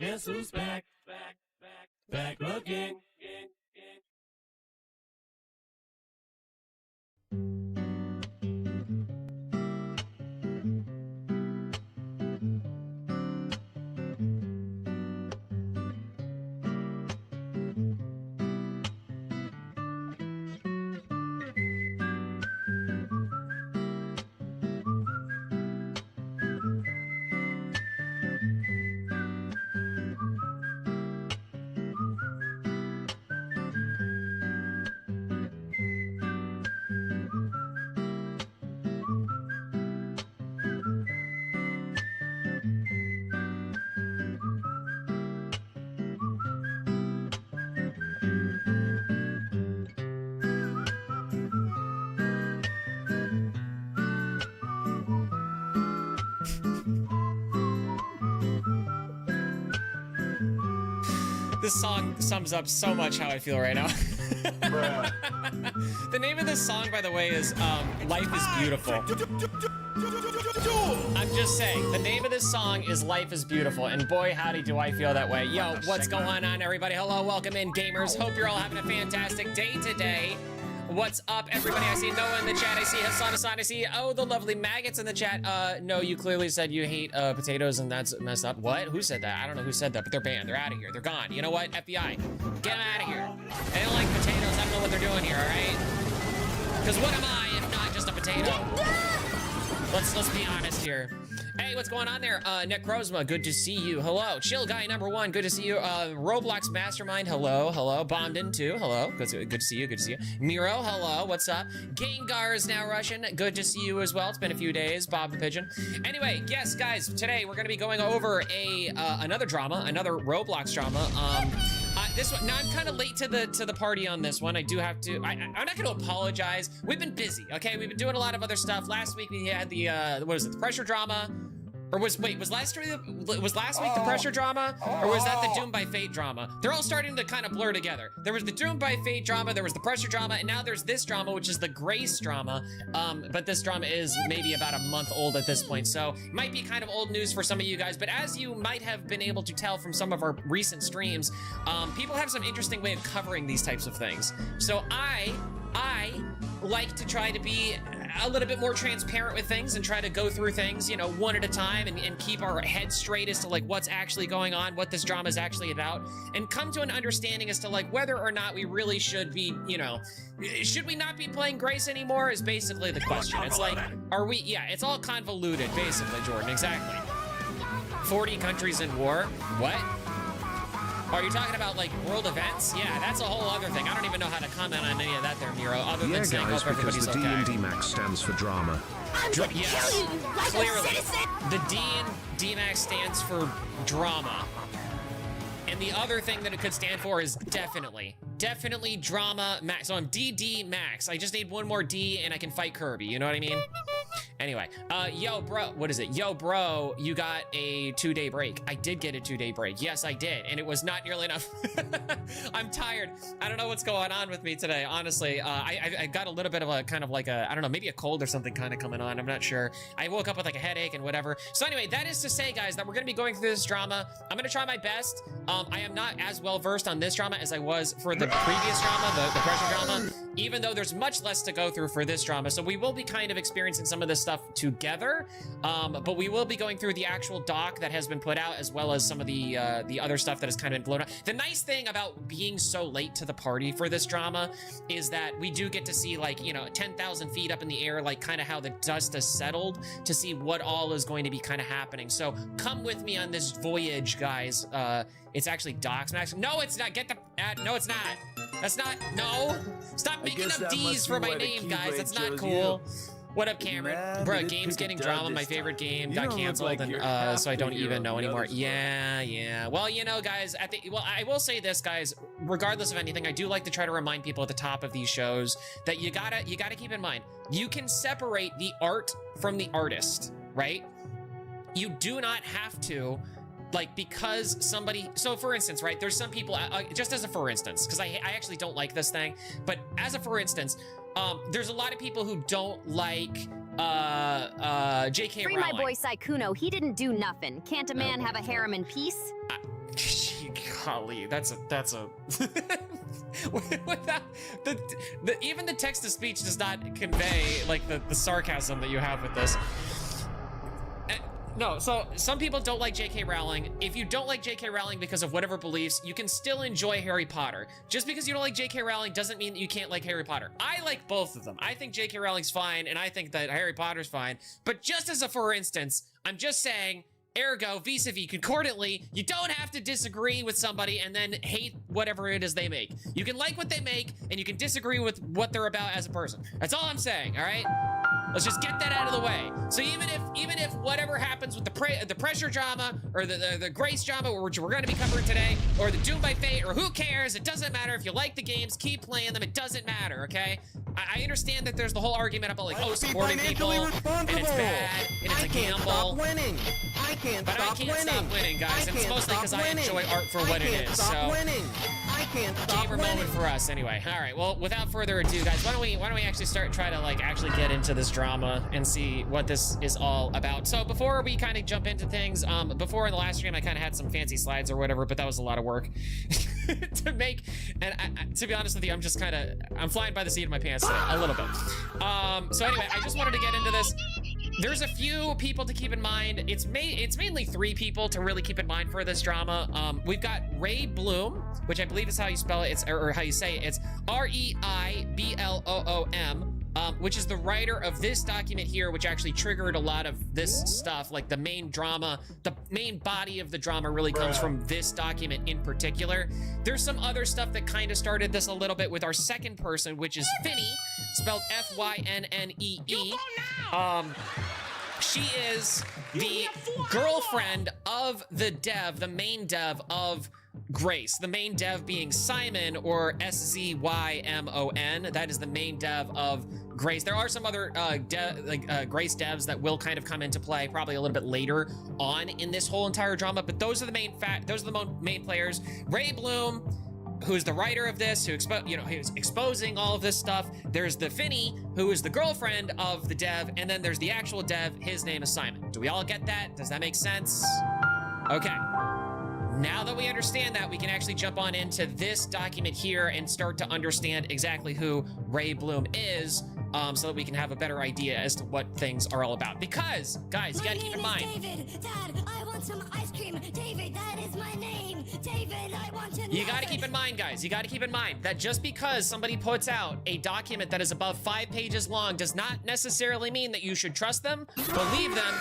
Guess who's back? Back again. This song sums up so much how I feel right now. The name of this song, by the way, is Life is Beautiful. I'm just saying, the name of this song is Life is Beautiful, and boy, howdy do I feel that way. Yo, what's going on, everybody? Hello, welcome in, gamers. Hope you're all having a fantastic day today. What's up, everybody? I see Noah in the chat. I see Hassan. I see, oh, the lovely maggots in the chat. No, you clearly said you hate potatoes, and that's messed up. What? Who said that? I don't know who said that, but they're banned. They're out of here. They're gone. You know what? FBI, get them out of here. They don't like potatoes. I don't know what they're doing here, all right? Because what am I if not just a potato? Let's be honest here. Hey, what's going on there? Necrozma, good to see you. Hello. Chill Guy number 1, good to see you. Roblox Mastermind, hello. Bombden too, hello. Good to see you, Miro, hello, what's up? Gengar is now Russian, good to see you as well. It's been a few days, Bob the Pigeon. Anyway, yes, guys, today we're gonna be going over another Roblox drama. This one, now I'm kind of late to the party on this one. I do have to, I'm not gonna apologize. We've been busy, okay? We've been doing a lot of other stuff. Last week we had the, what was it, the pressure drama? Or was last week the pressure drama? Or was that the Doom by Fate drama? They're all starting to kind of blur together. There was the Doom by Fate drama, there was the pressure drama, and now there's this drama, which is the Grace drama. But this drama is maybe about a month old at this point, so it might be kind of old news for some of you guys, but as you might have been able to tell from some of our recent streams, people have some interesting way of covering these types of things. So I like to try to be a little bit more transparent with things and try to go through things, you know, one at a time and keep our heads straight as to like what's actually going on, what this drama is actually about, and come to an understanding as to like whether or not we really should be, you know, should we not be playing Grace anymore is basically the question. It's like, are we, yeah, it's all convoluted basically, Jordan, exactly. 40 countries in war, what? Are you talking about like world events? Yeah, that's a whole other thing. I don't even know how to comment on any of that there, Miro, other than saying guys, hope everybody's because the okay. D&D Max stands for drama. Yes, clearly. The D in D-Max stands for drama. And the other thing that it could stand for is definitely drama max. So I'm DD Max. I just need one more D and I can fight Kirby, you know what I mean? Anyway, yo, bro, what is it? Yo, bro, you got a 2-day break. I did get a 2-day break. Yes, I did, and it was not nearly enough. I'm tired. I don't know what's going on with me today, honestly. I got a little bit of a kind of like a, I don't know, maybe a cold or something kind of coming on. I'm not sure. I woke up with like a headache and whatever. So anyway, that is to say, guys, that we're going to be going through this drama. I'm going to try my best. I am not as well versed on this drama as I was for the previous drama, the pressure drama, even though there's much less to go through for this drama. So we will be kind of experiencing some of this stuff together, but we will be going through the actual doc that has been put out, as well as some of the other stuff that has kind of been blown up. The nice thing about being so late to the party for this drama is that we do get to see, like, you know, 10,000 feet up in the air, like kind of how the dust has settled, to see what all is going to be kind of happening. So come with me on this voyage, guys. It's actually Docs Max. No, it's not. Get the no, it's not. That's not. No, stop making up D's for my name, guys. That's not cool. What up, Cameron? Man, bro, game's getting drama. My favorite game got canceled, and so I don't even know anymore. Yeah. Well, you know, guys, I will say this, guys. Regardless of anything, I do like to try to remind people at the top of these shows that you gotta keep in mind, you can separate the art from the artist, right? You do not have to. Like, because somebody, so for instance, right, there's some people, just as a for instance, because I actually don't like this thing, but as a for instance, there's a lot of people who don't like J.K. Free Rowling. my boy Saikuno, he didn't do nothing. Can't a man have a harem in peace? Golly, that's a without even the text to speech does not convey like the sarcasm that you have with this. No, so some people don't like J.K. Rowling. If you don't like J.K. Rowling because of whatever beliefs, you can still enjoy Harry Potter. Just because you don't like J.K. Rowling doesn't mean that you can't like Harry Potter. I like both of them. I think J.K. Rowling's fine, and I think that Harry Potter's fine. But just as a for instance, I'm just saying, ergo, vis-a-vis, concordantly, you don't have to disagree with somebody and then hate whatever it is they make. You can like what they make, and you can disagree with what they're about as a person. That's all I'm saying, all right? Let's just get that out of the way. So even if whatever happens with the pressure drama or the Grace drama, which we're going to be covering today, or the Doom by Fate, or who cares? It doesn't matter. If you like the games, keep playing them. It doesn't matter, okay? I understand that there's the whole argument about like, oh, supporting people, and it's bad, and it's a gamble. Stop winning. I can't stop winning, guys. And it's mostly because I enjoy art for what it is. So I can't stop gamer winning. moment for us, anyway. All right. Well, without further ado, guys, why don't we actually try to like actually get into this drama and see what this is all about. So before we kind of jump into things, before in the last stream I kind of had some fancy slides or whatever, but that was a lot of work to make. And to be honest with you, I'm flying by the seat of my pants today, a little bit. So anyway, I just wanted to get into this. There's a few people to keep in mind. It's mainly 3 people to really keep in mind for this drama. We've got Ray Bloom, which I believe is how you spell it. Or how you say it. It's R-E-I-B-L-O-O-M. Which is the writer of this document here, which actually triggered a lot of this stuff. Like the main drama, the main body of the drama really comes from this document in particular. There's some other stuff that kind of started this a little bit with our second person, which is Finney, spelled F-Y-N-N-E-E. She is the girlfriend of the dev, the main dev of Grace, the main dev being Simon, or S-Z-Y-M-O-N. That is the main dev of Grace. There are some other Grace devs that will kind of come into play probably a little bit later on in this whole entire drama, but those are the main players. Ray Bloom, who's the writer of this, who's exposing all of this stuff. There's the Finney, who is the girlfriend of the dev, and then there's the actual dev. His name is Simon. Do we all get that? Does that make sense? Okay. Now that we understand that, we can actually jump on into this document here and start to understand exactly who Ray Bloom is, so that we can have a better idea as to what things are all about. Because, guys, you gotta keep in mind. David, Dad, I want some ice cream. David, that is my name. David, I want to know. You gotta keep in mind, guys, you gotta keep in mind that just because somebody puts out a document that is above 5 pages long does not necessarily mean that you should trust them, believe them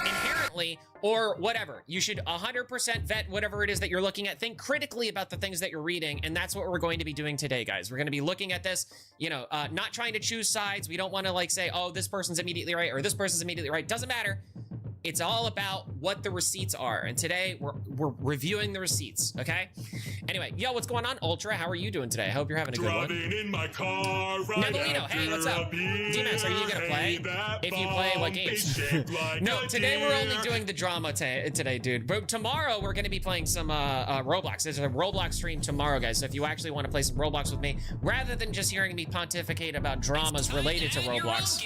inherently, or whatever. You should 100% vet whatever it is that you're looking at. Think critically about the things that you're reading, and that's what we're going to be doing today, guys. We're going to be looking at this, not trying to choose sides. We don't want to like say, oh, this person's immediately right or this person's immediately right. Doesn't matter. It's all about what the receipts are. And today we're reviewing the receipts, okay? Anyway, yo, what's going on, Ultra? How are you doing today? I hope you're having a good one. Driving in my car right Nebulino, hey, what's up? D-Max, are you gonna play? If you play, what games? No, today we're only doing the drama today, dude. But tomorrow we're gonna be playing some Roblox. There's a Roblox stream tomorrow, guys. So if you actually want to play some Roblox with me, rather than just hearing me pontificate about dramas related to Roblox,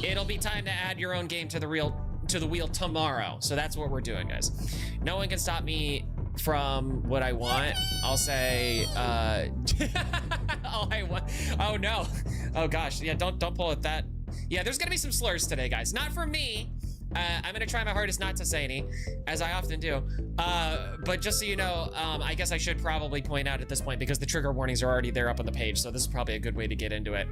it'll be time to add your own game to the wheel tomorrow. So that's what we're doing, guys. No one can stop me from what I want. I'll say oh no, oh gosh, yeah, don't pull at that. Yeah, there's gonna be some slurs today, guys, not from me. I'm gonna try my hardest not to say any, as I often do, but just so you know, I guess I should probably point out at this point, because the trigger warnings are already there up on the page, so this is probably a good way to get into it.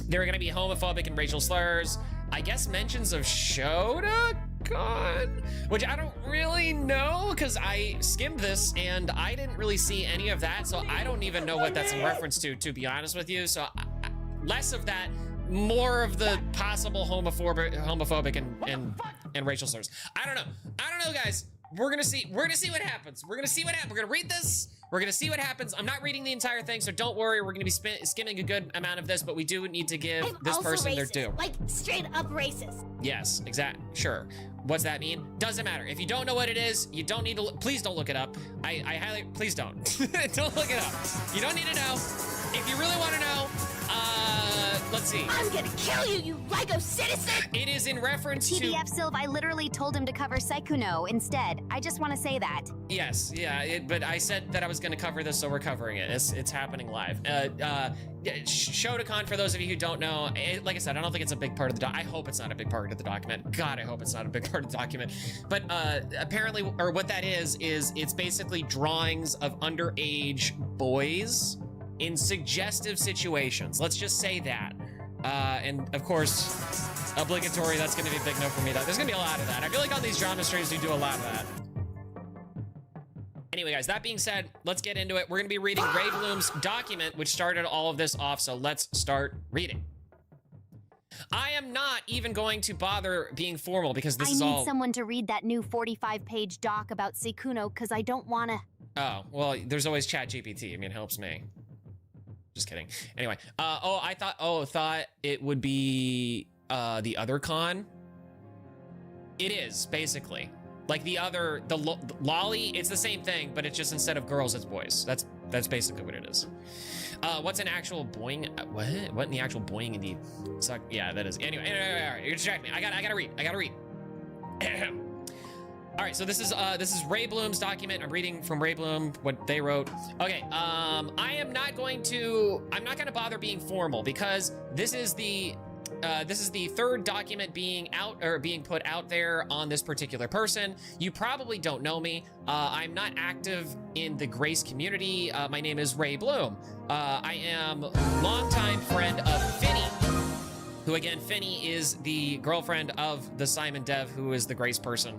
There are gonna be homophobic and racial slurs, I guess mentions of Shotokan, which I don't really know because I skimmed this and I didn't really see any of that, so I don't even know what that's in reference to be honest with you. So less of that, more of the possible homophobic and racial slurs. I don't know, guys. We're gonna see what happens. We're gonna read this. We're gonna see what happens. I'm not reading the entire thing, so don't worry. We're gonna be skimming a good amount of this, but we do need to give this person racist, their due. Like straight up racist. Yes, exactly. Sure. What's that mean? Doesn't matter. If you don't know what it is, you don't need to. Please don't look it up. I highly please don't. Don't look it up. You don't need to know. If you really want to know, let's see. I'm gonna kill you, you Lego citizen! It is in reference to... TDF Sylv, I literally told him to cover Saikuno instead. I just want to say that. Yes, yeah, but I said that I was gonna cover this, so we're covering it. It's happening live. Shotacon, for those of you who don't know, like I said, I don't think it's a big part of the I hope it's not a big part of the document. God, I hope it's not a big part of the document. But apparently, or what that is it's basically drawings of underage boys in suggestive situations. Let's just say that. And of course, obligatory, that's gonna be a big no for me. There's gonna be a lot of that. I feel like on these drama streams, we do a lot of that. Anyway, guys, that being said, let's get into it. We're gonna be reading Ray Bloom's document, which started all of this off, so let's start reading. I am not even going to bother being formal because this is all- I need someone to read that new 45-page doc about Saikuno because I don't want to... Oh, well, there's always ChatGPT. I mean, it helps me. Just kidding. Anyway, I thought it would be the other con. It is, basically. Like the lolly, it's the same thing, but it's just instead of girls, it's boys. That's basically what it is. What's an actual boing? What in the actual boing indeed? Yeah, that is. Anyway, all right, you're distracting me. I gotta read. All right, so this is Ray Bloom's document. I'm reading from Ray Bloom, what they wrote. Okay, I'm not gonna bother being formal because this is the third document being put out there on this particular person. You probably don't know me. I'm not active in the Grace community. My name is Ray Bloom. I am longtime friend of Finny, who again, Finny is the girlfriend of the Simon Dev, who is the Grace person,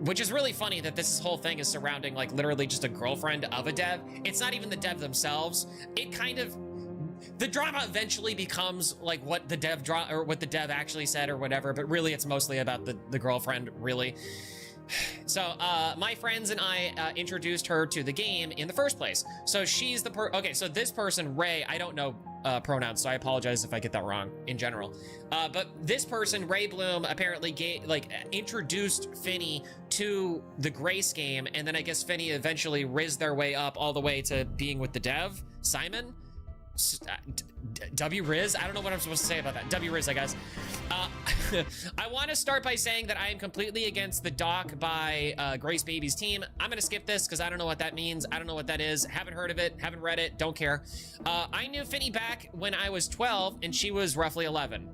which is really funny that this whole thing is surrounding like literally just a girlfriend of a Dev. It's not even the Dev themselves. It kind of, the drama eventually becomes like what the Dev actually said or whatever, but really it's mostly about the girlfriend, really. So my friends and I introduced her to the game in the first place. So she's the okay, so this person, Ray, I don't know pronouns, so I apologize if I get that wrong in general. But this person, Ray Bloom, apparently introduced Finny to the Grace game, and then I guess Finny eventually rizzed their way up all the way to being with the Dev, Simon. W Riz? I don't know what I'm supposed to say about that. W Riz, I guess. I want to start by saying that I am completely against the doc by Grace Baby's team. I'm gonna skip this because I don't know what that means. I don't know what that is. Haven't heard of it. Haven't read it. Don't care. I knew Finny back when I was 12 and she was roughly 11.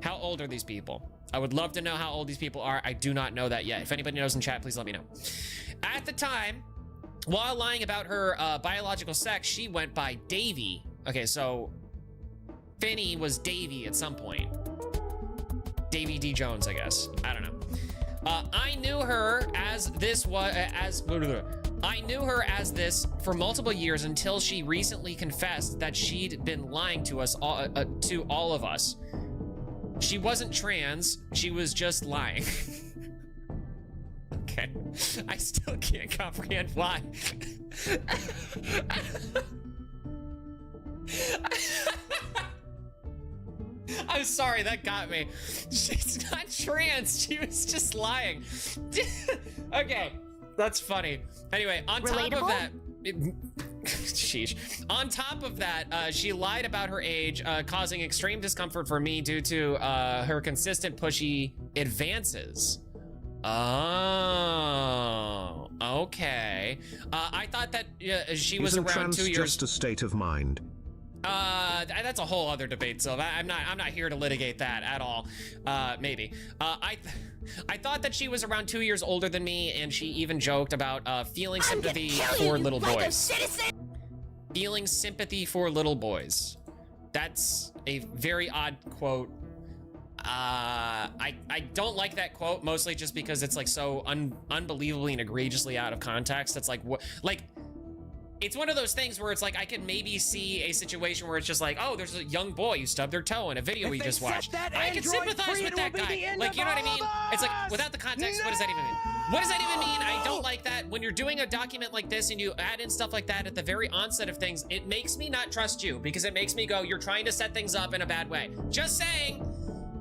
How old are these people? I would love to know how old these people are. I do not know that yet. If anybody knows in chat, please let me know. At the time, while lying about her biological sex, she went by Davy. Okay, so Finny was Davy at some point. Davy D. Jones, I guess. I don't know. I knew her as this for multiple years until she recently confessed that she'd been lying to us to all of us. She wasn't trans, she was just lying. Okay. I still can't comprehend why. I'm sorry, that got me. She's not trans, she was just lying. Okay, that's funny. Anyway, on top of that, sheesh. On top of that, she lied about her age, causing extreme discomfort for me due to her consistent pushy advances. Oh, okay. I thought that she was around 2 years. Just a state of mind. That's a whole other debate, so I'm not here to litigate that at all. Maybe. I thought that she was around 2 years older than me, and she even joked about feeling sympathy for little boys. Feeling sympathy for little boys. That's a very odd quote. I don't like that quote, mostly just because it's like so unbelievably and egregiously out of context. It's like, what, like, it's one of those things where it's like, I can maybe see a situation where it's just like, oh, there's a young boy who stubbed their toe in a video we just watched. I can sympathize with that guy. Like, you know what I mean? It's like, without the context, what does that even mean? What does that even mean? I don't like that. When you're doing a document like this and you add in stuff like that at the very onset of things, it makes me not trust you because it makes me go, you're trying to set things up in a bad way. Just saying.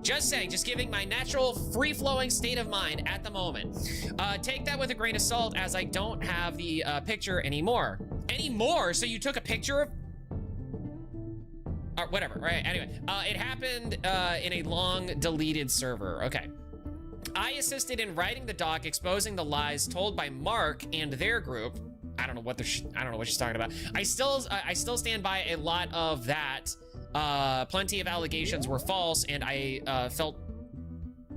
Just saying, just giving my natural, free-flowing state of mind at the moment. Take that with a grain of salt, as I don't have the picture anymore. Anymore? So you took a picture of... or whatever, right? Anyway, it happened in a long deleted server. Okay. I assisted in writing the doc exposing the lies told by Mark and their group. I don't know what I don't know what she's talking about. I still stand by a lot of that. Plenty of allegations were false, and I felt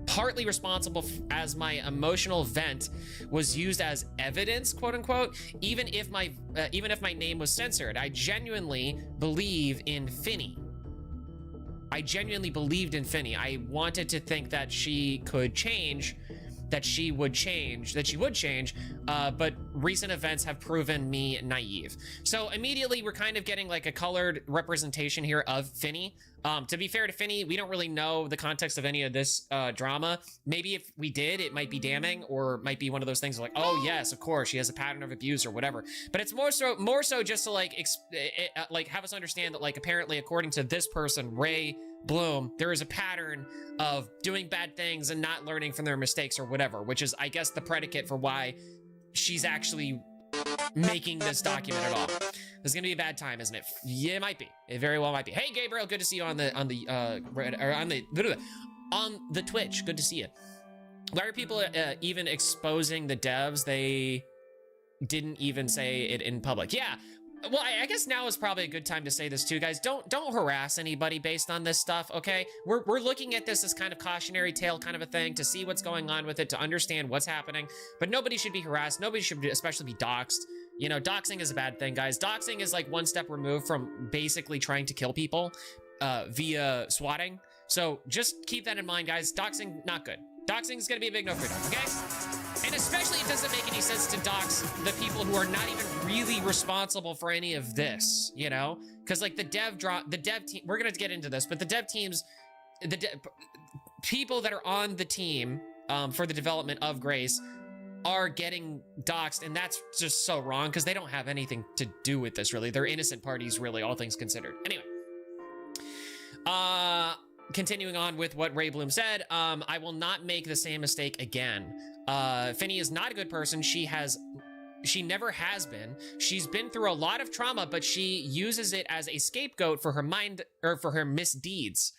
partly responsible as my emotional vent was used as evidence, quote unquote, even if my name was censored. I genuinely believe in Finny. I genuinely believed in Finny. I wanted to think that she could change, that she would change, but recent events have proven me naive. So immediately we're kind of getting like a colored representation here of Finny. To be fair to Finny, we don't really know the context of any of this drama. Maybe if we did, it might be damning, or might be one of those things like, oh yes, of course, she has a pattern of abuse or whatever. But it's more so just to like have us understand that, like, apparently according to this person, Ray Bloom, there is a pattern of doing bad things and not learning from their mistakes or whatever, which is, I guess, the predicate for why she's actually making this document at all. This is gonna be a bad time, isn't it? Yeah, it might be. It very well might be. Hey, Gabriel, good to see you on the Twitch. Good to see you. Why are people even exposing the devs? They didn't even say it in public. Yeah. Well, I guess now is probably a good time to say this too, guys. Don't harass anybody based on this stuff, okay? We're looking at this as kind of cautionary tale kind of a thing to see what's going on with it, to understand what's happening, but nobody should be harassed. Nobody should especially be doxxed. You know, doxing is a bad thing, guys. Doxing is like one step removed from basically trying to kill people via swatting. So just keep that in mind, guys. Doxing, not good. Doxing is gonna be a big no for you, okay? And especially it doesn't make any sense to dox the people who are not even really responsible for any of this, you know? Because like the dev team, we're gonna get into this, but the dev teams, people that are on the team for the development of Grace are getting doxxed, and that's just so wrong because they don't have anything to do with this, really. They're innocent parties, really, all things considered. Anyway. Continuing on with what Ray Bloom said, I will not make the same mistake again. Finny is not a good person. She never has been. She's been through a lot of trauma, but she uses it as a scapegoat for her for her misdeeds.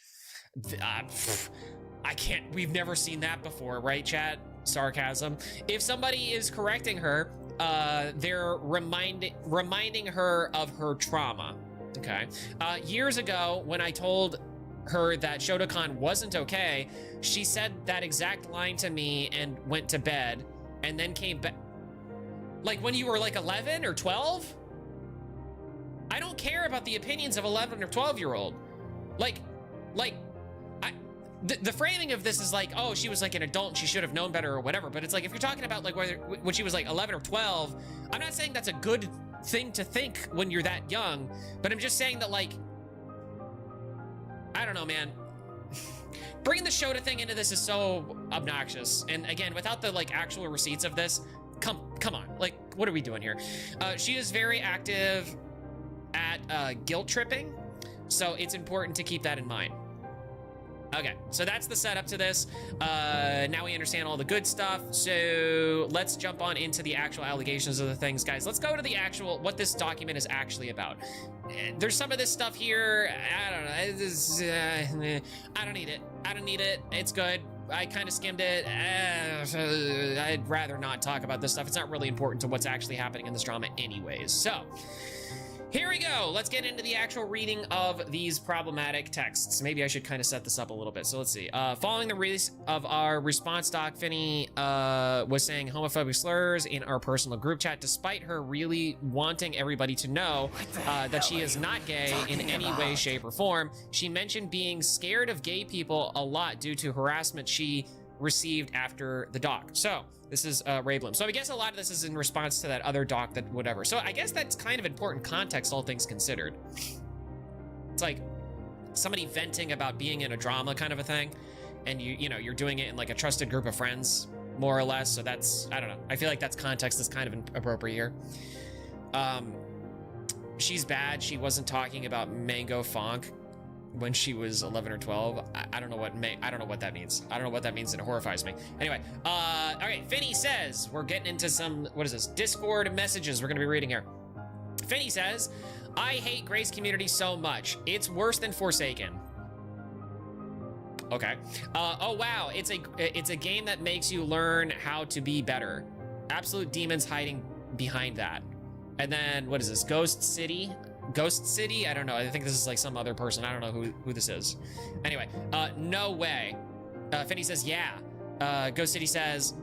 We've never seen that before, right, chat? Sarcasm. If somebody is correcting her, they're reminding her of her trauma, okay? Years ago, when I told her that Shotokan wasn't okay, she said that exact line to me and went to bed and then came back. Like when you were like 11 or 12? I don't care about the opinions of 11 or 12-year-old. The framing of this is like, oh, she was like an adult and she should have known better or whatever. But it's like, if you're talking about like when she was like 11 or 12, I'm not saying that's a good thing to think when you're that young, but I'm just saying that, like, I don't know, man. Bringing the Shota thing into this is so obnoxious. And again, without the like actual receipts of this, come on. Like, what are we doing here? She is very active at guilt tripping. So it's important to keep that in mind. Okay, so that's the setup to this. Now we understand all the good stuff. So let's jump on into the actual allegations of the things, guys. Let's go to the actual, what this document is actually about. There's some of this stuff here, I don't know. I don't need it. I don't need it. It's good. I kind of skimmed it. I'd rather not talk about this stuff. It's not really important to what's actually happening in this drama anyways. So here we go. Let's get into the actual reading of these problematic texts. Maybe I should kind of set this up a little bit. So let's see. Following the release of our response doc, Finny was saying homophobic slurs in our personal group chat, despite her really wanting everybody to know that she is not gay in any way, shape, or form. She mentioned being scared of gay people a lot due to harassment she received after the doc. So this is Ray Bloom. So I guess a lot of this is in response to that other doc, that whatever. So I guess that's kind of important context, all things considered. It's like somebody venting about being in a drama kind of a thing, and you know, you're doing it in like a trusted group of friends, more or less. So that's, I don't know. I feel like that's context is kind of appropriate here. She's bad. She wasn't talking about Mango Fonk when she was 11 or 12. I don't know what that means. I don't know what that means, and it horrifies me. Anyway, all right, Finny says, we're getting into some, what is this? Discord messages we're gonna be reading here. Finny says, I hate Grace community so much. It's worse than Forsaken. Okay. Oh wow, it's a game that makes you learn how to be better. Absolute demons hiding behind that. And then what is this? Ghost City? Ghost City? I don't know. I think this is like some other person. I don't know who this is. Anyway, no way. Finny says, yeah. Ghost City says,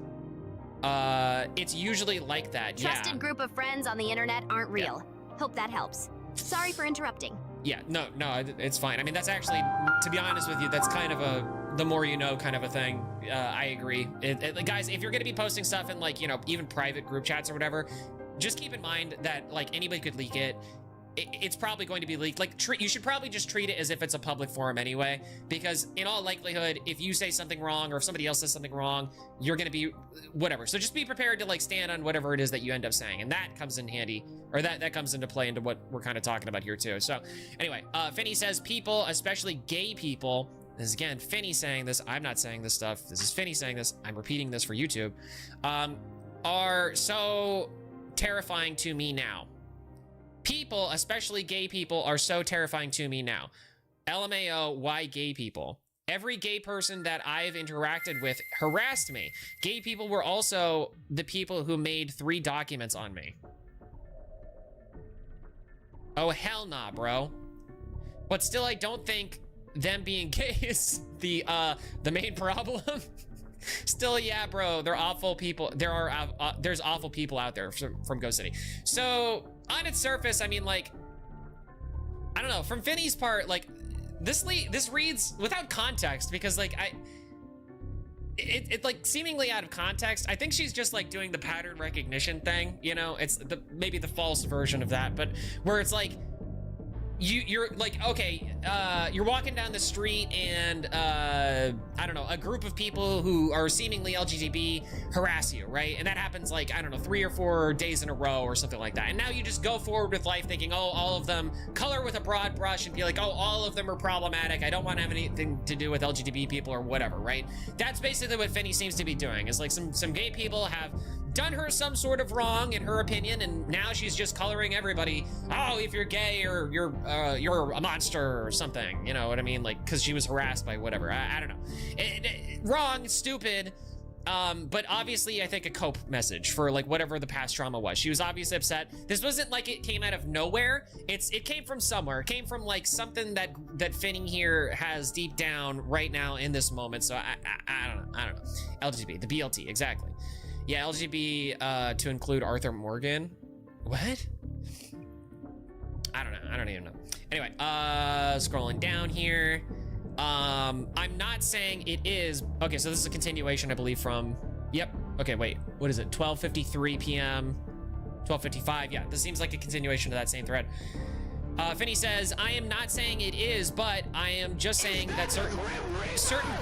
it's usually like that. Trusted group of friends on the internet aren't real. Hope that helps. Sorry for interrupting. Yeah, no, it's fine. I mean, that's actually, to be honest with you, that's kind of a the more you know kind of a thing. I agree. Guys, if you're going to be posting stuff in like, you know, even private group chats or whatever, just keep in mind that like anybody could leak it. It's probably going to be leaked. Like, you should probably just treat it as if it's a public forum anyway, because in all likelihood, if you say something wrong or if somebody else says something wrong, you're going to be whatever. So just be prepared to like stand on whatever it is that you end up saying. And that comes in handy, or that comes into play into what we're kind of talking about here too. So anyway, Finny says people, especially gay people, this is again, Finny saying this, I'm not saying this stuff. This is Finny saying this. I'm repeating this for YouTube, are so terrifying to me now. People, especially gay people, are so terrifying to me now. LMAO, why gay people? Every gay person that I've interacted with harassed me. Gay people were also the people who made 3 documents on me. Oh, hell nah, bro. But still, I don't think them being gay is the main problem. Still, yeah, bro, they're awful people. There's awful people out there from Ghost City. So on its surface, I mean, like, I don't know. From Finny's part, like, this reads without context, because like it like seemingly out of context. I think she's just like doing the pattern recognition thing. You know, it's maybe the false version of that, but where it's like, you're like, okay, you're walking down the street and I don't know, a group of people who are seemingly LGBT harass you, right? And that happens like, I don't know, 3 or 4 days in a row or something like that. And now you just go forward with life thinking, oh, all of them, color with a broad brush and be like, oh, all of them are problematic. I don't want to have anything to do with LGBT people or whatever, right? That's basically what Finny seems to be doing, is like some gay people have done her some sort of wrong in her opinion, and now she's just coloring everybody, oh, if you're gay or you're a monster or something, you know what I mean? Like, because she was harassed by whatever. I don't know. Wrong, stupid, but obviously I think a cope message for like whatever the past trauma was. She was obviously upset. This wasn't like it came out of nowhere. It came from somewhere. It came from like something that Finny here has deep down right now in this moment. So I don't know. LGBT, the BLT, exactly. Yeah, LGB to include Arthur Morgan. What? I don't know. I don't even know. Anyway, scrolling down here. I'm not saying it is. Okay, so this is a continuation, I believe, from. Yep. Okay, wait. What is it? 12:53 p.m. 12:55. Yeah, this seems like a continuation of that same thread. Finny says, I am not saying it is, but I am just saying that certain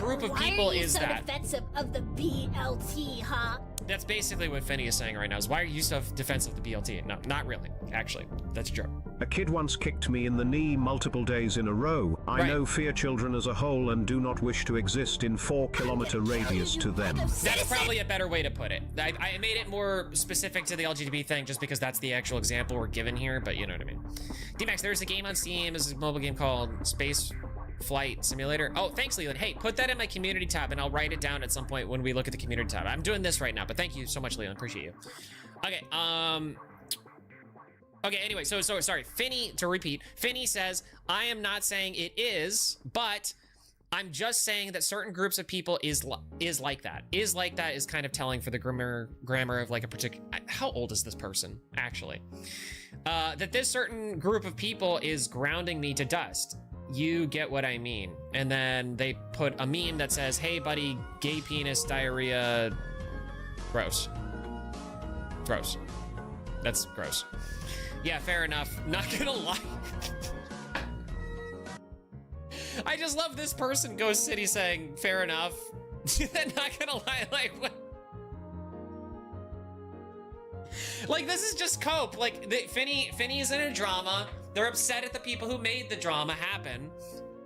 group of people is that. Why are you so defensive of the BLT, huh? That's basically what Finny is saying right now, is why are you so defensive of the BLT? No, not really, actually. That's a joke. A kid once kicked me in the knee multiple days in a row. I know fear children as a whole and do not wish to exist in 4-kilometer radius to them. That's probably a better way to put it. I made it more specific to the LGBT thing just because that's the actual example we're given here, but you know what I mean. D-Max, there's a game on Steam. There's a mobile game called Space Flight Simulator. Oh, thanks, Leland. Hey, put that in my community tab and I'll write it down at some point when we look at the community tab. I'm doing this right now, but thank you so much, Leland. Appreciate you. Okay, okay, anyway, so sorry. Finny, to repeat, Finny says, I am not saying it is, but I'm just saying that certain groups of people is like that. Is like that is kind of telling for the grammar of like a particular. How old is this person, actually? That this certain group of people is grounding me to dust. You get what I mean. And then they put a meme that says, hey, buddy, gay penis, diarrhea, gross. Gross. That's gross. Yeah, fair enough. Not gonna lie. I just love this person, Ghost City, saying, fair enough. Not gonna lie, like, what? Like, this is just cope. Like, Finny is in a drama. They're upset at the people who made the drama happen.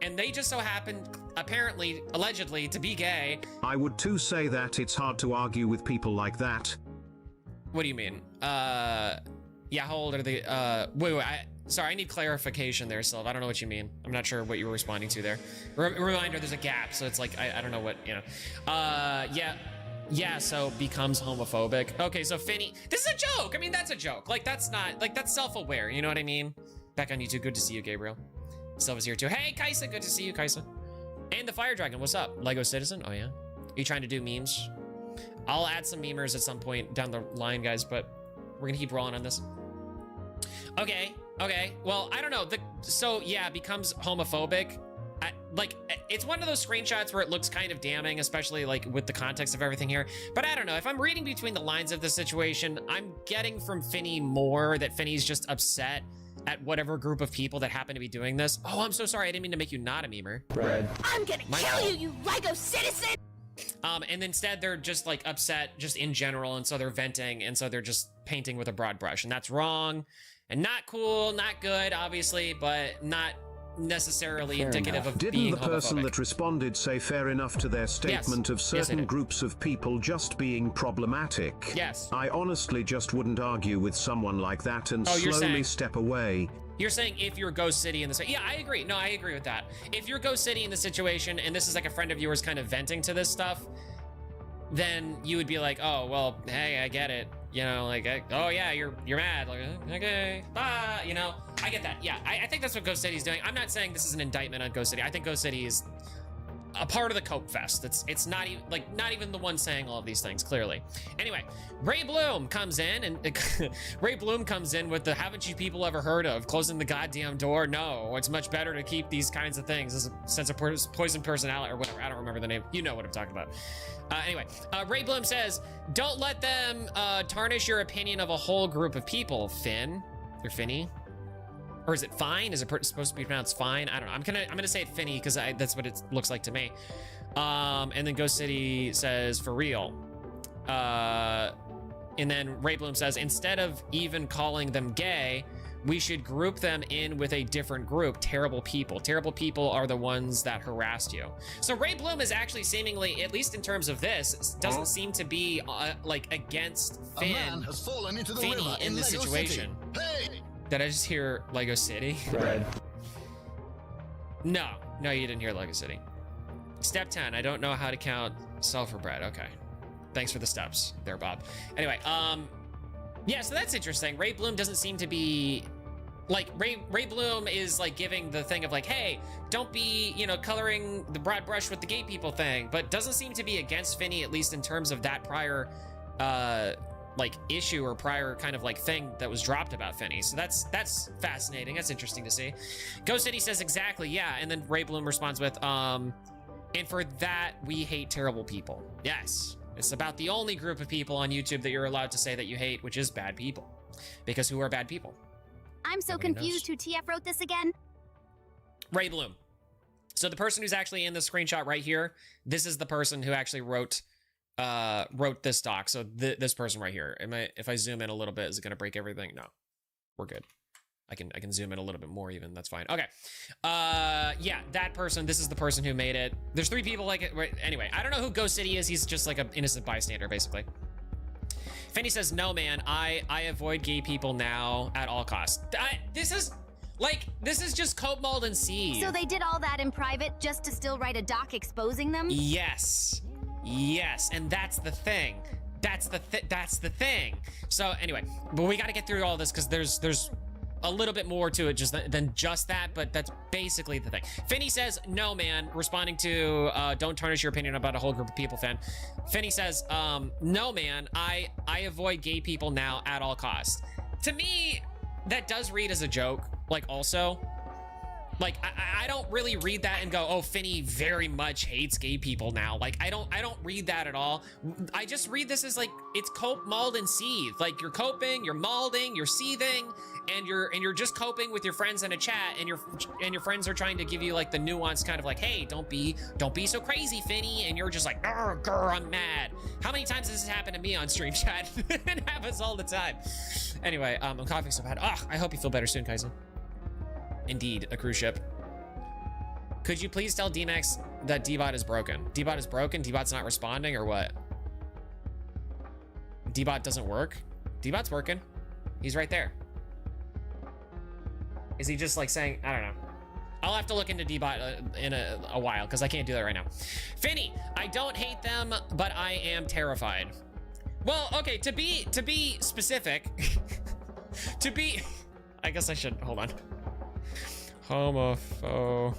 And they just so happen, apparently, allegedly, to be gay. I would too say that it's hard to argue with people like that. What do you mean? Yeah, how old are they? Wait, Sorry, I need clarification there, Sylv. I don't know what you mean. I'm not sure what you were responding to there. Reminder, there's a gap, so it's like, I don't know what, you know. Yeah, so becomes homophobic. Okay, so Finny, this is a joke. I mean, that's a joke. Like, that's not, like, that's self-aware, you know what I mean? Back on YouTube, good to see you, Gabriel. Sylv is here too. Hey, Kaisa, good to see you, Kaisa. And the Fire Dragon, what's up? Lego Citizen, oh yeah. Are you trying to do memes? I'll add some memers at some point down the line, guys, but we're gonna keep rolling on this. Okay, well, I don't know. So yeah, becomes homophobic. Like, it's one of those screenshots where it looks kind of damning, especially like with the context of everything here. But I don't know, if I'm reading between the lines of the situation, I'm getting from Finny more that Finny's just upset at whatever group of people that happen to be doing this. Oh, I'm so sorry. I didn't mean to make you not a memer. Red. I'm gonna kill you, you Lego citizen! And instead they're just like upset just in general, and so they're venting, and so they're just painting with a broad brush, and that's wrong and not cool, not good, obviously, but not necessarily indicative of being Didn't the person homophobic. that responded say fair enough to their statement of certain groups of people just being problematic? Yes. I honestly just wouldn't argue with someone like that and Oh, you're slowly saying- step away. You're saying if you're Ghost City in this, yeah, I agree. No, I agree with that. If you're Ghost City in the situation, and this is like a friend of yours kind of venting to this stuff, then you would be like, oh, well, hey, I get it. You know, like, oh yeah, you're mad. Like, okay, bye. You know, I get that. Yeah, I think that's what Ghost City is doing. I'm not saying this is an indictment on Ghost City. I think Ghost City is a part of the cope fest. It's not even like not even the one saying all of these things clearly. Anyway, Ray Bloom comes in, and Ray Bloom comes in with the haven't you people ever heard of closing the goddamn door? No, it's much better to keep these kinds of things as a sense of poison personality or whatever. I don't remember the name. You know what I'm talking about. Anyway, Ray Bloom says, don't let them tarnish your opinion of a whole group of people, Finn. Or Finny. Or is it fine? Is it supposed to be pronounced fine? I don't know. I'm gonna say it Finny because that's what it looks like to me. And then Ghost City says for real. And then Ray Bloom says instead of even calling them gay, we should group them in with a different group. Terrible people. Terrible people are the ones that harassed you. So Ray Bloom is actually seemingly, at least in terms of this, doesn't seem to be like against Finn. A man has fallen into the Finny river in this Lego situation. City. Hey! Did I just hear Lego City? Red. No, you didn't hear Lego City. Step 10, I don't know how to count sulfur bread. Okay. Thanks for the steps there, Bob. Anyway, yeah, so that's interesting. Ray Bloom doesn't seem to be like Ray Bloom is like giving the thing of like, hey, don't be, you know, coloring the broad brush with the gay people thing, but doesn't seem to be against Finny, at least in terms of that prior like issue or prior kind of like thing that was dropped about Finny. So that's fascinating. That's interesting to see. Ghost City says exactly, yeah, and then Ray Bloom responds with, and for that we hate terrible people. Yes, it's about the only group of people on YouTube that you're allowed to say that you hate, which is bad people. Because who are bad people? I'm so Nobody confused who TF wrote this again. Ray Bloom. So the person who's actually in the screenshot right here, this is the person who actually wrote this doc. So this person right here. If I zoom in a little bit, is it gonna break everything? No, we're good. I can zoom in a little bit more even. That's fine. Okay. Yeah, that person. This is the person who made it. There's 3 people like it. Anyway, I don't know who Ghost City is. He's just like an innocent bystander, basically. Finny says, no, man, I avoid gay people now at all costs. This is just Cope, Mold, and Seed. So they did all that in private just to still write a doc exposing them? Yes, and that's the thing. That's the thing. So anyway, but we got to get through all this because there's a little bit more to it than just that, but that's basically the thing. Finny says, no, man, responding to don't tarnish your opinion about a whole group of people, Finn. Finny says, no, man, I avoid gay people now at all costs. To me, that does read as a joke, like also. Like, I don't really read that and go, oh, Finny very much hates gay people now. Like, I don't read that at all. I just read this as like, it's cope, mold, and seethe. Like, you're coping, you're molding, you're seething, and you're just coping with your friends in a chat, and your friends are trying to give you like the nuance kind of like, hey, don't be so crazy, Finny, and you're just like, grr, I'm mad. How many times has this happened to me on stream chat? It happens all the time. Anyway, I'm coughing so bad. I hope you feel better soon, Kaizen. Indeed, a cruise ship. Could you please tell D-Max that D-Bot is broken? D-Bot is broken? D-Bot's not responding or what? D-Bot doesn't work? D-Bot's working. He's right there. Is he just like saying, I don't know. I'll have to look into Dbot in a while because I can't do that right now. Finny, I don't hate them, but I am terrified. Well, okay, to be specific, I guess I should, hold on. Homophobic.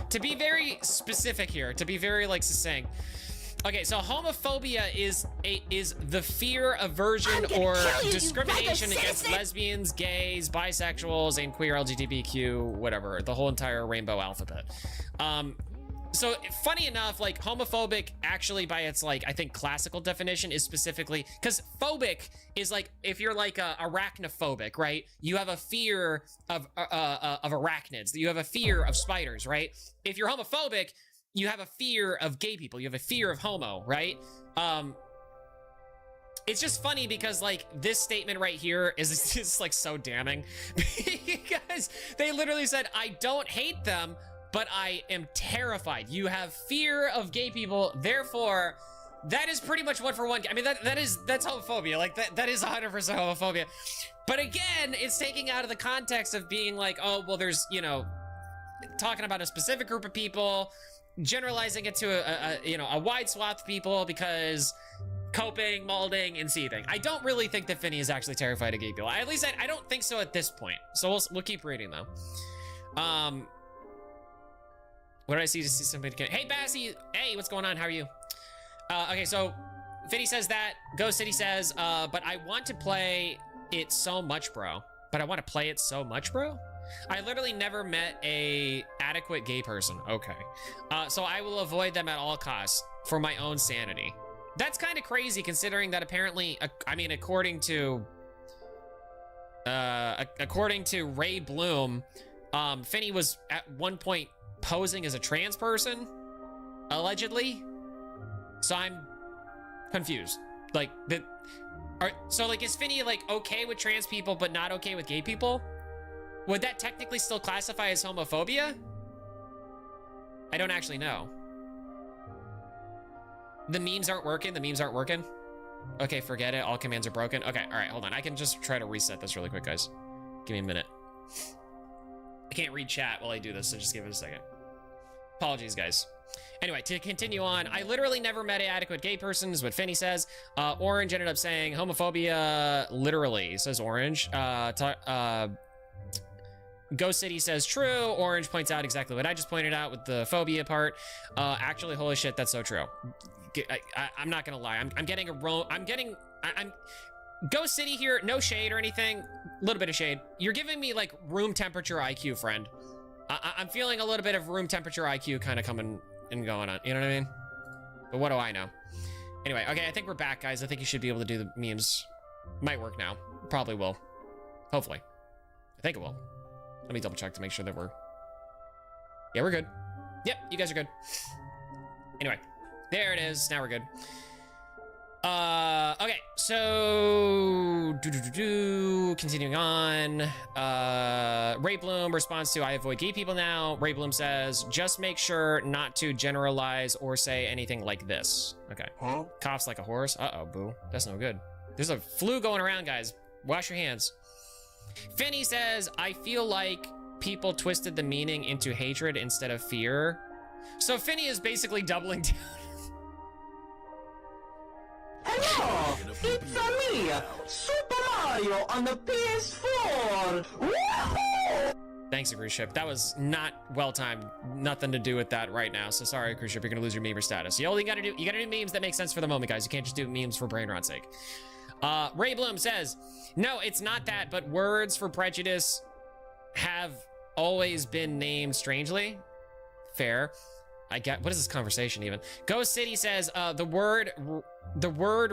To be very specific here, to be very like succinct. Okay, so homophobia is the fear, aversion, or discrimination against lesbians, gays, bisexuals, and queer LGBTQ, whatever, the whole entire rainbow alphabet. So funny enough, like homophobic actually by its like, I think classical definition is specifically, because phobic is like, if you're like arachnophobic, right? You have a fear of arachnids. You have a fear of spiders, right? If you're homophobic, you have a fear of gay people. You have a fear of homo, right? It's just funny because like this statement right here is just like so damning because they literally said, I don't hate them, but I am terrified. You have fear of gay people, therefore that is pretty much one for one. I mean, that's homophobia. Like that is 100% homophobia. But again, it's taking out of the context of being like, oh, well, there's, you know, talking about a specific group of people, generalizing it to a wide swath of people because coping, molding, and seething. I don't really think that Finny is actually terrified of gay people. At least I don't think so at this point. So we'll keep reading though. What did I see to see somebody? Hey, Bassie. Hey, what's going on? How are you? Okay, so Finny says that. Ghost City says, but I want to play it so much, bro. But I want to play it so much, bro? I literally never met a adequate gay person. Okay. So I will avoid them at all costs for my own sanity. That's kind of crazy considering that apparently, I mean, according to Ray Bloom, Finny was at one point posing as a trans person, allegedly. So I'm confused. Like, so like, is Finny like okay with trans people but not okay with gay people? Would that technically still classify as homophobia? I don't actually know. The memes aren't working. The memes aren't working. Okay, forget it. All commands are broken. Okay, all right, hold on. I can just try to reset this really quick, guys. Give me a minute. I can't read chat while I do this, so just give it a second. Apologies, guys. Anyway, to continue on, I literally never met an adequate gay person, is what Finny says. Orange ended up saying homophobia literally, says Orange. Ghost City says true. Orange points out exactly what I just pointed out with the phobia part. Actually, holy shit, that's so true. I'm not gonna lie. I'm getting Ghost City here, no shade or anything. A little bit of shade. You're giving me like room temperature IQ, friend. I'm feeling a little bit of room temperature IQ kind of coming and going on. You know what I mean? But what do I know? Anyway, okay, I think we're back, guys. I think you should be able to do the memes. Might work now. Probably will. Hopefully. I think it will. Let me double check to make sure that yeah, we're good. Yep, you guys are good. Anyway, there it is. Now we're good. Okay, so continuing on. Ray Bloom responds to I avoid gay people now. Ray Bloom says, just make sure not to generalize or say anything like this. Okay. Huh? Coughs like a horse. Uh-oh, boo. That's no good. There's a flu going around, guys. Wash your hands. Finny says, I feel like people twisted the meaning into hatred instead of fear. So Finny is basically doubling down. Hello, it's me, Super Mario on the PS4. Woohoo! Thanks, cruise ship. That was not well timed. Nothing to do with that right now. So sorry, cruise ship. You're gonna lose your memer status. You gotta do memes that make sense for the moment, guys. You can't just do memes for brain rot's sake. Ray Bloom says, no, it's not that, but words for prejudice have always been named strangely. Fair. I get, what is this conversation even? Ghost City says, the word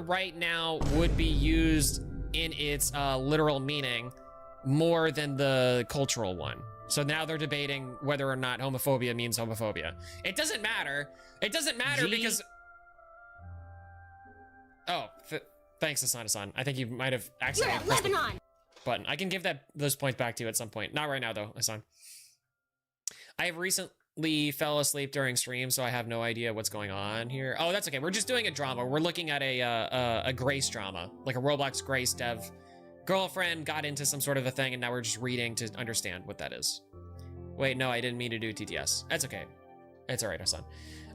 right now would be used in its literal meaning more than the cultural one. So now they're debating whether or not homophobia means homophobia. It doesn't matter. It doesn't matter because... Oh, thanks, Asana-san. I think you might have accidentally pressed the button. I can give those points back to you at some point. Not right now, though, Asan. I have recently fell asleep during stream, so I have no idea what's going on here. Oh, that's okay. We're just doing a drama. We're looking at a Grace drama, like a Roblox Grace dev Girlfriend got into some sort of a thing, and now we're just reading to understand what that is. Wait, no, I didn't mean to do TTS. That's okay. It's all right, our son.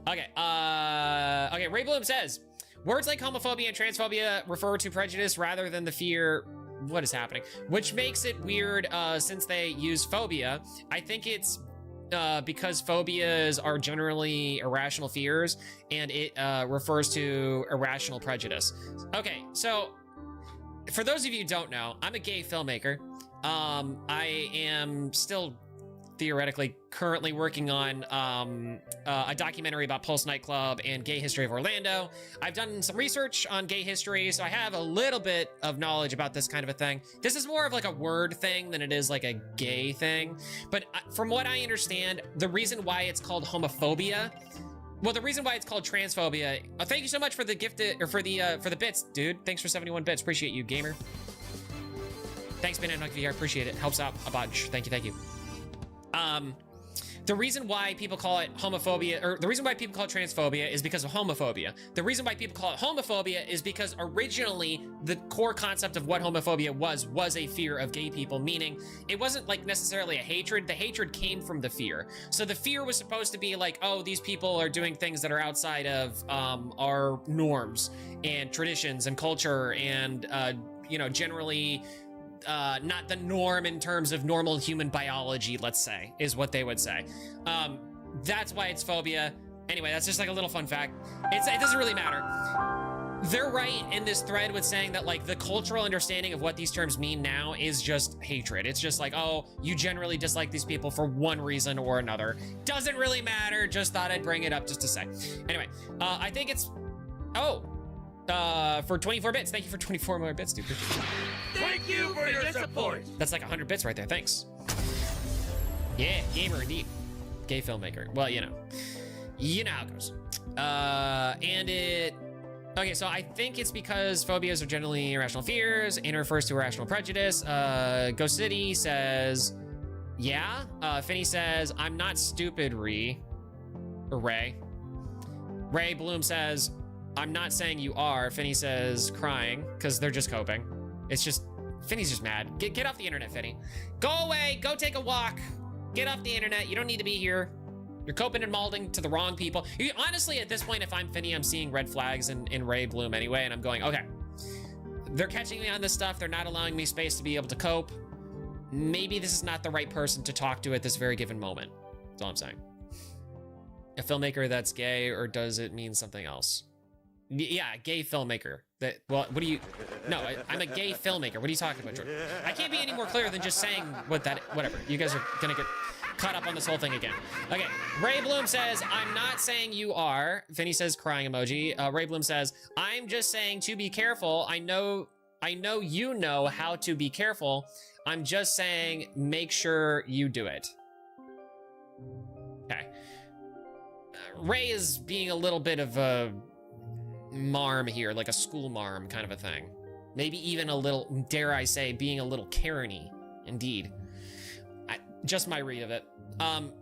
Okay, okay, Ray Bloom says, words like homophobia and transphobia refer to prejudice rather than the fear. What is happening? Which makes it weird since they use phobia. I think it's because phobias are generally irrational fears, and it refers to irrational prejudice. Okay, so for those of you who don't know, I'm a gay filmmaker. I am still theoretically currently working on a documentary about Pulse nightclub and gay history of Orlando. I've done some research on gay history, so I have a little bit of knowledge about this kind of a thing. This is more of like a word thing than it is like a gay thing. But from what I understand, the reason why it's called homophobia, well, the reason why it's called transphobia. Thank you so much for the gifted or for the bits, dude. Thanks for 71 bits. Appreciate you, gamer. Thanks, man. I appreciate it. Helps out a bunch. Thank you. Thank you. The reason why people call it homophobia, or the reason why people call it transphobia, is because of homophobia. The reason why people call it homophobia is because originally the core concept of what homophobia was a fear of gay people, meaning it wasn't like necessarily a hatred. The hatred came from the fear. So the fear was supposed to be like, oh, these people are doing things that are outside of our norms and traditions and culture and, you know, generally not the norm in terms of normal human biology, let's say, is what they would say. That's why it's phobia. Anyway, that's just like a little fun fact. It doesn't really matter. They're right in this thread with saying that like the cultural understanding of what these terms mean now is just hatred. It's just like, oh, you generally dislike these people for one reason or another. Doesn't really matter. Just thought I'd bring it up just to say. Anyway, I think it's, for 24 bits. Thank you for 24 more bits, dude. Thank you for your support. That's like 100 bits right there. Thanks. Yeah, gamer indeed. Gay filmmaker. Well, you know how it goes. Okay, so I think it's because phobias are generally irrational fears and refers to irrational prejudice. Ghost City says, yeah. Finny says, I'm not stupid, Ray. Ray Bloom says, I'm not saying you are. Finny says, crying, because they're just coping. It's just, Finny's just mad. Get off the internet, Finny. Go away, go take a walk. Get off the internet, you don't need to be here. You're coping and molding to the wrong people. Honestly, at this point, if I'm Finny, I'm seeing red flags in Ray Bloom anyway, and I'm going, okay, they're catching me on this stuff. They're not allowing me space to be able to cope. Maybe this is not the right person to talk to at this very given moment. That's all I'm saying. A filmmaker that's gay, or does it mean something else? Yeah, gay filmmaker. Well, what do you... No, I'm a gay filmmaker. What are you talking about, Jordan? I can't be any more clear than just saying whatever. You guys are gonna get caught up on this whole thing again. Okay, Ray Bloom says, I'm not saying you are. Finny says crying emoji. Ray Bloom says, I'm just saying to be careful. I know you know how to be careful. I'm just saying make sure you do it. Okay. Ray is being a little bit of a marm here, like a school marm kind of a thing. Maybe even a little, dare I say, being a little Karen-y, indeed. Just my read of it. Kind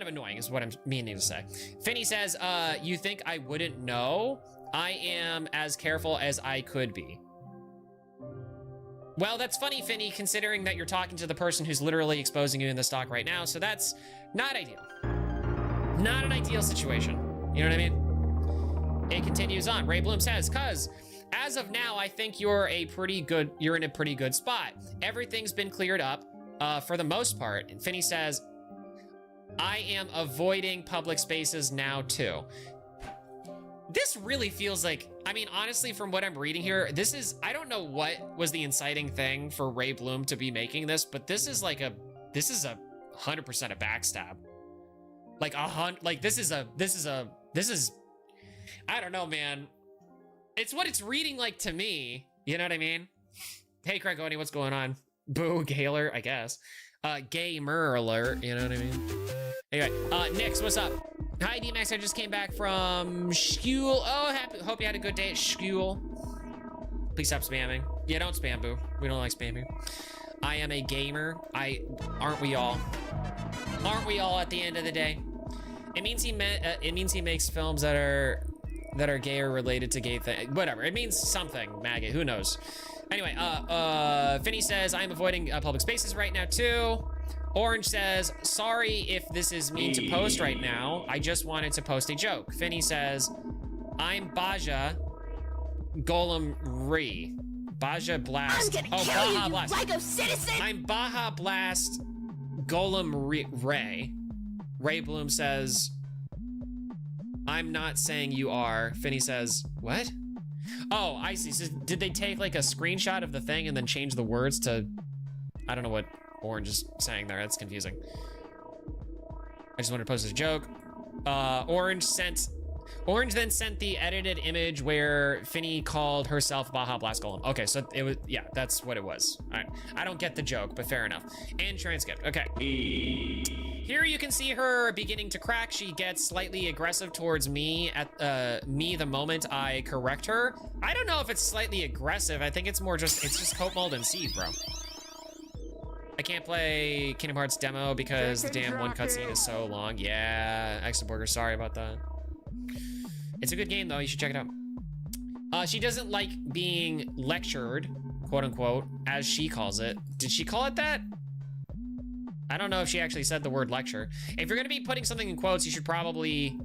of annoying is what I'm meaning to say. Finny says, you think I wouldn't know? I am as careful as I could be. Well, that's funny, Finny, considering that you're talking to the person who's literally exposing you in the stock right now, so that's not ideal. Not an ideal situation. You know what I mean? It continues on. Ray Bloom says, cuz as of now, I think you're in a pretty good spot. Everything's been cleared up for the most part. And Finny says, I am avoiding public spaces now too. This really feels like, I mean, honestly, from what I'm reading here, I don't know what was the inciting thing for Ray Bloom to be making this, but this is a 100% a backstab. This is, I don't know, man. It's what it's reading like to me. You know what I mean? Hey, Craig Oni, what's going on? Boo, Gaylor, I guess. Gamer alert, you know what I mean? Anyway, Nix, what's up? Hi, D-Max, I just came back from school. Oh, hope you had a good day at school. Please stop spamming. Yeah, don't spam, Boo. We don't like spamming. I am a gamer. Aren't we all? Aren't we all at the end of the day? It means he makes films that are that are gay or related to gay thing. Whatever. It means something, maggot. Who knows? Anyway, Finny says, I'm avoiding public spaces right now too. Orange says, sorry if this is mean to post right now. I just wanted to post a joke. Finny says, I'm Baja Golem Re. Baja Blast. I'm gonna kill Baja you, you Blast. Rygo citizen! I'm Baja Blast Golem Ray. Ray Bloom says, I'm not saying you are. Finny says, what? Oh, I see. So did they take like a screenshot of the thing and then change the words to, I don't know what Orange is saying there. That's confusing. I just wanted to post a joke. Orange then sent the edited image where Finny called herself Baja Blast Golem. Okay, so it was, yeah, that's what it was. All right, I don't get the joke, but fair enough. And transcript, okay. Here you can see her beginning to crack. She gets slightly aggressive towards me at me the moment I correct her. I don't know if it's slightly aggressive. I think it's more just, it's just Coat Mold and Seed, bro. I can't play Kingdom Hearts demo because the damn one cutscene is so long. Yeah, Exaburger, sorry about that. It's a good game though, you should check it out. She doesn't like being lectured, quote unquote, as she calls it. Did she call it that? I don't know if she actually said the word lecture. If you're gonna be putting something in quotes, you should probably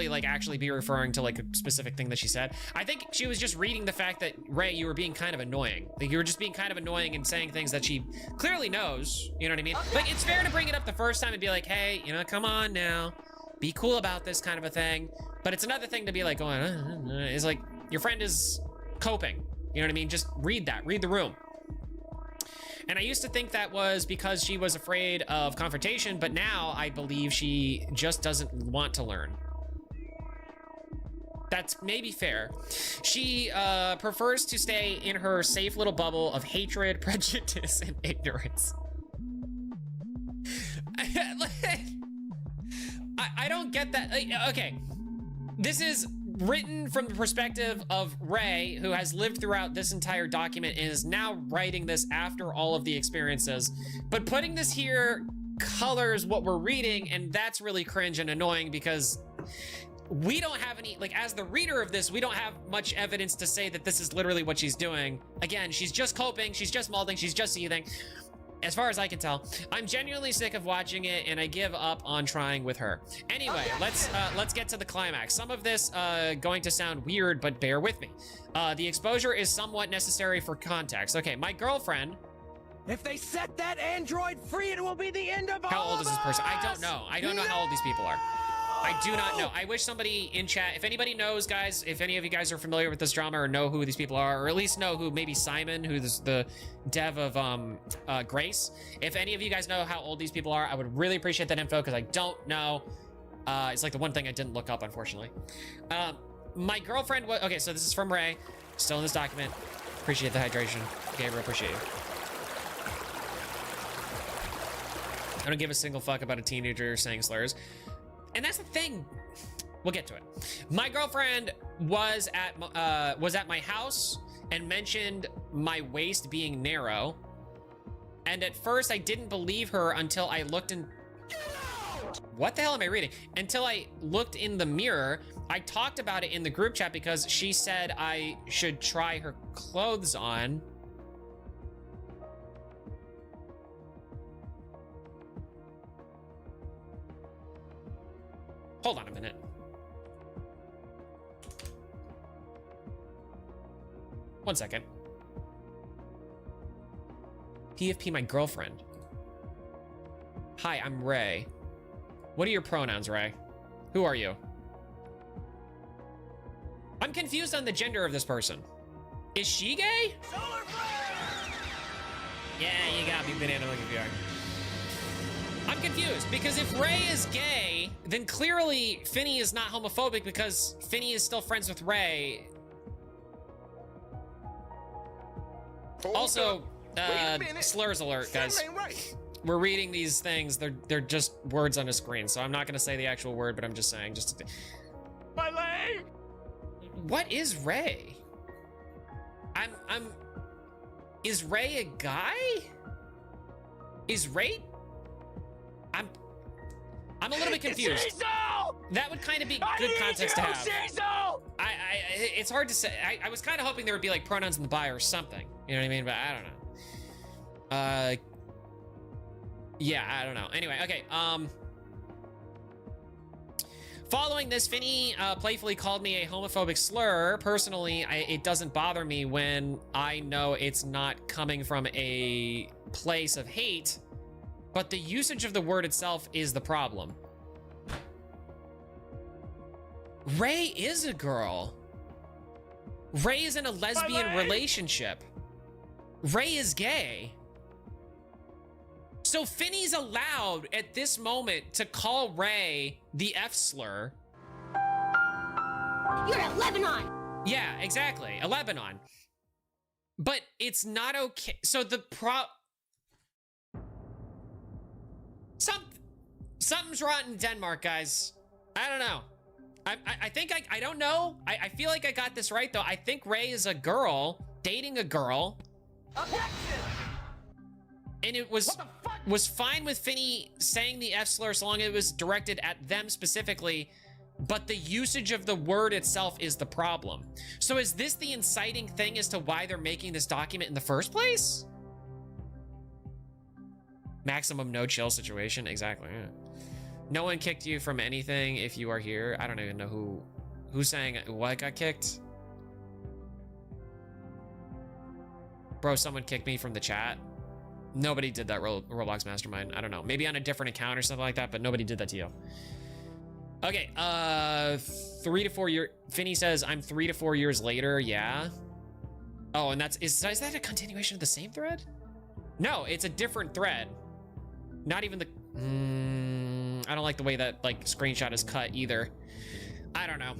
like actually be referring to like a specific thing that she said. I think she was just reading the fact that, Ray, you were being kind of annoying. Like you were just being kind of annoying and saying things that she clearly knows, you know what I mean? Like it's fair to bring it up the first time and be like, hey, you know, come on now. Be cool about this kind of a thing. But it's another thing to be like going, it's like your friend is coping. You know what I mean? Just read that, read the room. And I used to think that was because she was afraid of confrontation, but now I believe she just doesn't want to learn. That's maybe fair. She prefers to stay in her safe little bubble of hatred, prejudice, and ignorance. I don't get that. Okay, this is written from the perspective of Ray, who has lived throughout this entire document and is now writing this after all of the experiences. But putting this here colors what we're reading, and that's really cringe and annoying because we don't have any, like, as the reader of this, we don't have much evidence to say that this is literally what she's doing. Again, she's just coping, she's just molding, she's just seething. As far as I can tell, I'm genuinely sick of watching it, and I give up on trying with her. Anyway, let's get to the climax. Some of this going to sound weird, but bear with me. The exposure is somewhat necessary for context. Okay, my girlfriend. If they set that android free, it will be the end of all. How old is this person? I don't know. I don't know how old these people are. I do not know. I wish somebody in chat, if anybody knows, guys, if any of you guys are familiar with this drama or know who these people are, or at least know who maybe Simon, who's the dev of Grace, if any of you guys know how old these people are, I would really appreciate that info because I don't know. It's like the one thing I didn't look up, unfortunately. My girlfriend was, okay, so this is from Ray, still in this document. Appreciate the hydration. Gabriel, appreciate you. I don't give a single fuck about a teenager saying slurs. And that's the thing. We'll get to it. My girlfriend was at my house and mentioned my waist being narrow. And at first I didn't believe her until I looked in. What the hell am I reading? Until I looked in the mirror. I talked about it in the group chat because she said I should try her clothes on. Hold on a minute. One second. PFP my girlfriend. Hi, I'm Ray. What are your pronouns, Ray? Who are you? I'm confused on the gender of this person. Is she gay? Yeah, you got me, banana looking VR. I'm confused because if Ray is gay, then clearly Finny is not homophobic because Finny is still friends with Ray. Also, slurs alert, guys. We're reading these things. They're just words on a screen, so I'm not gonna say the actual word, but I'm just saying, just to... My leg! What is Ray? Is Ray a I'm a little bit confused. That would kind of be good context to have. It's hard to say. I was kind of hoping there would be like pronouns in the bio or something. You know what I mean? But I don't know. Yeah, I don't know. Anyway, okay. Following this, Finny playfully called me a homophobic slur. Personally, it doesn't bother me when I know it's not coming from a place of hate, but the usage of the word itself is the problem. Ray is a girl. Ray is in a lesbian relationship. Ray is gay. So Finny's allowed at this moment to call Ray the F slur. You're a Lebanon. Yeah, exactly. A Lebanon. But it's not okay. So the something's rotten in Denmark, guys. I don't know. I think I don't know. I feel like I got this right though. I think Ray is a girl dating a girl. And it was fine with Finny saying the F slur so long as it was directed at them specifically, but the usage of the word itself is the problem. So is this the inciting thing as to why they're making this document in the first place? Maximum no chill situation, exactly. Yeah. No one kicked you from anything if you are here. I don't even know who's saying what got kicked. Bro, someone kicked me from the chat. Nobody did that Roblox Mastermind. I don't know. Maybe on a different account or something like that, but nobody did that to you. Okay, 3 to 4 years. Finny says, I'm 3 to 4 years later. Yeah. Oh, and is that a continuation of the same thread? No, it's a different thread. Not even the... I don't like the way that like screenshot is cut either. I don't know.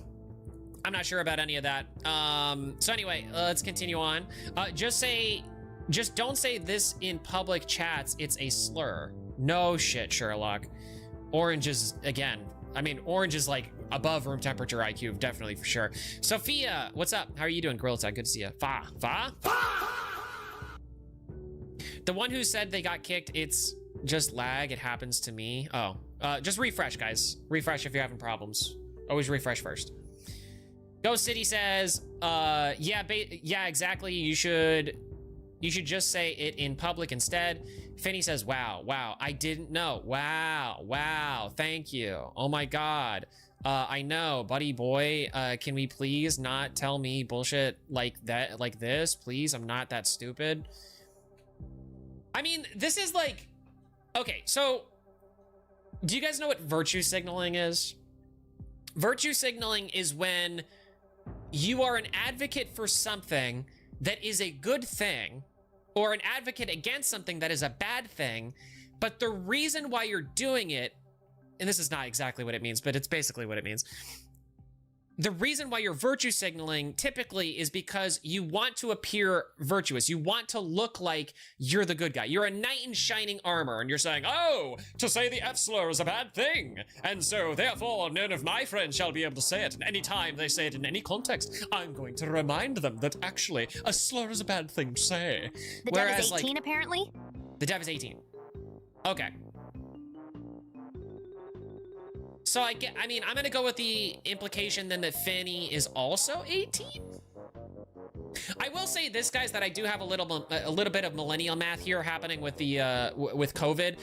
I'm not sure about any of that. So anyway, let's continue on. Just don't say this in public chats. It's a slur. No shit, Sherlock. Orange is, again, I mean, orange is like above room temperature IQ, definitely for sure. Sophia, what's up? How are you doing? Gorilla Tag, good to see you. Fa? The one who said they got kicked, it's just lag. It happens to me. Oh, just refresh, guys. Refresh if you're having problems. Always refresh first. Ghost City says, yeah, exactly. You should just say it in public instead. Finny says, wow, I didn't know. Wow, thank you. Oh my God. I know, buddy boy, can we please not tell me bullshit like that, like this? Please, I'm not that stupid. I mean, this is like, okay, so do you guys know what virtue signaling is? Virtue signaling is when you are an advocate for something that is a good thing, or an advocate against something that is a bad thing, but the reason why you're doing it, and this is not exactly what it means, but it's basically what it means. The reason why you're virtue signaling typically is because you want to appear virtuous. You want to look like you're the good guy. You're a knight in shining armor, and you're saying, oh, to say the F slur is a bad thing, and so therefore none of my friends shall be able to say it. And any time they say it in any context, I'm going to remind them that actually a slur is a bad thing to say. The dev is 18, apparently? The dev is 18. Okay. So I mean, I'm gonna go with the implication then that Finny is also 18. I will say this, guys, that I do have a little bit of millennial math here happening with the with COVID.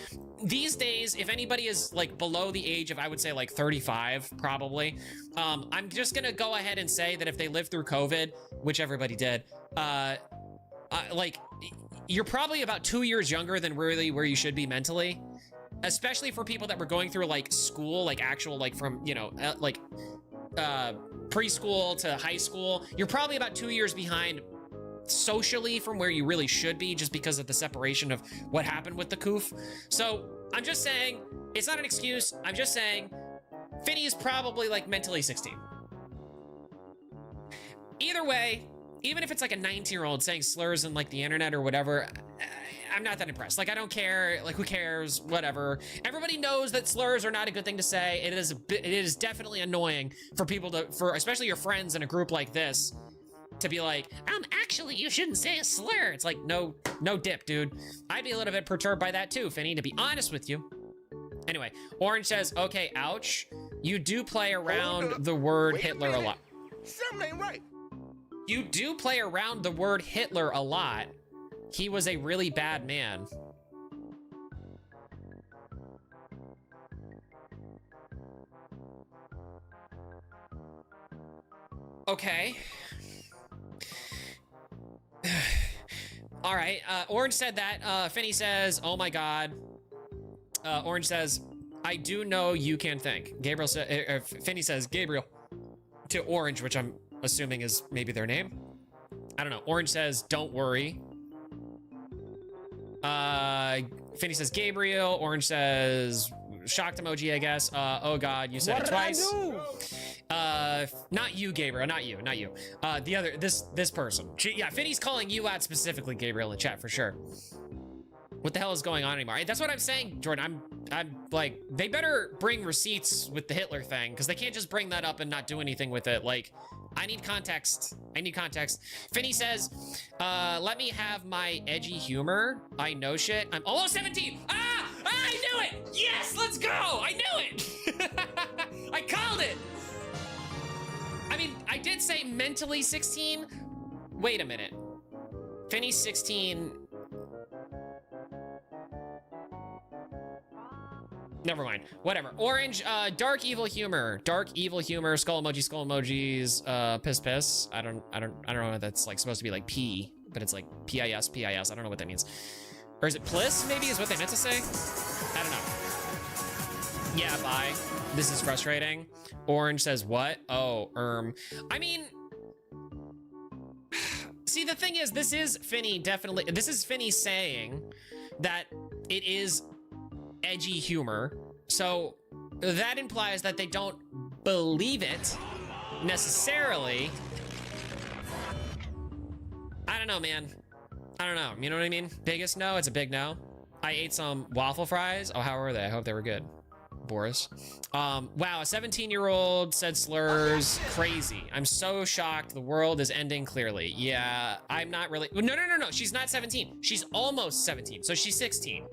These days, if anybody is like below the age of, I would say like 35, probably, I'm just gonna go ahead and say that if they lived through COVID, which everybody did, like you're probably about 2 years younger than really where you should be mentally. Especially for people that were going through like school, like actual, like from, you know, like preschool to high school. You're probably about 2 years behind socially from where you really should be, just because of the separation of what happened with the coof. So I'm just saying, it's not an excuse. I'm just saying, Finny is probably like mentally 16. Either way, even if it's like a 19-year-old saying slurs in like the internet or whatever, I'm not that impressed. Like, I don't care. Like, who cares? Whatever. Everybody knows that slurs are not a good thing to say. It is definitely annoying for people for especially your friends in a group like this, to be like, actually, you shouldn't say a slur. It's like, no dip, dude. I'd be a little bit perturbed by that too, Finny, to be honest with you. Anyway, Orange says, okay, ouch. You do play around the word Hitler a lot. Something ain't right. You do play around the word Hitler a lot. He was a really bad man. Okay. All right, Orange said that. Finny says, oh my God. Orange says, I do know you can think. Gabriel said, Finny says, Gabriel to Orange, which I'm assuming is maybe their name. I don't know. Orange says, don't worry. Finny says, Gabriel. Orange says, shocked emoji, I guess. Oh God, you said it twice. Not you, Gabriel, not you. The other, this person. Yeah, Finny's calling you out specifically, Gabriel, in chat for sure. What the hell is going on anymore? That's what I'm saying, Jordan. I'm like, they better bring receipts with the Hitler thing, because they can't just bring that up and not do anything with it. Like, I need context. Finny says, let me have my edgy humor. I know shit. I'm almost 17. Ah, I knew it. Yes, let's go. I knew it. I called it. I mean, I did say mentally 16. Wait a minute. Finny's 16. Never mind. Whatever. Orange, dark evil humor, skull emojis, piss. I don't know if that's like supposed to be like P, but it's like PIS. I don't know what that means. Or is it pliss maybe is what they meant to say? I don't know. Yeah, bye. This is frustrating. Orange says what? Oh, I mean, see, the thing is, this is Finny saying that it is edgy humor, so that implies that they don't believe it necessarily. I don't know, man. I don't know. You know what I mean? Biggest no? It's a big no. I ate some waffle fries. Oh, how were they? I hope they were good. Boris. Wow, a 17-year-old said slurs. Crazy. I'm so shocked. The world is ending clearly. Yeah, I'm not really. No. She's not 17. She's almost 17. So she's 16.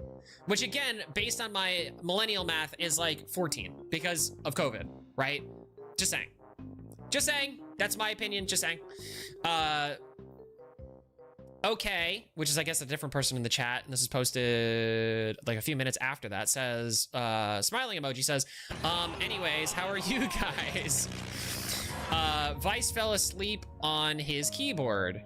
Which again, based on my millennial math, is like 14 because of COVID, right? Just saying. That's my opinion. Just saying. Okay, which is I guess a different person in the chat, and this is posted like a few minutes after that, says, smiling emoji says, anyways, how are you guys? Vice fell asleep on his keyboard.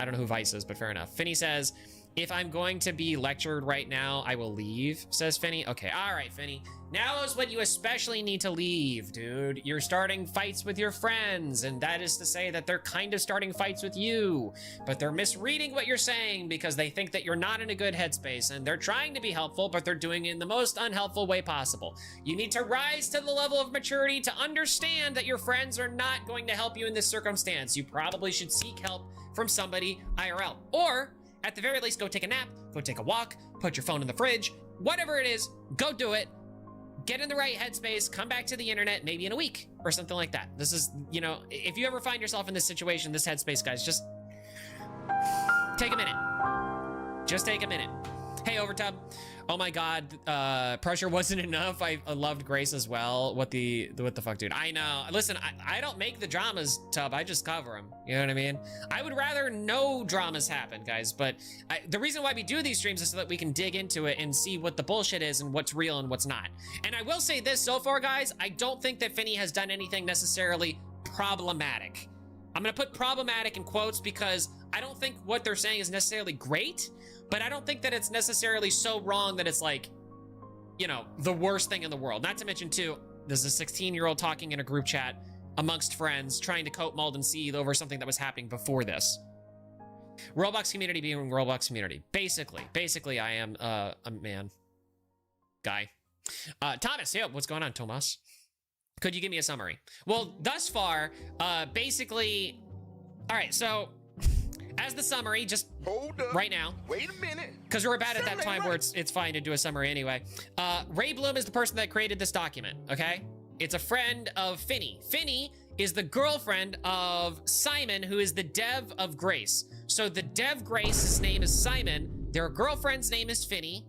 I don't know who Vice is, but fair enough. Finny says, if I'm going to be lectured right now, I will leave, says Finny. Okay, all right, Finny. Now is when you especially need to leave, dude. You're starting fights with your friends, and that is to say that they're kind of starting fights with you, but they're misreading what you're saying because they think that you're not in a good headspace, and they're trying to be helpful, but they're doing it in the most unhelpful way possible. You need to rise to the level of maturity to understand that your friends are not going to help you in this circumstance. You probably should seek help from somebody IRL, or at the very least, go take a nap, go take a walk, put your phone in the fridge, whatever it is, go do it. Get in the right headspace, come back to the internet maybe in a week or something like that. This is, you know, if you ever find yourself in this situation, this headspace, guys, just take a minute. Just take a minute. Hey, Overtub. Oh my God, pressure wasn't enough. I loved Grace as well. What the fuck, dude? I know. Listen, I don't make the dramas, Tub. I just cover them. You know what I mean? I would rather no dramas happen, guys. But the reason why we do these streams is so that we can dig into it and see what the bullshit is and what's real and what's not. And I will say this so far, guys. I don't think that Finny has done anything necessarily problematic. I'm gonna put problematic in quotes because I don't think what they're saying is necessarily great, but I don't think that it's necessarily so wrong that it's like, you know, the worst thing in the world. Not to mention too, there's a 16-year-old talking in a group chat amongst friends, trying to coat, mold, and seethe over something that was happening before this. Roblox community being Roblox community. Basically, I am a man. Guy. Thomas, yeah, what's going on, Tomas? Could you give me a summary? Well, thus far, basically, all right, so as the summary, just hold up right now. Wait a minute. Because we're about at that time where it's fine to do a summary anyway. Ray Bloom is the person that created this document, okay? It's a friend of Finny. Finny is the girlfriend of Simon, who is the dev of Grace. So the dev Grace's name is Simon. Their girlfriend's name is Finny.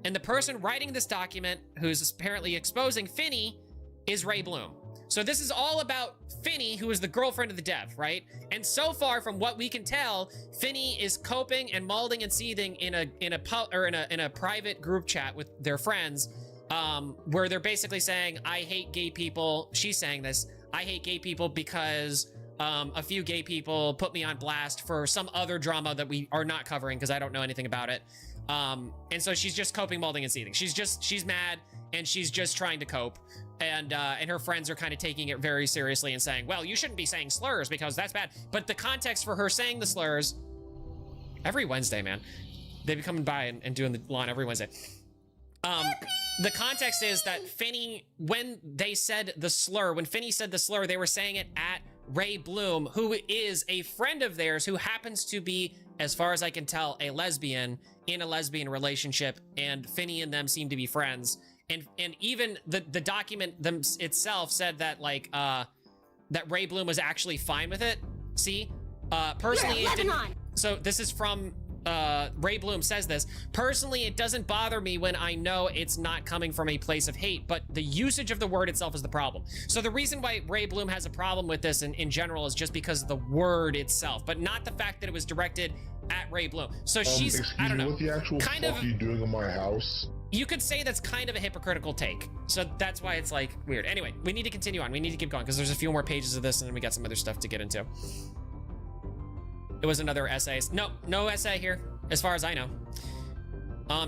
And the person writing this document, who's apparently exposing Finny, is Ray Bloom. So this is all about Finny, who is the girlfriend of the dev, right? And so far, from what we can tell, Finny is coping and molding and seething in a private group chat with their friends, where they're basically saying, "I hate gay people." She's saying this. "I hate gay people because a few gay people put me on blast for some other drama that we are not covering because I don't know anything about it." And so she's just coping, molding, and seething. She's mad and she's just trying to cope. And her friends are kind of taking it very seriously and saying, "Well, you shouldn't be saying slurs because that's bad." But the context for her saying the slurs every Wednesday, man, they be coming by and doing the lawn every Wednesday. The context is that Finny, when they said the slur, when Finny said the slur, they were saying it at Ray Bloom, who is a friend of theirs who happens to be, as far as I can tell, a lesbian in a lesbian relationship, and Finny and them seem to be friends. And even the document itself said that, like, that Ray Bloom was actually fine with it. See? Personally, it didn't. So this is from Ray Bloom says this. "Personally, it doesn't bother me when I know it's not coming from a place of hate, but the usage of the word itself is the problem." So the reason why Ray Bloom has a problem with this in general is just because of the word itself, but not the fact that it was directed at Ray Bloom. So she's, I don't know, what the actual kind fuck of, are you doing in my house? You could say that's kind of a hypocritical take. So that's why it's like weird. Anyway, we need to continue on. We need to keep going because there's a few more pages of this and then we got some other stuff to get into. It was another essay. No essay here, as far as I know.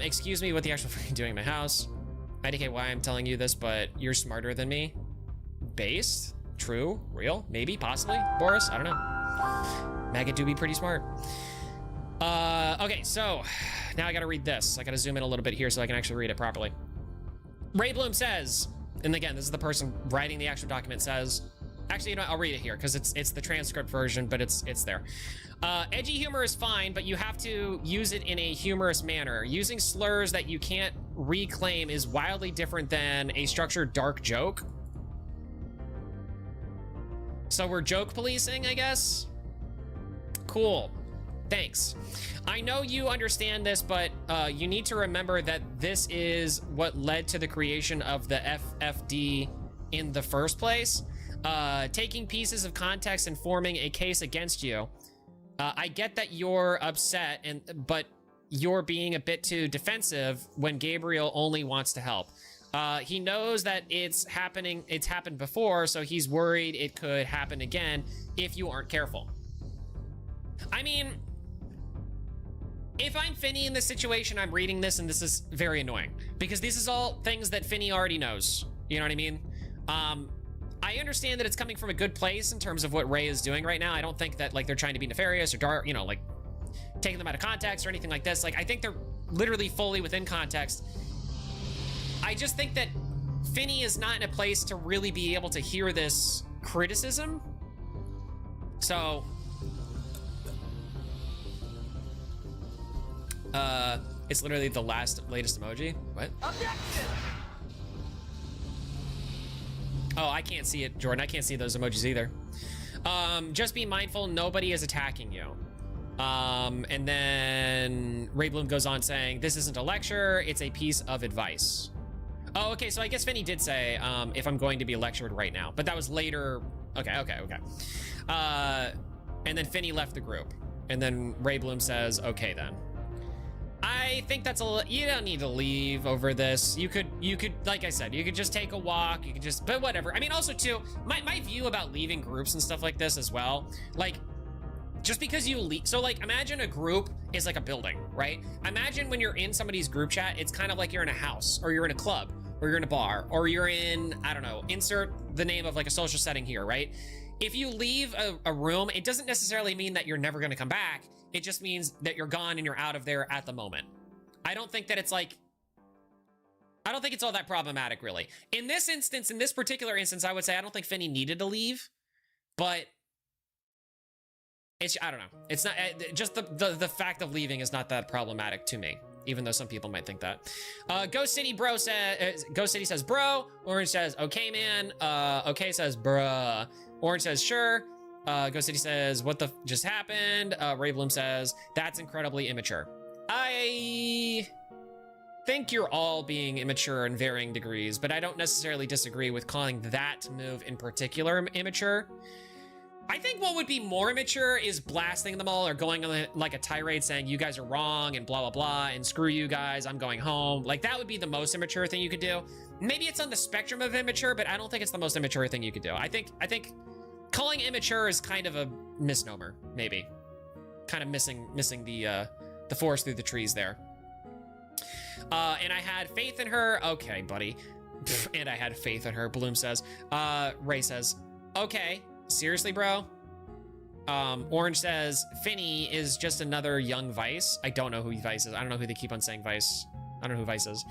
Excuse me, what the actual fuck are you doing in my house? I indicate why I'm telling you this, but you're smarter than me. Based? True? Real? Maybe? Possibly? Boris? I don't know. Maggot do be pretty smart. Okay, so now I gotta read this. I gotta zoom in a little bit here so I can actually read it properly. Ray Bloom says, and again, this is the person writing the actual document says, actually, you know, I'll read it here because it's the transcript version, but it's there. Edgy humor is fine, but you have to use it in a humorous manner. Using slurs that you can't reclaim is wildly different than a structured dark joke. So we're joke policing, I guess? Cool. Thanks. I know you understand this, but you need to remember that this is what led to the creation of the FFD in the first place. Taking pieces of context and forming a case against you. I get that you're upset, but you're being a bit too defensive when Gabriel only wants to help. He knows that it's happened before, so he's worried it could happen again if you aren't careful. I mean, if I'm Finny in this situation, I'm reading this and this is very annoying because this is all things that Finny already knows. You know what I mean? I understand that it's coming from a good place in terms of what Ray is doing right now. I don't think that like they're trying to be nefarious or dark, you know, like taking them out of context or anything like this. Like I think they're literally fully within context. I just think that Finny is not in a place to really be able to hear this criticism. So it's literally the latest emoji. What? Objection! Oh, I can't see it, Jordan. I can't see those emojis either. Just be mindful, nobody is attacking you. And then Ray Bloom goes on saying, this isn't a lecture, it's a piece of advice. Oh, okay, so I guess Finny did say, if I'm going to be lectured right now, but that was later. Okay. And then Finny left the group. And then Ray Bloom says, okay then. I think that's you don't need to leave over this. You could, like I said, you could just take a walk. You could just, but whatever. I mean, also too, my view about leaving groups and stuff like this as well, like, just because you leave, so like, imagine a group is like a building, right? Imagine when you're in somebody's group chat, it's kind of like you're in a house, or you're in a club, or you're in a bar, or you're in, I don't know, insert the name of like a social setting here, right? If you leave a room, it doesn't necessarily mean that you're never gonna come back. It just means that you're gone and you're out of there at the moment. I don't think that it's like, I don't think it's all that problematic, really. In this instance, in this particular instance, I would say I don't think Finny needed to leave, but it's, I don't know. It's not, just the fact of leaving is not that problematic to me, even though some people might think that. Ghost City Bro says, Ghost City says, bro. Orange says, okay, man. Okay says, bruh. Orange says, sure. Ghost City says, what the just happened? Ray Bloom says, that's incredibly immature. think you're all being immature in varying degrees, but I don't necessarily disagree with calling that move in particular immature. I think what would be more immature is blasting them all or going on like a tirade saying you guys are wrong and blah, blah, blah, and screw you guys, I'm going home. Like that would be the most immature thing you could do. Maybe it's on the spectrum of immature, but I don't think it's the most immature thing you could do. I think calling immature is kind of a misnomer, maybe. Kind of missing the forest through the trees there. And I had faith in her. Okay, buddy. And I had faith in her, Bloom says. Ray says, okay. Seriously, bro? Orange says, Finny is just another young Vice. I don't know who Vice is. I don't know who they keep on saying Vice. I don't know who Vice is.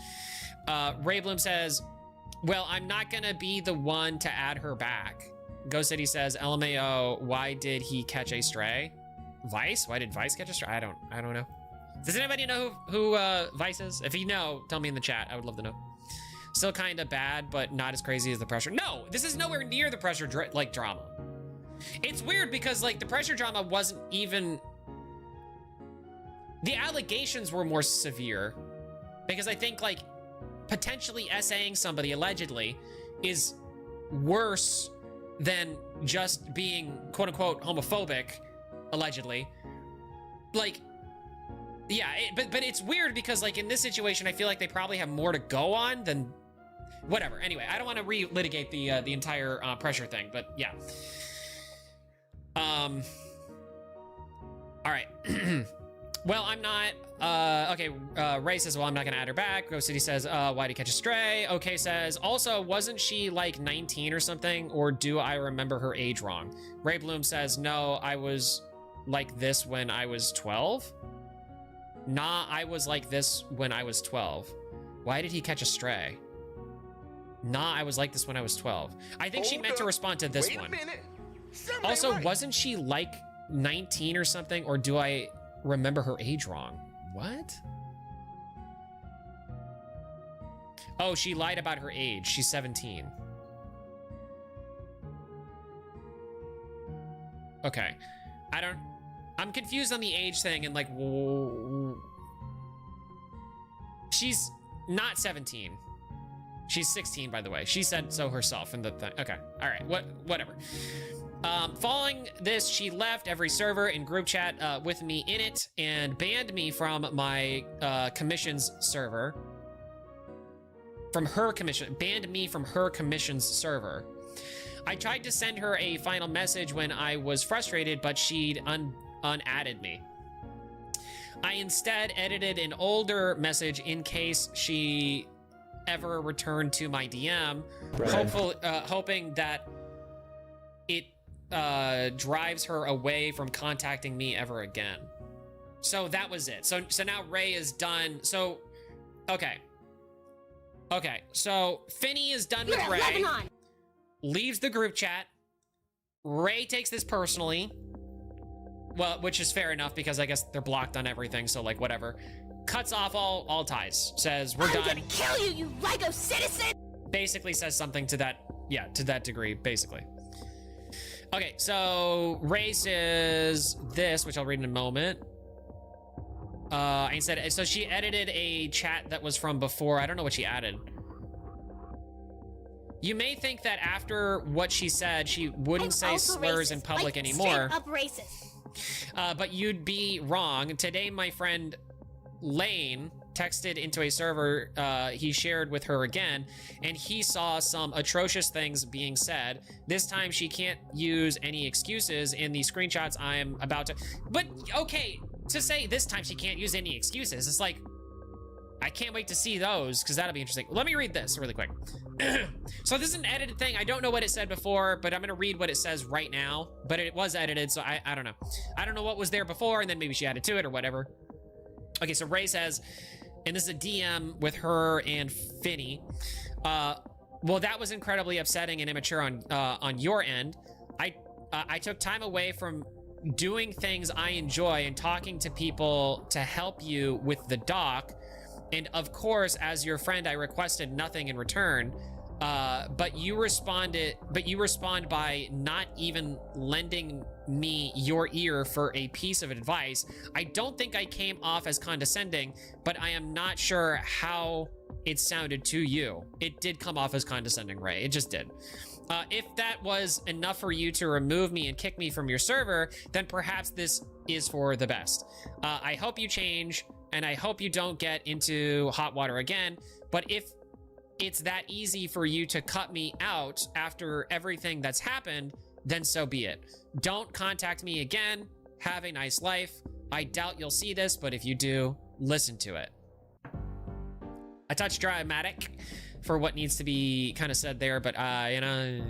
Ray Bloom says, well, I'm not gonna be the one to add her back. Ghost City says, LMAO, why did he catch a stray? Vice? Why did Vice catch a stray? I don't know. Does anybody know who Vice is? If you know, tell me in the chat. I would love to know. Still kind of bad, but not as crazy as the pressure. No, this is nowhere near the pressure like drama. It's weird because like the pressure drama wasn't even. The allegations were more severe because I think like potentially essaying somebody allegedly is worse than just being quote unquote homophobic allegedly. Like, yeah, but it's weird because like in this situation, I feel like they probably have more to go on than whatever. Anyway, I don't want to relitigate the entire pressure thing, but yeah. All right. Well, I'm not. Okay. Ray says, well, I'm not gonna add her back. Ghost City says, why did he catch a stray? Okay says, also, wasn't she like 19 or something, or do I remember her age wrong? Ray Bloom says, no, I was like this when I was 12. Nah, I was like this when I was 12. Why did he catch a stray? Nah, I was like this when I was 12. I think she meant to respond to this one. Also, wasn't she like 19 or something, or do I remember her age wrong? What? Oh, she lied about her age. She's 17. Okay. I'm confused on the age thing and like, she's not 17. She's 16, by the way. She said so herself in the thing. Okay, all right, whatever. Following this, she left every server and group chat with me in it and banned me from my commissions server. Banned me from her commissions server. I tried to send her a final message when I was frustrated, but she'd unadded me. I instead edited an older message in case she ever returned to my DM, hoping that it drives her away from contacting me ever again. So that was it. So now Ray is done. So, okay. So Finny is done with Ray. Lebanon. Leaves the group chat. Ray takes this personally. Well, which is fair enough because I guess they're blocked on everything. So like whatever. Cuts off all ties. Says we're done. I'm gonna kill you, you Lego citizen! Basically says something to that, yeah, to that degree, basically. Okay, so Ray says this, which I'll read in a moment. And said, so she edited a chat that was from before. I don't know what she added. You may think that after what she said, she wouldn't say slurs in public anymore. Straight up racist. But you'd be wrong. Today, my friend Lane texted into a server he shared with her again, and he saw some atrocious things being said. This time she can't use any excuses in the screenshots I am about to. But okay, to say this time she can't use any excuses, it's like, I can't wait to see those because that'll be interesting. Let me read this really quick. So this is an edited thing. I don't know what it said before, but I'm gonna read what it says right now. But it was edited, so I don't know. I don't know what was there before, and then maybe she added to it or whatever. Okay, so Ray says, and this is a DM with her and Finny. Well, that was incredibly upsetting and immature on your end. I took time away from doing things I enjoy and talking to people to help you with the doc. And of course, as your friend, I requested nothing in return. But you respond by not even lending me your ear for a piece of advice. I don't think I came off as condescending, but I am not sure how it sounded to you. It did come off as condescending, Ray. It just did. If that was enough for you to remove me and kick me from your server, then perhaps this is for the best. I hope you change, and I hope you don't get into hot water again. But if it's that easy for you to cut me out after everything that's happened, then so be it. Don't contact me again. Have a nice life. I doubt you'll see this, but if you do, listen to it. A touch dramatic for what needs to be kind of said there, but you know,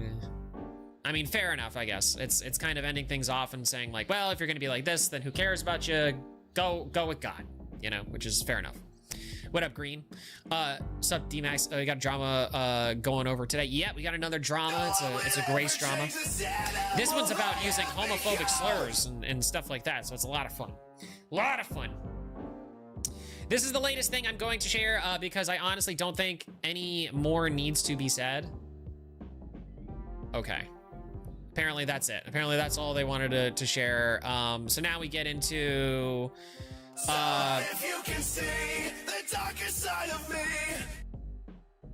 I mean, fair enough, I guess. It's kind of ending things off and saying like, well, if you're gonna be like this, then who cares about you? Go with God, you know, which is fair enough. What up, Green? Sup, D-Max? We got drama going over today. Yeah, we got another drama. It's a Grace drama. This one's about using homophobic slurs and stuff like that, so it's a lot of fun. A lot of fun. This is the latest thing I'm going to share because I honestly don't think any more needs to be said. Okay. Apparently that's it. Apparently that's all they wanted to share. So now we get into... if you can see the darker side of me.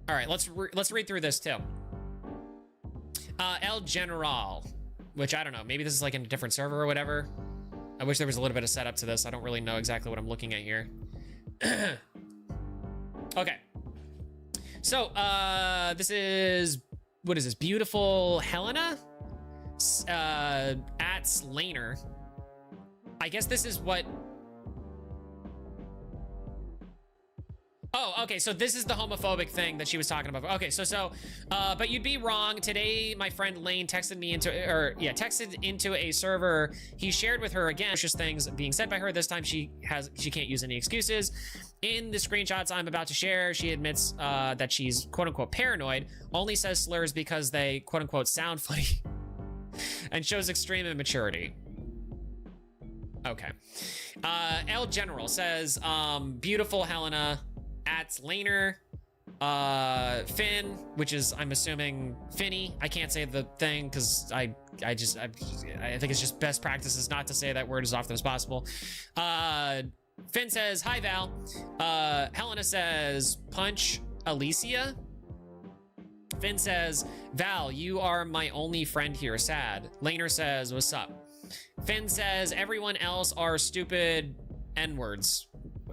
All right, let's read through this too. El General, which I don't know, maybe this is like in a different server or whatever. I wish there was a little bit of setup to this. I don't really know exactly what I'm looking at here. Okay. So, this is, what is this? Beautiful Helena? At Slainer. I guess this is what... Oh, okay, so this is the homophobic thing that she was talking about. Okay, but you'd be wrong. Today, my friend Lane texted into a server he shared with her again. Just things being said by her. This time she can't use any excuses. In the screenshots I'm about to share, she admits that she's quote unquote paranoid, only says slurs because they quote unquote sound funny, and shows extreme immaturity. Okay. El General says, beautiful Helena, at Laner, Finn, which is, I'm assuming, Finny. I can't say the thing because I think it's just best practices not to say that word as often as possible. Finn says, hi, Val. Helena says, punch Alicia. Finn says, Val, you are my only friend here, sad. Laner says, what's up? Finn says, everyone else are stupid N-words,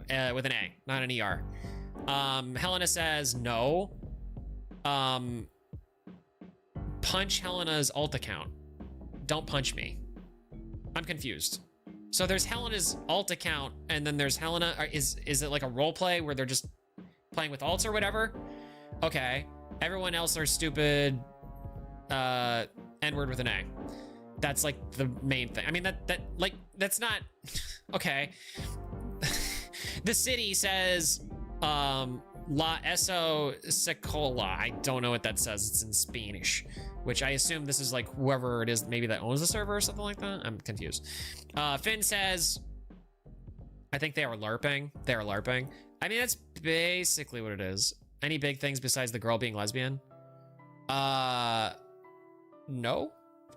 with an A, not an ER. Helena says, no. Punch Helena's alt account. Don't punch me. I'm confused. So there's Helena's alt account, and then there's Helena. Is it like a role play where they're just playing with alts or whatever? Okay. Everyone else are stupid, N-word with an A. That's like the main thing. I mean, that's not, okay. The city says, La Eso Secola. I don't know what that says. It's in Spanish, which I assume this is like whoever it is, maybe that owns the server or something like that. I'm confused. Finn says, I think they are LARPing. They are LARPing. I mean, that's basically what it is. Any big things besides the girl being lesbian? No,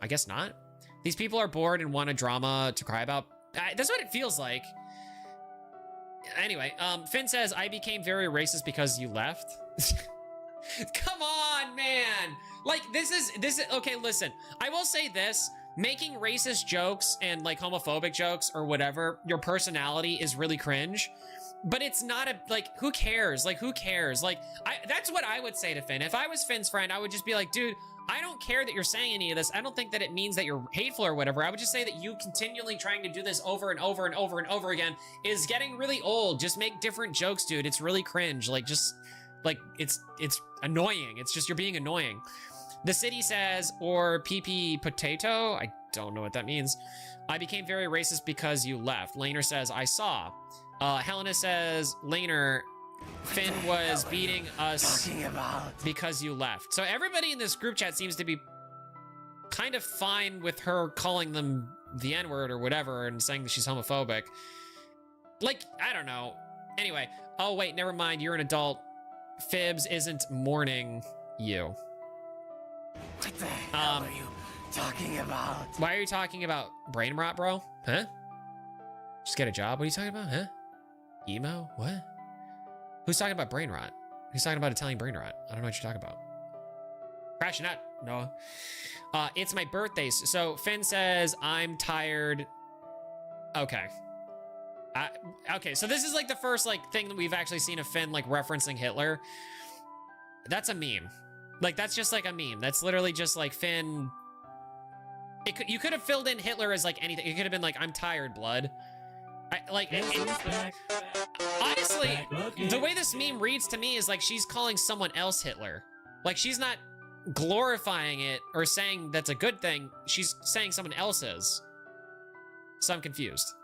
I guess not. These people are bored and want a drama to cry about. That's what it feels like. Anyway, Finn says, I became very racist because you left. Come on, man. Like, this is, okay, listen. I will say this. Making racist jokes and, like, homophobic jokes or whatever, your personality is really cringe. But it's not like, who cares? Like, who cares? Like, that's what I would say to Finn. If I was Finn's friend, I would just be like, dude, I don't care that you're saying any of this. I don't think that it means that you're hateful or whatever. I would just say that you continually trying to do this over and over and over and over again is getting really old. Just make different jokes, dude. It's really cringe. Like, just, like, it's annoying. It's just, you're being annoying. The city says, or PP potato. I don't know what that means. I became very racist because you left. Laner says, I saw. Helena says, Laner, Finn was beating us because you left. So everybody in this group chat seems to be kind of fine with her calling them the N-word or whatever and saying that she's homophobic. Like, I don't know. Anyway, oh wait, never mind. You're an adult. Fibs isn't mourning. you. What the hell are you talking about? Why are you talking about brain rot, bro? Huh? Just get a job? What are you talking about? Huh? Emo? What? Who's talking about brain rot? Who's talking about Italian brain rot? I don't know what you're talking about. Crashing out. No. It's my birthday. So Finn says, I'm tired. Okay. Okay, so this is like the first like thing that we've actually seen of Finn like referencing Hitler. That's a meme. Like that's just like a meme. That's literally just like Finn. You could have filled in Hitler as like anything. It could have been like, I'm tired, blood. Honestly, the way this meme reads to me is like she's calling someone else Hitler. Like she's not glorifying it or saying that's a good thing. She's saying someone else is. So I'm confused.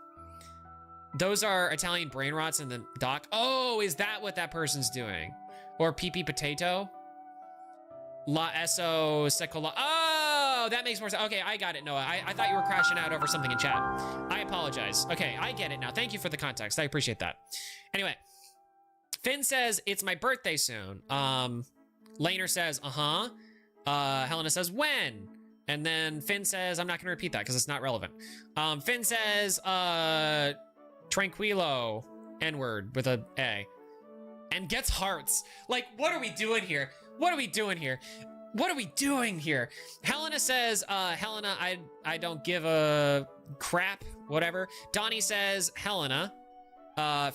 Those are Italian brain rots in the doc. Oh, is that what that person's doing? Or PP potato? La eso secola. Oh, that makes more sense. Okay, I got it, Noah. I thought you were crashing out over something in chat. I apologize. Okay, I get it now. Thank you for the context. I appreciate that. Anyway, Finn says, it's my birthday soon. Laner says, uh-huh. Helena says, when? And then Finn says, I'm not going to repeat that because it's not relevant. Finn says, Tranquilo, N-word with a A. And gets hearts. Like, what are we doing here? What are we doing here? What are we doing here? Helena says, Helena, I don't give a crap, whatever. Donnie says, Helena.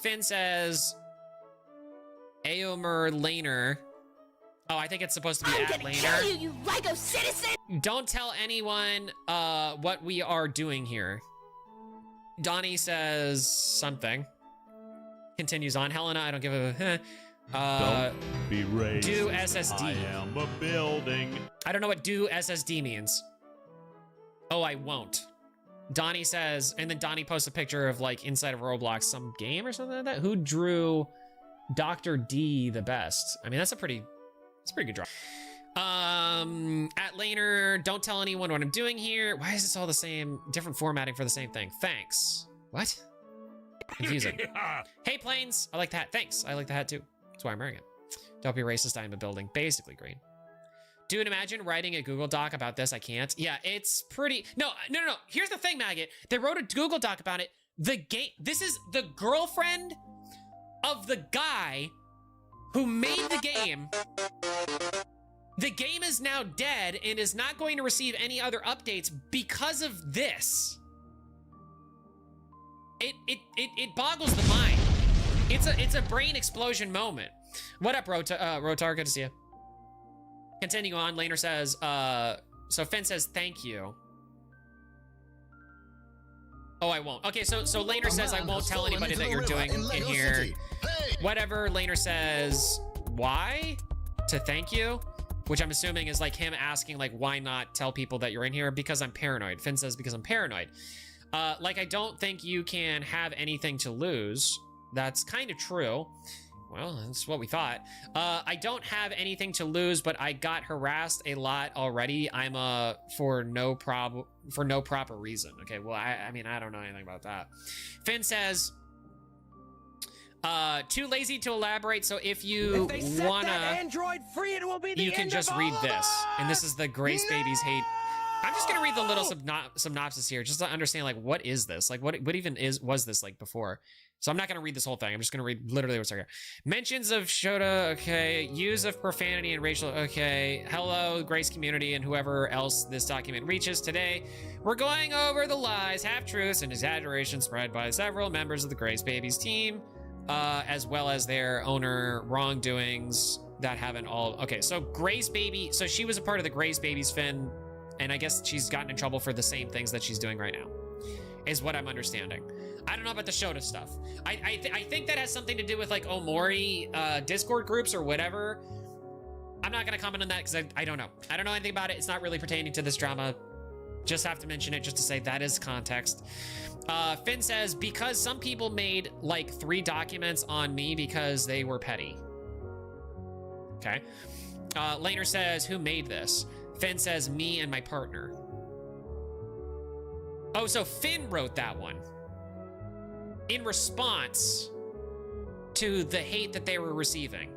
Finn says, Aomer Laner. Oh, I think it's supposed to be at Laner. Kill you, you Lego citizen! Don't tell anyone what we are doing here. Donnie says something. Continues on. Helena, I don't give a... Don't be racist. Do SSD. I am a building. I don't know what do SSD means. Oh, I won't. Donnie says, and then Donnie posts a picture of like inside of Roblox, some game or something like that. Who drew Dr. D the best? I mean, that's a pretty good draw. At Laner, don't tell anyone what I'm doing here. Why is this all the same, different formatting for the same thing? Thanks. What? Confusing. Hey, Planes. I like the hat. Thanks. I like the hat too. That's why I'm wearing it. Don't be racist. I'm a building. Basically green. Dude, imagine writing a Google Doc about this. I can't. Yeah, it's pretty. No. Here's the thing, Maggot. They wrote a Google Doc about it. The game. This is the girlfriend of the guy who made the game. The game is now dead and is not going to receive any other updates because of this. It boggles the mind. It's a brain explosion moment. What up, Rotar? Good to see you. Continue on. Laner says, so Finn says, thank you. Oh, I won't. Okay, so Laner says, I won't tell anybody that you're doing in here. Whatever. Laner says, why? To thank you? Which I'm assuming is like him asking, like, why not tell people that you're in here? Because I'm paranoid. Finn says, because I'm paranoid. Like, I don't think you can have anything to lose. That's kind of true. Well, that's what we thought. I don't have anything to lose, but I got harassed a lot already. I'm for no proper reason. Okay, well, I mean, I don't know anything about that. Finn says, too lazy to elaborate, so if you wanna, Android free, it will be the you can end just of read all this. of And this is the Grace Babies Hate. I'm just gonna read the little synopsis here, just to understand, like, what is this? Like, what even was this like before? So I'm not gonna read this whole thing. I'm just gonna read literally what's here. Mentions of Shota, okay. Use of profanity and racial, okay. Hello, Grace community and whoever else this document reaches today. We're going over the lies, half-truths, and exaggerations spread by several members of the Grace Babies team, as well as their owner wrongdoings that haven't all. Okay, so Grace Baby, so she was a part of the Grace Babies, Finn, and I guess she's gotten in trouble for the same things that she's doing right now, is what I'm understanding. I don't know about the Shota stuff. I think that has something to do with like Omori Discord groups or whatever. I'm not gonna comment on that because I don't know. I don't know anything about it. It's not really pertaining to this drama. Just have to mention it just to say that is context. Finn says, because some people made like 3 documents on me because they were petty. Okay. Laner says, who made this? Finn says, me and my partner. Oh, so Finn wrote that one in response to the hate that they were receiving.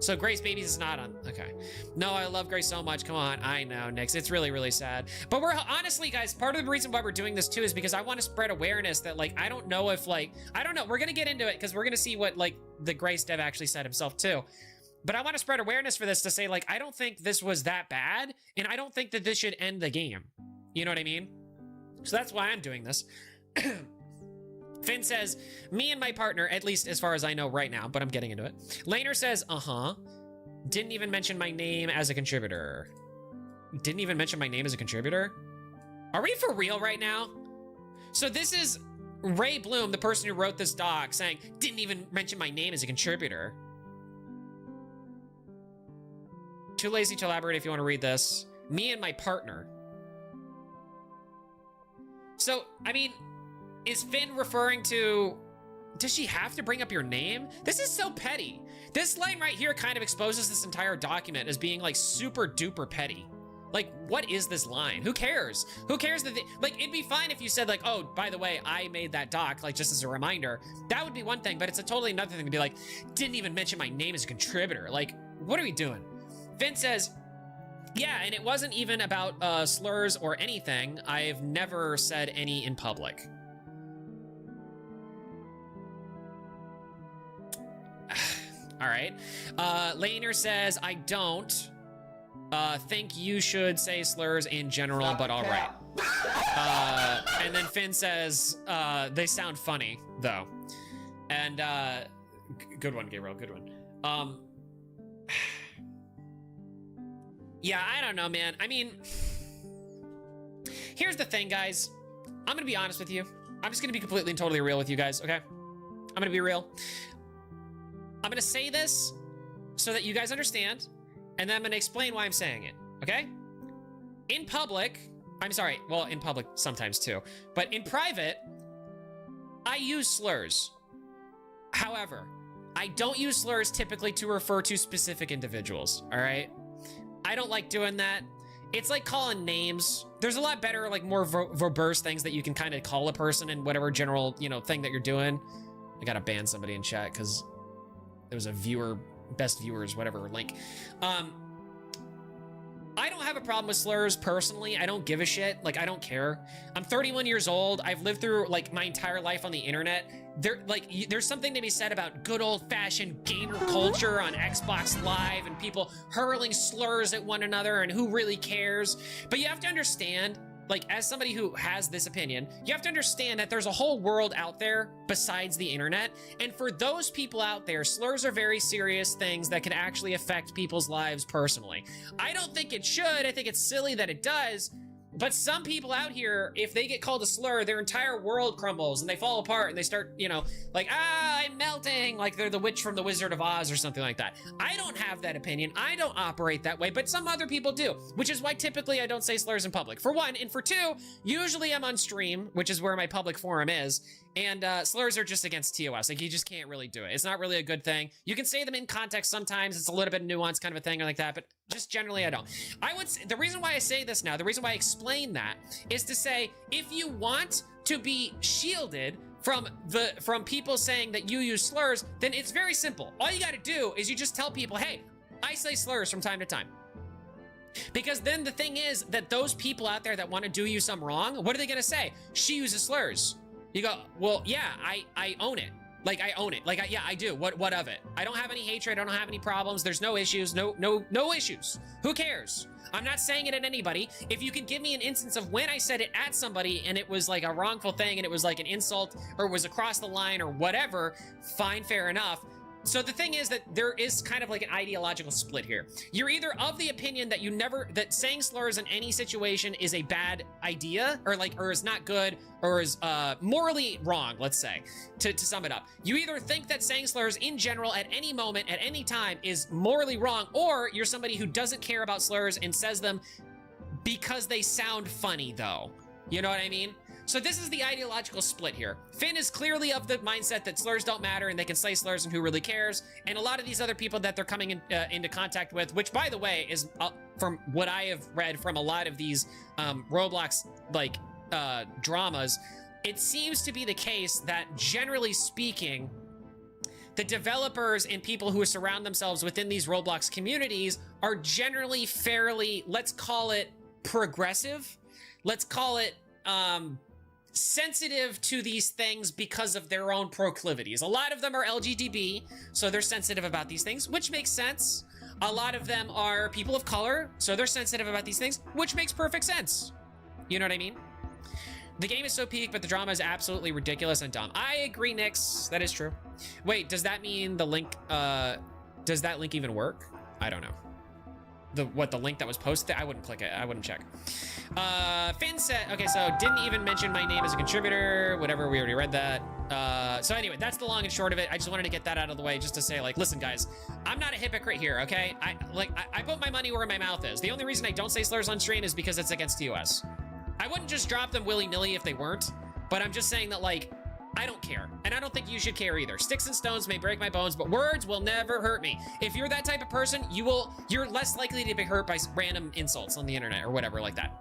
So Grace Babies is not on. Okay. No, I love Grace so much. Come on. I know, Nix. It's really, really sad. But we're honestly, guys, part of the reason why we're doing this too is because I want to spread awareness that, like, I don't know if, like, I don't know. We're going to get into it because we're going to see what, like, the Grace dev actually said himself too. But I want to spread awareness for this to say, like, I don't think this was that bad. And I don't think that this should end the game. You know what I mean? So that's why I'm doing this. Finn says, me and my partner, at least as far as I know right now, but I'm getting into it. Laner says, didn't even mention my name as a contributor. Didn't even mention my name as a contributor? Are we for real right now? So this is Ray Bloom, the person who wrote this doc, saying, didn't even mention my name as a contributor. Too lazy to elaborate if you want to read this. Me and my partner. So, I mean, is Finn referring to, does she have to bring up your name? This is so petty. This line right here kind of exposes this entire document as being like super duper petty. Like, what is this line? Who cares? Who cares that like, it'd be fine if you said like, oh, by the way, I made that doc, like just as a reminder. That would be one thing, but it's a totally another thing to be like, didn't even mention my name as a contributor. Like, what are we doing? Finn says, yeah, and it wasn't even about slurs or anything. I've never said any in public. All right. Laner says, I don't think you should say slurs in general, but all right. And then Finn says, they sound funny, though. And good one, Gabriel, good one. Yeah, I don't know, man. I mean, here's the thing, guys. I'm gonna be honest with you. I'm just gonna be completely and totally real with you guys, okay? I'm gonna be real. I'm gonna say this so that you guys understand, and then I'm gonna explain why I'm saying it, okay? In public, I'm sorry, well, in public sometimes too, but in private, I use slurs. However, I don't use slurs typically to refer to specific individuals, all right? I don't like doing that. It's like calling names. There's a lot better, like more verbose things that you can kind of call a person in whatever general, you know, thing that you're doing. I gotta ban somebody in chat because there was a viewer, best viewers, whatever link. I don't have a problem with slurs personally. I don't give a shit. Like, I don't care. I'm 31 years old. I've lived through like my entire life on the internet. There's something to be said about good old-fashioned gamer culture on Xbox Live and people hurling slurs at one another and who really cares. But you have to understand, like, as somebody who has this opinion, you have to understand that there's a whole world out there besides the internet. And for those people out there, slurs are very serious things that can actually affect people's lives personally. I don't think it should. I think it's silly that it does. But some people out here, if they get called a slur, their entire world crumbles and they fall apart and they start, you know, like, I'm melting, like they're the witch from the Wizard of Oz or something like that. I don't have that opinion. I don't operate that way, but some other people do, which is why typically I don't say slurs in public. For one, and for two, usually I'm on stream, which is where my public forum is, and slurs are just against TOS. Like, you just can't really do it. It's not really a good thing. You can say them in context sometimes. It's a little bit nuanced kind of a thing or like that, but just generally I don't. I would say, the reason why I say this now, the reason why I explain that is to say, if you want to be shielded from people saying that you use slurs, then it's very simple. All you got to do is you just tell people, hey, I say slurs from time to time. Because then the thing is that those people out there that want to do you some wrong, what are they going to say? She uses slurs. You go, well, yeah, I own it. Like, I own it. Like, yeah, I do. What of it? I don't have any hatred. I don't have any problems. There's no issues. No issues. Who cares? I'm not saying it at anybody. If you can give me an instance of when I said it at somebody and it was like a wrongful thing and it was like an insult or it was across the line or whatever, fine, fair enough. So the thing is that there is kind of like an ideological split here. You're either of the opinion that that saying slurs in any situation is a bad idea or is not good or is morally wrong, let's say, to sum it up. You either think that saying slurs in general at any moment, at any time is morally wrong, or you're somebody who doesn't care about slurs and says them because they sound funny though. You know what I mean? So this is the ideological split here. Finn is clearly of the mindset that slurs don't matter and they can say slurs and who really cares. And a lot of these other people that they're coming into contact with, which by the way is from what I have read from a lot of these Roblox like dramas, it seems to be the case that generally speaking, the developers and people who surround themselves within these Roblox communities are generally fairly, let's call it progressive. Let's call it sensitive to these things because of their own proclivities. A lot of them are LGBT, so they're sensitive about these things, which makes sense. A lot of them are people of color, so they're sensitive about these things, which makes perfect sense. You know what I mean? The game is so peak, but the drama is absolutely ridiculous and dumb. I agree, Nix. That is true. Wait, does that mean the link, does that link even work? I don't know. The link that was posted? I wouldn't click it. I wouldn't check. Finn said, okay, so didn't even mention my name as a contributor, whatever, we already read that. So anyway, that's the long and short of it. I just wanted to get that out of the way just to say, like, listen, guys, I'm not a hypocrite here, okay? I put my money where my mouth is. The only reason I don't say slurs on stream is because it's against the US. I wouldn't just drop them willy-nilly if they weren't, but I'm just saying that, like, I don't care, and I don't think you should care either. Sticks and stones may break my bones, but words will never hurt me. If you're that type of person, you're less likely to be hurt by random insults on the internet or whatever like that.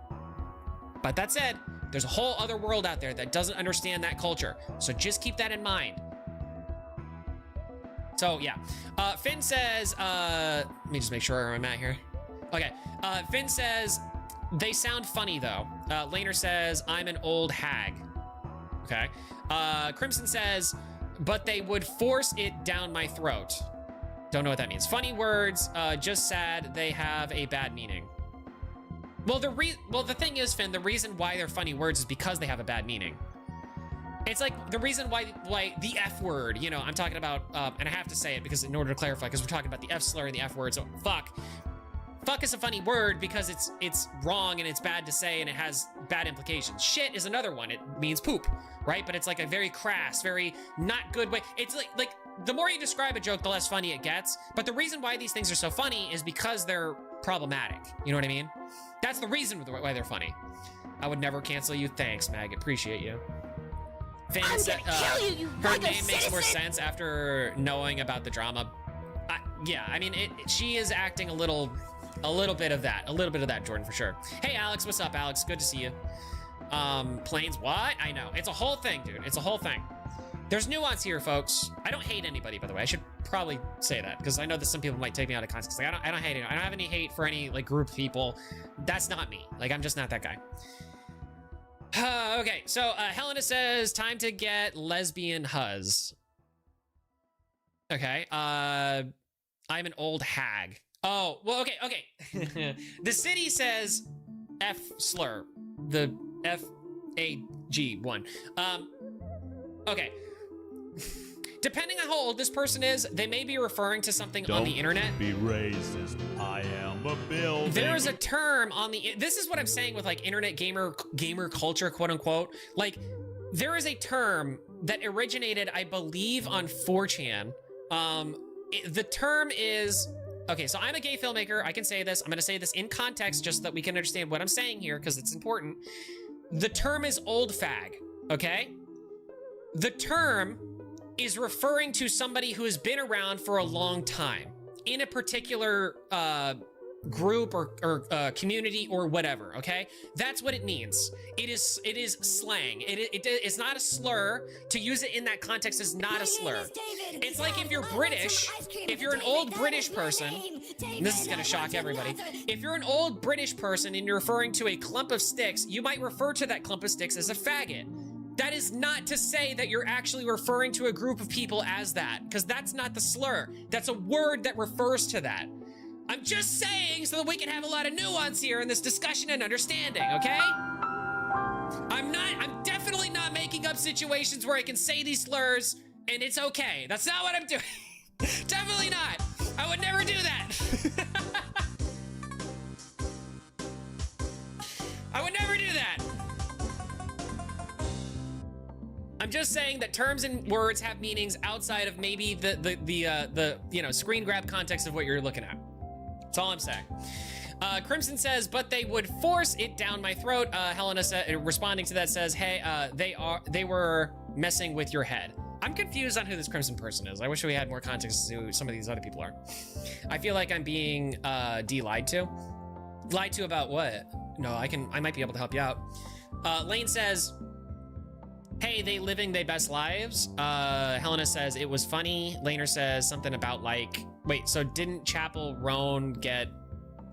But that said, there's a whole other world out there that doesn't understand that culture, so just keep that in mind. So yeah, Finn says, let me just make sure where I'm at here. Okay, Finn says, they sound funny though. Laner says, I'm an old hag. Okay. Crimson says, but they would force it down my throat. Don't know what that means. Funny words, just sad they have a bad meaning. Well, the thing is, Finn, the reason why they're funny words is because they have a bad meaning. It's like the reason why the F word, you know, I'm talking about, and I have to say it because in order to clarify, because we're talking about the F slur and the F word, so fuck. Fuck is a funny word because it's wrong and it's bad to say and it has bad implications. Shit is another one. It means poop, right? But it's like a very crass, very not good way. It's like the more you describe a joke, the less funny it gets. But the reason why these things are so funny is because they're problematic. You know what I mean? That's the reason why they're funny. I would never cancel you. Thanks, Mag. Appreciate you. I'm gonna kill you, her name makes more sense after knowing about the drama. Yeah, I mean, she is acting a little bit of that, Jordan, for sure. Hey, Alex, what's up, Alex? Good to see you. Planes, what? I know. It's a whole thing, dude. It's a whole thing. There's nuance here, folks. I don't hate anybody, by the way. I should probably say that, because I know that some people might take me out of context. Like, I don't hate anyone. I don't have any hate for any, like, group of people. That's not me. Like, I'm just not that guy. Okay, so, Helena says, time to get lesbian huzz. Okay, I'm an old hag. Oh, well, okay. The city says F slur, the F-A-G one. Okay. Depending on how old this person is, they may be referring to something on the internet. Be racist. I am a building. There is a term on the, this is what I'm saying with like internet gamer culture, quote unquote. Like, there is a term that originated, I believe, on 4chan. The term is, okay, so I'm a gay filmmaker. I can say this. I'm going to say this in context just so that we can understand what I'm saying here because it's important. The term is old fag, okay? The term is referring to somebody who has been around for a long time in a particular group or community or whatever, okay? That's what it means. It is slang. It's not a slur. To use it in that context is not a slur. It's like if you're British, if you're an old British person, and this is gonna shock everybody, if you're an old British person and you're referring to a clump of sticks, you might refer to that clump of sticks as a faggot. That is not to say that you're actually referring to a group of people as that, because that's not the slur. That's a word that refers to that. I'm just saying so that we can have a lot of nuance here in this discussion and understanding, okay? I'm definitely not making up situations where I can say these slurs and it's okay. That's not what I'm doing. Definitely not. I would never do that. I would never do that. I'm just saying that terms and words have meanings outside of maybe the you know, screen grab context of what you're looking at. That's all I'm saying. Crimson says, but they would force it down my throat. Helena responding to that says, hey, they were messing with your head. I'm confused on who this Crimson person is. I wish we had more context to who some of these other people are. I feel like I'm being lied to. Lied to about what? No, I might be able to help you out. Lane says, Hey, they living their best lives. Helena says it was funny. Laner says something about like, wait, so didn't Chapel Roan get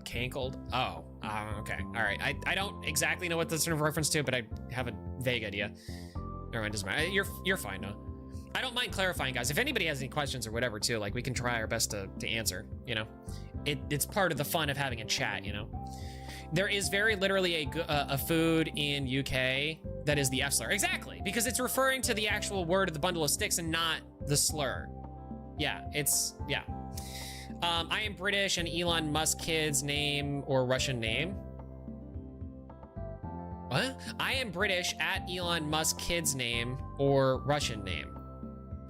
canceled? Oh, okay. All right. I don't exactly know what this is in reference to, but I have a vague idea. Never mind, doesn't matter. You're fine, no. I don't mind clarifying, guys. If anybody has any questions or whatever, too, like we can try our best to answer, you know? It's part of the fun of having a chat, you know? There is very literally a food in UK that is the F slur. Exactly, because it's referring to the actual word of the bundle of sticks and not the slur. Yeah, yeah. I am British and Elon Musk kid's name or Russian name. What? I am British at Elon Musk kid's name or Russian name.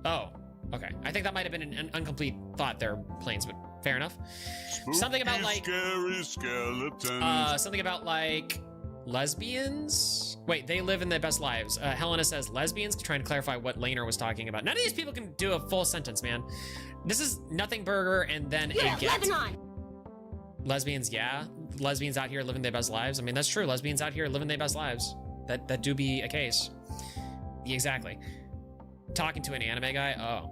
Oh, okay. I think that might have been an incomplete thought there, Plains, but fair enough. Something about like scary skeletons. Something about like lesbians. Wait, they live in their best lives. Helena says lesbians, trying to clarify what Laner was talking about. None of these people can do a full sentence, man. This is Nothing Burger and then a get. Lebanon. Lesbians, yeah. Lesbians out here living their best lives. I mean, that's true. Lesbians out here living their best lives. That do be a case. Exactly. Talking to an anime guy. Oh,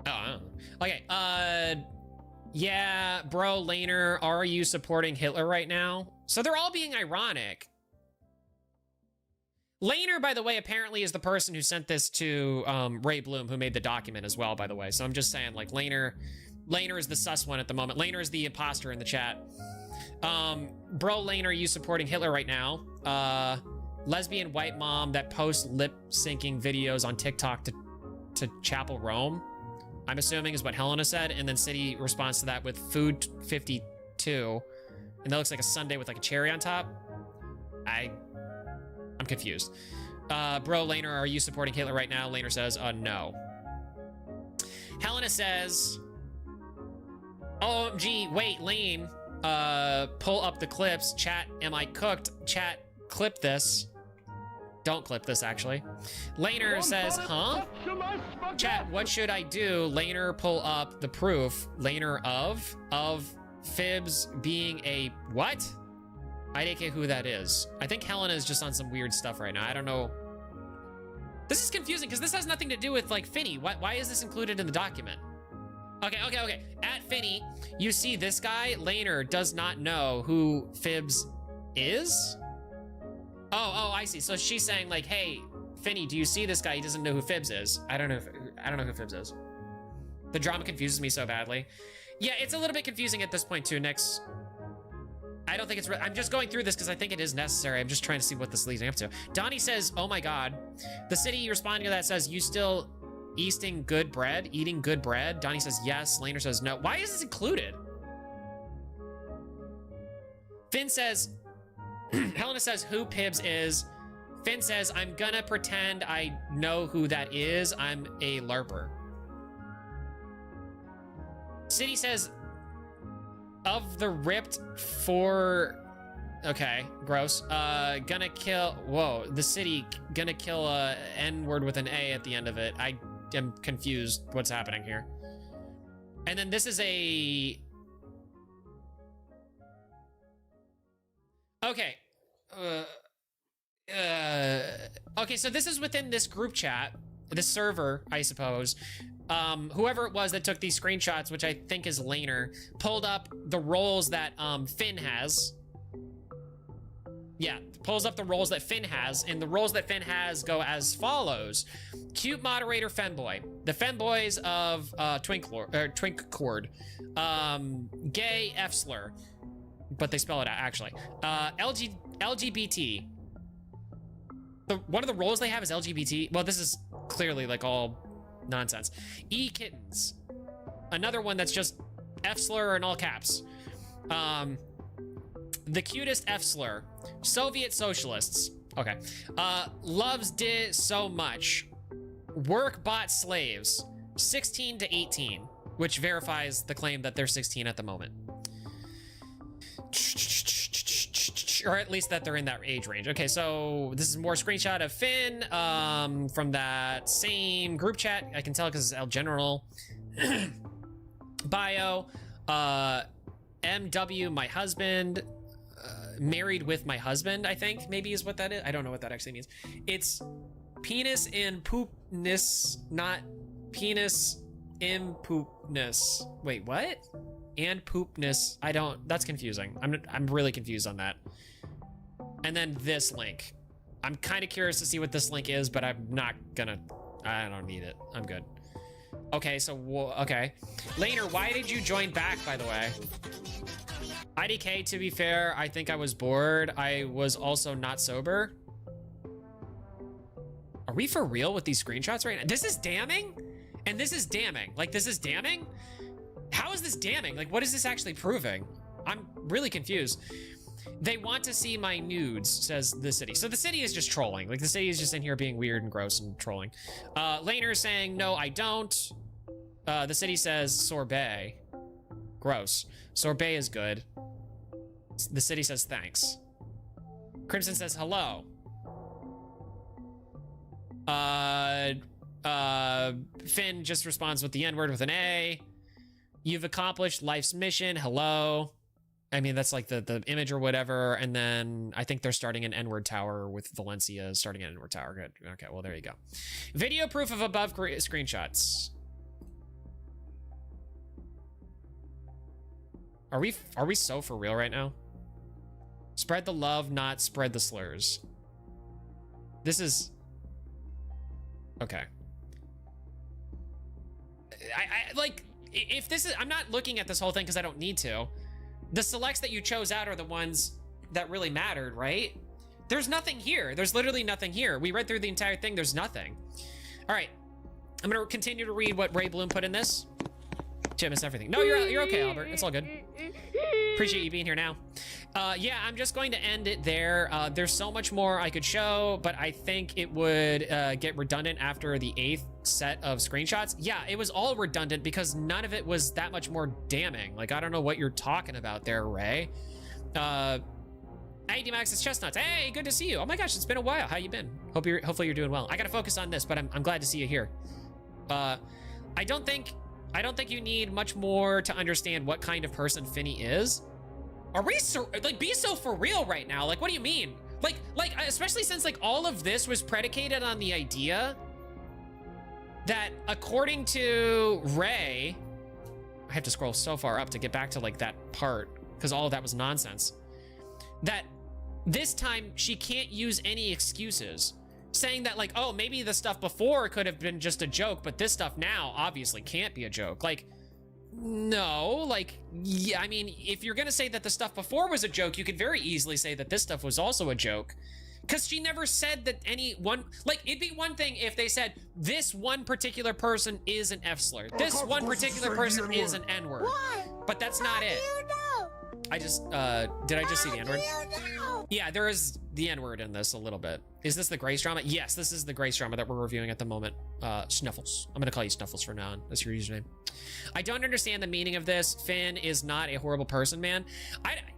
I don't know. Okay. Yeah, bro, Laner, are you supporting Hitler right now? So they're all being ironic. Laner, by the way, apparently is the person who sent this to Ray Bloom, who made the document as well, by the way. So I'm just saying, like, Laner is the sus one at the moment. Laner is the imposter in the chat. Bro, Laner, are you supporting Hitler right now? Lesbian white mom that posts lip syncing videos on TikTok to Chapel Rome, I'm assuming is what Helena said. And then City responds to that with food 52. And that looks like a sundae with like a cherry on top. I'm confused. Bro, Laner, are you supporting Hitler right now? Laner says, no. Helena says, OMG, wait, Lane, pull up the clips. Chat, am I cooked? Chat, clip this. Don't clip this, actually. Laner says, huh? Chat, what should I do? Laner, pull up the proof. Laner of Fibs being a what? I don't care who that is. I think Helena is just on some weird stuff right now. I don't know. This is confusing because this has nothing to do with like Finny. Why is this included in the document? Okay. At Finny, you see this guy, Laner, does not know who Fibs is? Oh, I see. So she's saying like, hey, Finny, do you see this guy? He doesn't know who Fibs is. I don't know who Fibs is. The drama confuses me so badly. Yeah, it's a little bit confusing at this point too, Nix. I don't think it's I'm just going through this because I think it is necessary. I'm just trying to see what this leads up to. Donnie says, oh my God. The City responding to that says, you still eating good bread? Donnie says, yes. Laner says, no. Why is this included? Finn says, Helena says who Pibs is. Finn says, I'm gonna pretend I know who that is. I'm a LARPer. City says, of the ripped for... Okay, gross. Gonna kill... Whoa, the City gonna kill a N-word with an A at the end of it. I am confused what's happening here. And then this is a... Okay. Okay, so this is within this group chat, this server, I suppose. Whoever it was that took these screenshots, which I think is Laner, pulled up the roles that Finn has. Yeah, pulls up the roles that Finn has, and the roles that Finn has go as follows. Cute moderator Femboy. The Femboys of Twink Cord. Gay F-slur. But they spell it out, actually. LGBT. One of the roles they have is LGBT. Well, this is clearly like all nonsense. E-kittens. Another one that's just F-slur in all caps. The cutest F-slur. Soviet socialists. Okay. Loves did so much. Work bot slaves. 16 to 18. Which verifies the claim that they're 16 at the moment. Or at least that they're in that age range. Okay, so this is more screenshot of Finn from that same group chat. I can tell because it's L General. Bio. MW, my husband. married with my husband, I think maybe is what that is. I don't know what that actually means. It's penis and poopness, not penis in poopness. Wait, what? And poopness. I don't, that's confusing. I'm really confused on that. And then this link. I'm kind of curious to see what this link is, but I'm not gonna, I don't need it. I'm good. Okay, so, okay. Laner, why did you join back, by the way? IDK, to be fair, I think I was bored. I was also not sober. Are we for real with these screenshots right now? This is damning? And this is damning. Like, this is damning? How is this damning? Like, what is this actually proving? I'm really confused. They want to see my nudes, says the city. So the city is just trolling. Like, the city is just in here being weird and gross and trolling. Laner is saying, no, I don't. The city says sorbet. Gross. Sorbet is good. The city says thanks. Crimson says hello. Finn just responds with the N-word with an A. You've accomplished life's mission. Hello. I mean, that's like the image or whatever. And then I think they're starting an N-word tower with Valencia starting an N-word tower. Good. Okay, well, there you go. Video proof of above screenshots. Are we so for real right now? Spread the love, not spread the slurs. This is... Okay. I like, if this is... I'm not looking at this whole thing because I don't need to. The selects that you chose out are the ones that really mattered, right? There's nothing here. There's literally nothing here. We read through the entire thing. There's nothing. All right. I'm going to continue to read what Ray Bloom put in this. Jim, it's everything. No, you're okay, Albert. It's all good. Appreciate you being here now. Yeah, I'm just going to end it there. There's so much more I could show, but I think it would get redundant after the 8th set of screenshots. Yeah, it was all redundant because none of it was that much more damning. Like, I don't know what you're talking about there, Ray. Hey, D-Max, it's Chestnuts. Hey, good to see you. Oh my gosh, it's been a while. How you been? Hopefully you're doing well. I gotta focus on this, but I'm glad to see you here. I don't think you need much more to understand what kind of person Finny is. Are we so, like, be so for real right now? Like, what do you mean? Like, especially since like all of this was predicated on the idea that according to Ray, I have to scroll so far up to get back to like that part because all of that was nonsense. That this time she can't use any excuses. Saying that like, oh, maybe the stuff before could have been just a joke, but this stuff now obviously can't be a joke. Like, no, like, yeah, I mean, if you're gonna say that the stuff before was a joke, you could very easily say that this stuff was also a joke. Because she never said that anyone, like, it'd be one thing if they said, this one particular person is an F slur. This one particular person is an N-word. But that's not it. I just, did I just see the N-word? Yeah, there is the N-word in this a little bit. Is this the Grace drama? Yes, this is the Grace drama that we're reviewing at the moment. Snuffles. I'm gonna call you Snuffles from now on. That's your username. I don't understand the meaning of this. Finn is not a horrible person, man.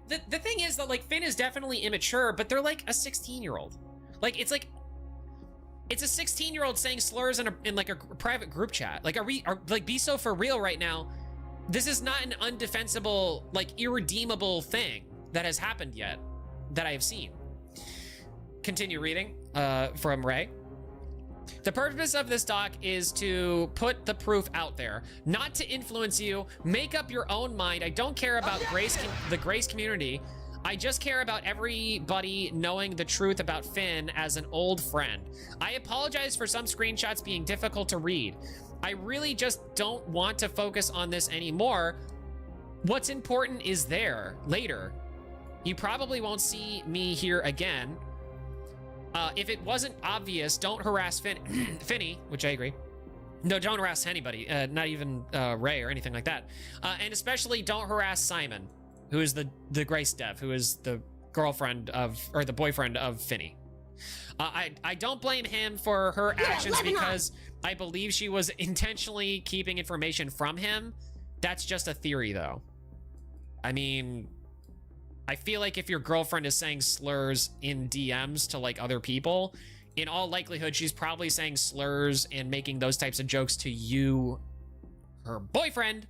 The thing is that like Finn is definitely immature, but they're like a 16-year-old. Like it's a 16-year-old saying slurs in like a private group chat. Like like be so for real right now. This is not an undefensible, like irredeemable thing that has happened yet that I have seen. Continue reading from Ray. The purpose of this doc is to put the proof out there, not to influence you. Make up your own mind. I don't care about the Grace community. I just care about everybody knowing the truth about Finn as an old friend. I apologize for some screenshots being difficult to read. I really just don't want to focus on this anymore. What's important is there later. You probably won't see me here again. If it wasn't obvious, don't harass Finny, which I agree. No, don't harass anybody, not even Ray or anything like that. And especially don't harass Simon, who is the Grace dev, who is the girlfriend of, or the boyfriend of Finny. I don't blame him for her actions because I believe she was intentionally keeping information from him. That's just a theory, though. I mean, I feel like if your girlfriend is saying slurs in DMs to like other people, in all likelihood, she's probably saying slurs and making those types of jokes to you, her boyfriend.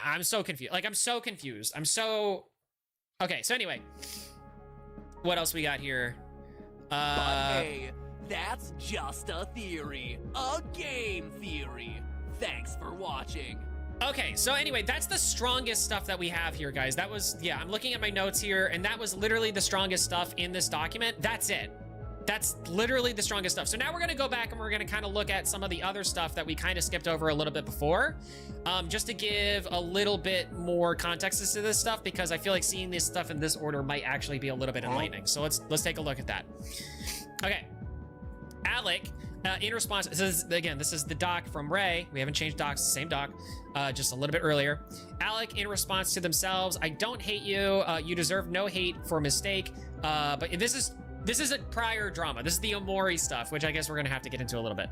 I'm so confused. Like, I'm so confused. I'm so Okay, so anyway, what else we got here? But hey, that's just a theory. A game theory. Thanks for watching. Okay, so anyway, that's the strongest stuff that we have here, guys. That was, yeah, I'm looking at my notes here, and that was literally the strongest stuff in this document. That's it. That's literally the strongest stuff. So now we're gonna go back and we're gonna kind of look at some of the other stuff that we kind of skipped over a little bit before, just to give a little bit more context to this stuff, because I feel like seeing this stuff in this order might actually be a little bit enlightening. So let's take a look at that. Okay, Alec, in response, this is the doc from Ray. We haven't changed docs, same doc, just a little bit earlier. Alec, in response to themselves, I don't hate you. You deserve no hate for mistake. But this is a prior drama. This is the Omori stuff, which I guess we're gonna have to get into a little bit.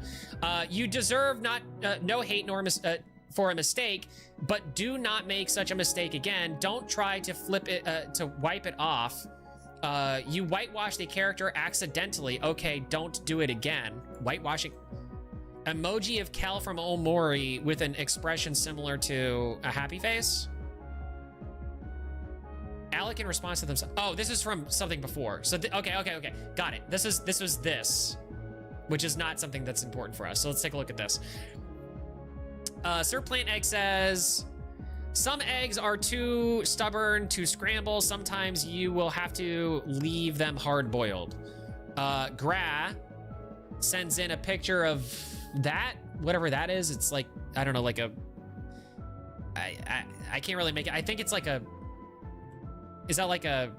You deserve no hate nor for a mistake, but do not make such a mistake again. Don't try to flip it, to wipe it off. You whitewashed a character accidentally. Okay, don't do it again. Whitewashing. Emoji of Kel from Omori with an expression similar to a happy face. Alec in response to themselves. Oh, this is from something before. So, okay. Got it. This was this, which is not something that's important for us. So let's take a look at this. Sir Plant Egg says, some eggs are too stubborn to scramble. Sometimes you will have to leave them hard-boiled. Gra sends in a picture of that, whatever that is. It's like, I don't know, like a, I can't really make it. I think it's like a, is that like a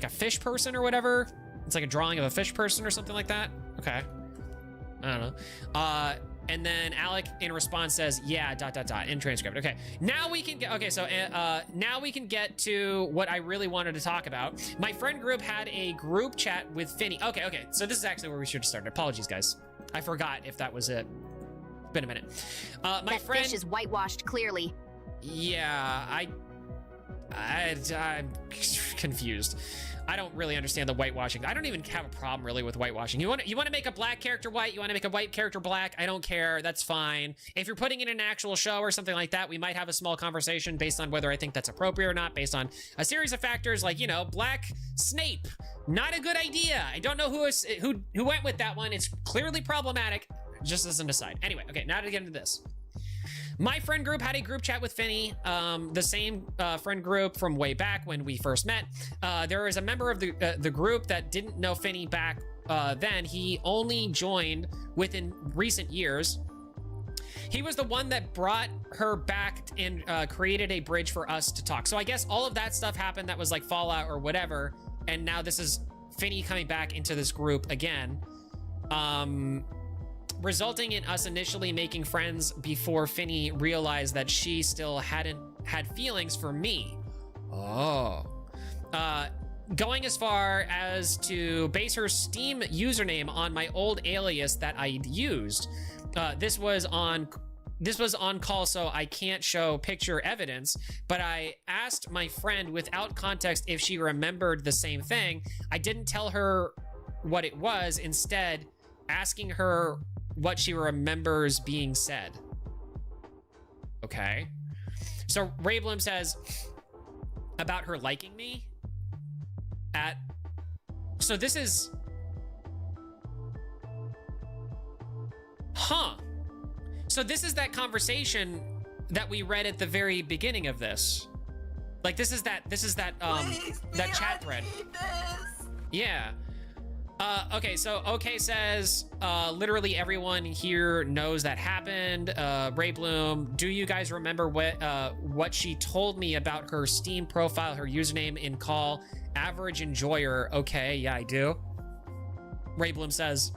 fish person or whatever? It's like a drawing of a fish person or something like that. Okay. I don't know. And then Alec in response says, yeah, ... in transcript. Okay, now we can get, okay, so now we can get to what I really wanted to talk about. My friend group had a group chat with Finny. Okay, so this is actually where we should have started. Apologies, guys. I forgot if that was it. It's been a minute. My friend... fish is whitewashed, clearly. Yeah, I'm confused. I don't really understand the whitewashing. I don't even have a problem really with whitewashing. You want to make a black character white, you want to make a white character black, I don't care, that's fine. If you're putting in an actual show or something like that, we might have a small conversation based on whether I think that's appropriate or not, based on a series of factors like, you know, black Snape, not a good idea. I don't know who went with that one. It's clearly problematic, just as an aside. Anyway, okay, now to get into this. My friend group had a group chat with Finny, the same friend group from way back when we first met. There was a member of the group that didn't know Finny back then. He only joined within recent years. He was the one that brought her back and created a bridge for us to talk. So I guess all of that stuff happened that was like Fallout or whatever. And now this is Finny coming back into this group again. Resulting in us initially making friends before Finny realized that she still hadn't had feelings for me. Oh. Going as far as to base her Steam username on my old alias that I'd used. This was on call, so I can't show picture evidence, but I asked my friend without context if she remembered the same thing. I didn't tell her what it was, instead asking her what she remembers being said. Okay. So Ray Bloom says about her liking me so this is, so this is that conversation that we read at the very beginning of this. Like this is that that chat thread. Yeah. Okay, so OK says, literally everyone here knows that happened. Ray Bloom, do you guys remember what she told me about her Steam profile, her username in call? Average enjoyer. Okay, yeah, I do. Ray Bloom says,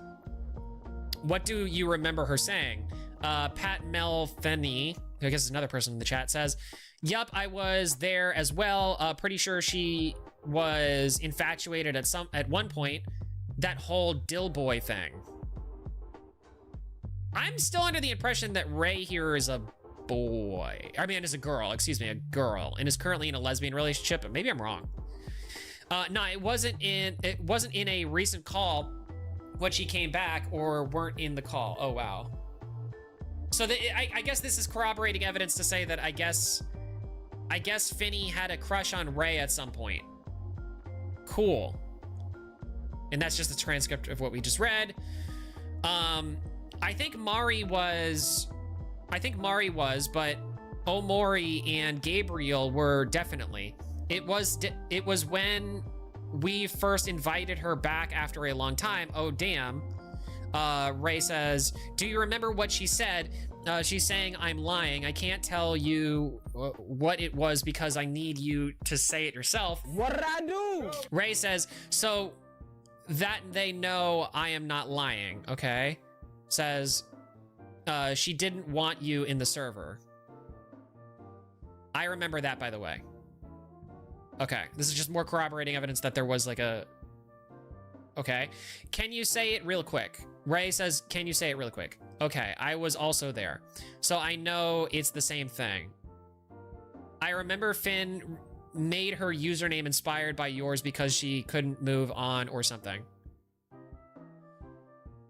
what do you remember her saying? Pat Melfeni, who I guess is another person in the chat, says, yup, I was there as well. Pretty sure she was infatuated at one point. That whole Dill Boy thing. I'm still under the impression that Ray here is a boy. I mean, is a girl, excuse me, a girl, and is currently in a lesbian relationship, but maybe I'm wrong. No, it wasn't in a recent call when she came back, or weren't in the call. Oh, wow. So I guess this is corroborating evidence to say that I guess Finny had a crush on Ray at some point. Cool. And that's just a transcript of what we just read. I think Mari was, but Omori and Gabriel were definitely. It was when we first invited her back after a long time. Oh, damn. Ray says, do you remember what she said? She's saying I'm lying. I can't tell you what it was because I need you to say it yourself. What'd I do? Ray says, so that they know I am not lying, okay? Says, she didn't want you in the server. I remember that, by the way. Okay, this is just more corroborating evidence that there was like a... Okay, can you say it real quick? Ray says, can you say it real quick? Okay, I was also there. So I know it's the same thing. I remember Finn made her username inspired by yours because she couldn't move on or something.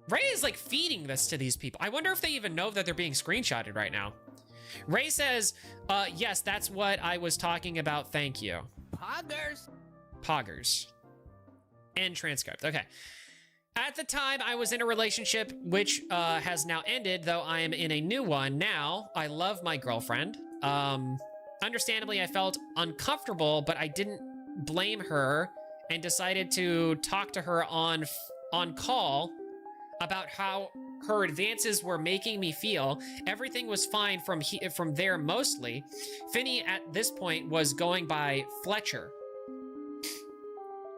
Ray is like feeding this to these people. I wonder if they even know that they're being screenshotted right now. Ray says, yes, that's what I was talking about. Thank you. Poggers. Poggers. End transcript. Okay. At the time, I was in a relationship which has now ended, though I am in a new one now. I love my girlfriend. Understandably, I felt uncomfortable, but I didn't blame her and decided to talk to her on call about how her advances were making me feel. Everything was fine from there mostly. Finney at this point was going by Fletcher.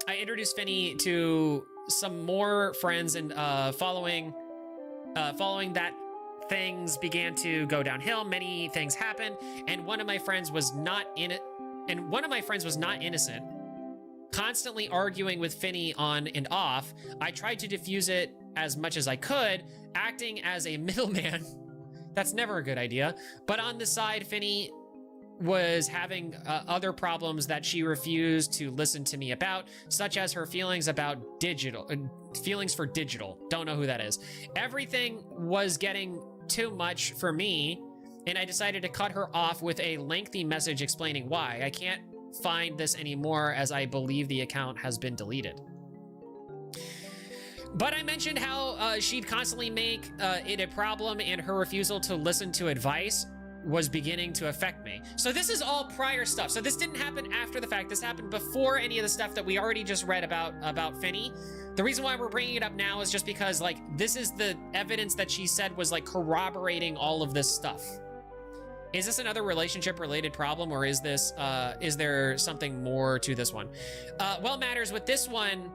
I introduced Finney to some more friends, and following that, things began to go downhill. Many things happened, and one of my friends was not innocent. Constantly arguing with Finney on and off. I tried to diffuse it as much as I could, acting as a middleman. That's never a good idea. But on the side, Finney was having other problems that she refused to listen to me about, such as her feelings about feelings for digital. Don't know who that is. Everything was getting too much for me, and I decided to cut her off with a lengthy message explaining why. I can't find this anymore as I believe the account has been deleted. But I mentioned how she'd constantly make it a problem, and her refusal to listen to advice was beginning to affect me. So this is all prior stuff. So this didn't happen after the fact. This happened before any of the stuff that we already just read about Finney. The reason why we're bringing it up now is just because, like, this is the evidence that she said was, like, corroborating all of this stuff. Is this another relationship-related problem, or is this, is there something more to this one? Well, matters with this one,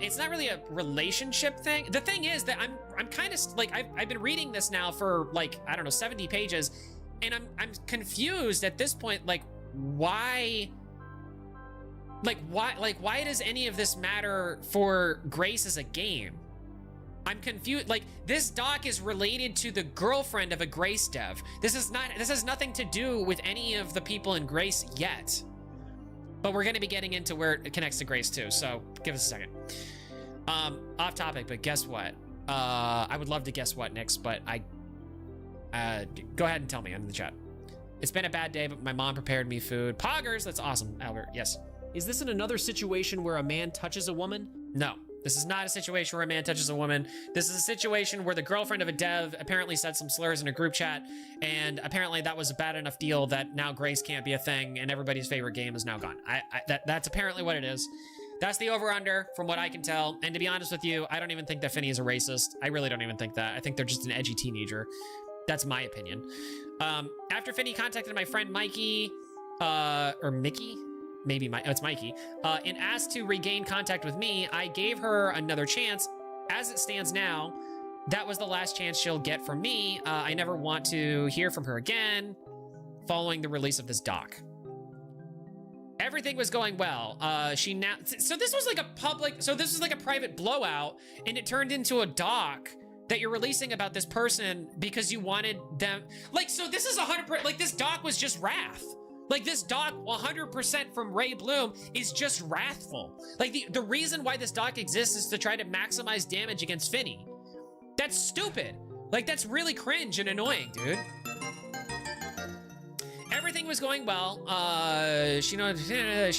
it's not really a relationship thing. The thing is that I'm kind of, like, I've been reading this now for, like, I don't know, 70 pages, and I'm confused at this point, like, why does any of this matter for Grace as a game? I'm confused. Like, this doc is related to the girlfriend of a Grace dev. This has nothing to do with any of the people in Grace yet. But we're gonna be getting into where it connects to Grace too, so give us a second. Off topic, but guess what? I would love to guess what next, but go ahead and tell me in the chat. It's been a bad day, but my mom prepared me food. Poggers, that's awesome, Albert, yes. Is this in another situation where a man touches a woman? No, this is not a situation where a man touches a woman. This is a situation where the girlfriend of a dev apparently said some slurs in a group chat, and apparently that was a bad enough deal that now Grace can't be a thing, and everybody's favorite game is now gone. That's apparently what it is. That's the over-under, from what I can tell. And to be honest with you, I don't even think that Finney is a racist. I really don't even think that. I think they're just an edgy teenager. That's my opinion. After Finney contacted my friend Mikey, or Mickey? Maybe it's Mikey, and asked to regain contact with me, I gave her another chance. As it stands now, that was the last chance she'll get from me. I never want to hear from her again following the release of this doc. Everything was going well. So this was like a private blowout, and it turned into a doc that you're releasing about this person because you wanted them. Like, so this is 100%, like, this doc was just wrath. Like, this doc 100% from Ray Bloom is just wrathful. Like, the reason why this doc exists is to try to maximize damage against Finney. That's stupid. Like, that's really cringe and annoying, dude. Everything was going well. She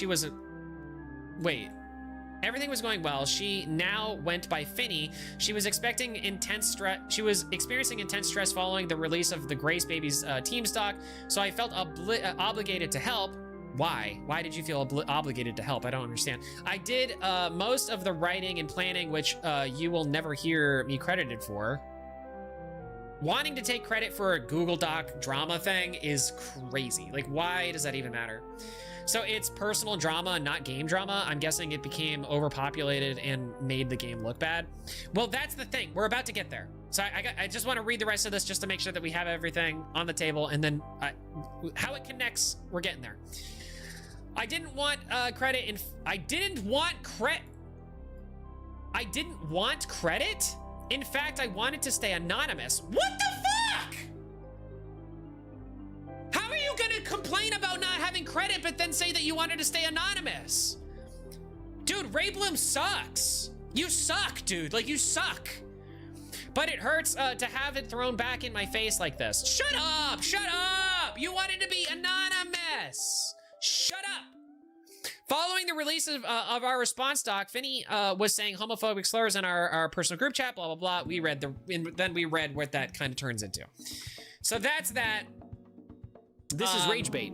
was wait. Everything was going well. She now went by Finny. She was expecting intense stress. She was experiencing intense stress following the release of the Grace Babies team stock. So I felt obligated to help. Why? Why did you feel obligated to help? I don't understand. I did most of the writing and planning, which you will never hear me credited for. Wanting to take credit for a Google Doc drama thing is crazy. Like, why does that even matter? So it's personal drama, not game drama. I'm guessing it became overpopulated and made the game look bad. Well, that's the thing. We're about to get there. So I just want to read the rest of this just to make sure that we have everything on the table, and then how it connects, we're getting there. I didn't want credit in... I didn't want credit? In fact, I wanted to stay anonymous. What the fuck? How are you gonna complain about not having credit but then say that you wanted to stay anonymous? Dude, Ray Bloom sucks. You suck, dude. Like, you suck. But it hurts to have it thrown back in my face like this. Shut up! Shut up! You wanted to be anonymous! Shut up! Following the release of our response doc, Finny was saying homophobic slurs in our personal group chat, blah, blah, blah. We read then we read what that kind of turns into. So that's that. This is rage bait.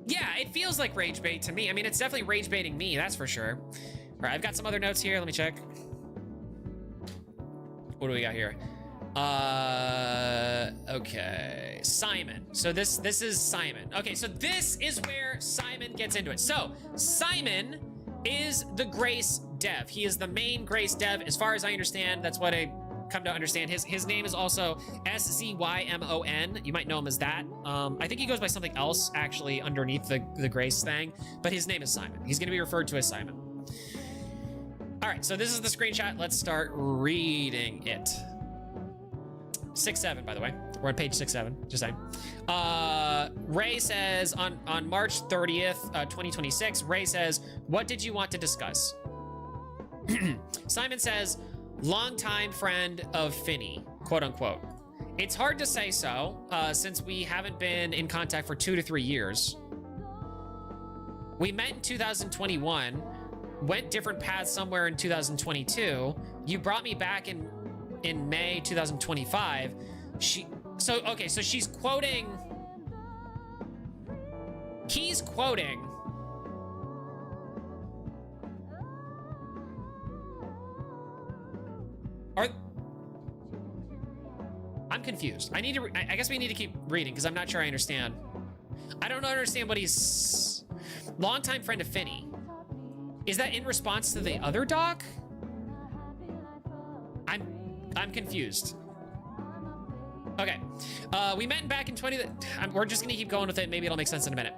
Yeah, it feels like rage bait to me. I mean, it's definitely rage baiting me, that's for sure. All right, I've got some other notes here. Let me check. What do we got here? Okay, Simon. So this is Simon. Okay, so this is where Simon gets into it. So Simon is the Grace dev. He is the main Grace dev, as far as I understand. That's what I come to understand. His name is also SZYMON. You might know him as that. I think he goes by something else actually underneath the Grace thing, but his name is Simon. He's going to be referred to as Simon. All right, so this is the screenshot. Let's start reading it. 6-7, by the way. We're on page 6-7, just saying. Ray says on March 30th, 2026, Ray says, what did you want to discuss? Simon says, longtime friend of Finny, quote unquote. It's hard to say so, since we haven't been in contact for 2 to 3 years. We met in 2021, went different paths somewhere in 2022. You brought me back in May 2025. So she's quoting. He's quoting. I'm confused. I guess we need to keep reading because I'm not sure I understand. I don't understand what he's. Longtime friend of Finny. Is that in response to the other doc? I'm confused. Okay, we met back in we're just gonna keep going with it. Maybe it'll make sense in a minute.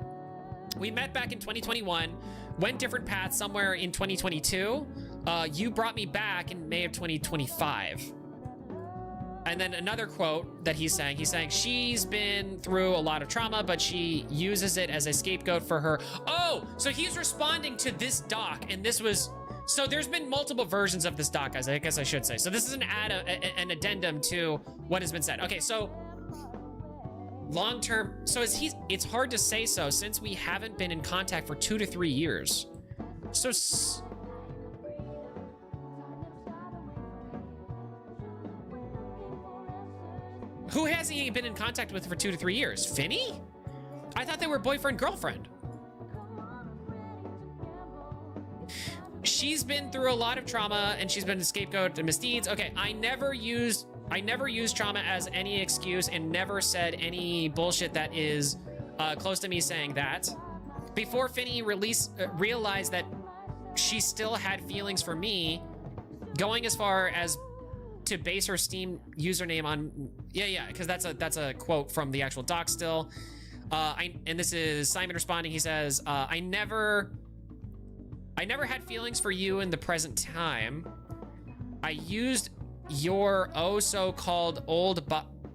We met back in 2021, went different paths somewhere in 2022. You brought me back in May of 2025. And then another quote that he's saying, she's been through a lot of trauma, but she uses it as a scapegoat for her. Oh, so he's responding to this doc, and this was, so there's been multiple versions of this doc, guys, I guess I should say. So this is an addendum to what has been said. Okay, so long-term, so it's hard to say so since we haven't been in contact for 2 to 3 years. So, who has he been in contact with for 2 to 3 years? Finny? I thought they were boyfriend-girlfriend. She's been through a lot of trauma and she's been a scapegoat to misdeeds. Okay, I never used trauma as any excuse and never said any bullshit that is close to me saying that. Before Finny realized that she still had feelings for me, going as far as to base her Steam username on, yeah, because that's a quote from the actual doc still. And this is Simon responding. He says, I never had feelings for you in the present time. I used your so-called old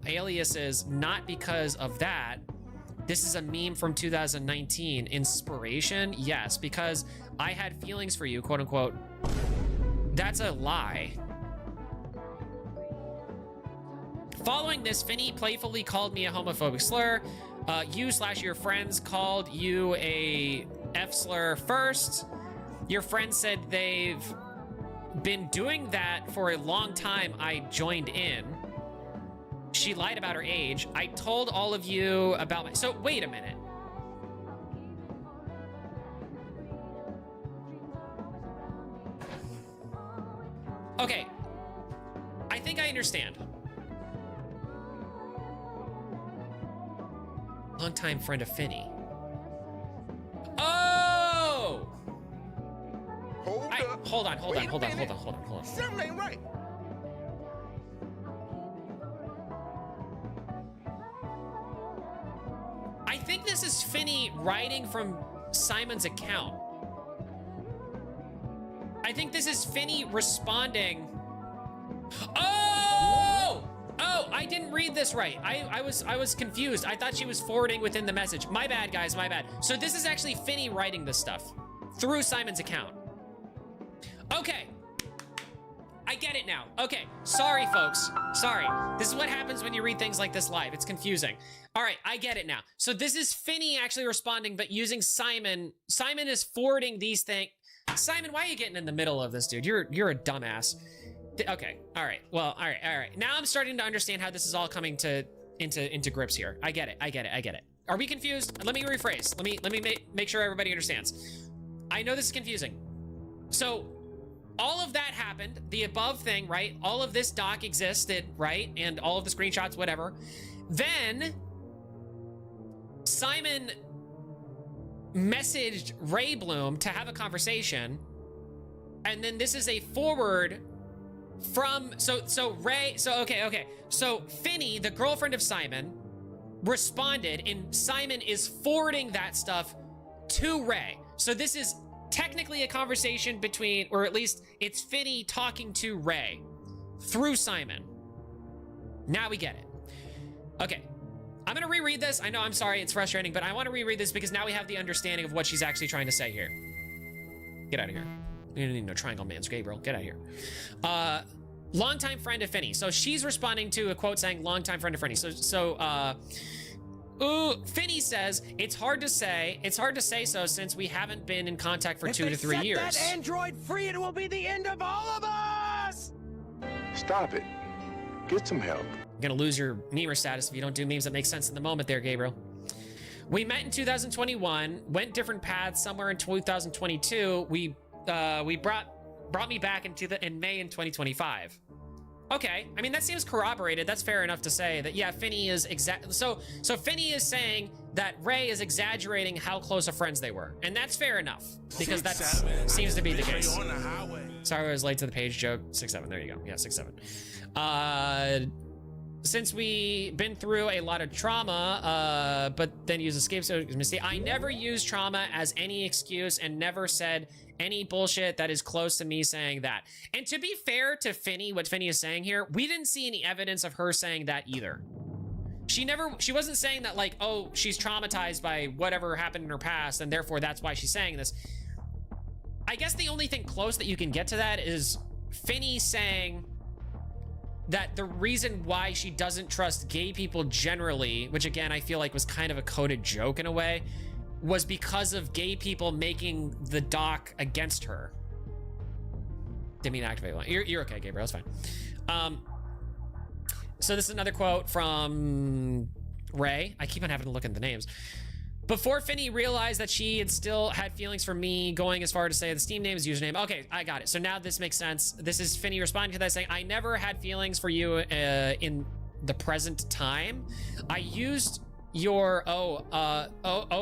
aliases not because of that. This is a meme from 2019. Inspiration? Yes, because I had feelings for you, quote unquote. That's a lie. Following this, Finny playfully called me a homophobic slur. You/your friends called you a F slur first. Your friend said they've been doing that for a long time. I joined in. She lied about her age. I told all of you about my... So, wait a minute. Okay. I think I understand. Longtime friend of Finny. Oh! Hold on. Something ain't right. I think this is Finny writing from Simon's account. I think this is Finny responding. Oh! Oh, I didn't read this right. I was confused. I thought she was forwarding within the message. My bad, guys, my bad. So this is actually Finny writing this stuff through Simon's account. Okay. I get it now. Okay. Sorry, folks. Sorry. This is what happens when you read things like this live. It's confusing. All right, I get it now. So this is Finny actually responding, but using Simon. Simon is forwarding these things. Simon, why are you getting in the middle of this, dude? You're a dumbass. Okay. All right. Well, all right. Now I'm starting to understand how this is all coming into grips here. I get it. Are we confused? Let me rephrase. Let me make sure everybody understands. I know this is confusing. So all of that happened, the above thing, right? All of this doc existed, right? And all of the screenshots, whatever. Then Simon messaged Ray Bloom to have a conversation. And then this is a forward from, so Finny, the girlfriend of Simon, responded, and Simon is forwarding that stuff to Ray. So this is technically a conversation between, or at least it's Finny talking to Ray through Simon. Now we get it. Okay. I'm gonna reread this. I know, I'm sorry, it's frustrating, but I want to reread this because now we have the understanding of what she's actually trying to say here. Get out of here. You don't need no triangle man's Gabriel. Get out of here. Longtime friend of Finny. So she's responding to a quote saying longtime friend of Finny. Finny says, it's hard to say so since we haven't been in contact for 2 to 3 years. If they set that android free, it will be the end of all of us! Stop it. Get some help. You're gonna lose your memer status if you don't do memes that make sense in the moment there, Gabriel. We met in 2021, went different paths somewhere in 2022. We brought me back in May in 2025. Okay, I mean, that seems corroborated. That's fair enough to say that, yeah, Finny is so Finny is saying that Ray is exaggerating how close of friends they were. And that's fair enough, because that seems to be the case. Sorry I was late to the page joke. 6-7, there you go. Yeah, 6-7. Since we been through a lot of trauma, but then use escape, so I never use trauma as any excuse and never said any bullshit that is close to me saying that. And to be fair to Finny, what Finny is saying here, we didn't see any evidence of her saying that either. She wasn't saying that like, oh, she's traumatized by whatever happened in her past and therefore that's why she's saying this. I guess the only thing close that you can get to that is Finny saying that the reason why she doesn't trust gay people generally, which again, I feel like was kind of a coded joke in a way, was because of gay people making the doc against her. Didn't mean to activate one. You're okay, Gabriel, it's fine. So this is another quote from Ray. I keep on having to look at the names. Before Finny realized that she had still had feelings for me, going as far to say the Steam name is username. Okay, I got it. So now this makes sense. This is Finny responding to that saying, I never had feelings for you in the present time. I used your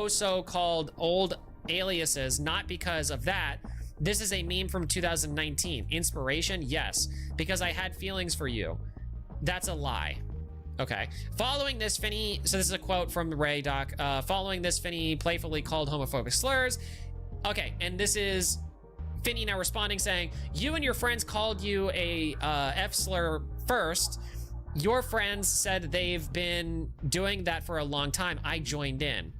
so-called old aliases, not because of that. This is a meme from 2019. Inspiration? Yes. Because I had feelings for you. That's a lie. Okay. Following this, Finny, so this is a quote from the Ray doc. Following this, Finny playfully called homophobic slurs. Okay, and this is Finny now responding saying, you and your friends called you a F slur first. Your friends said they've been doing that for a long time. I joined in.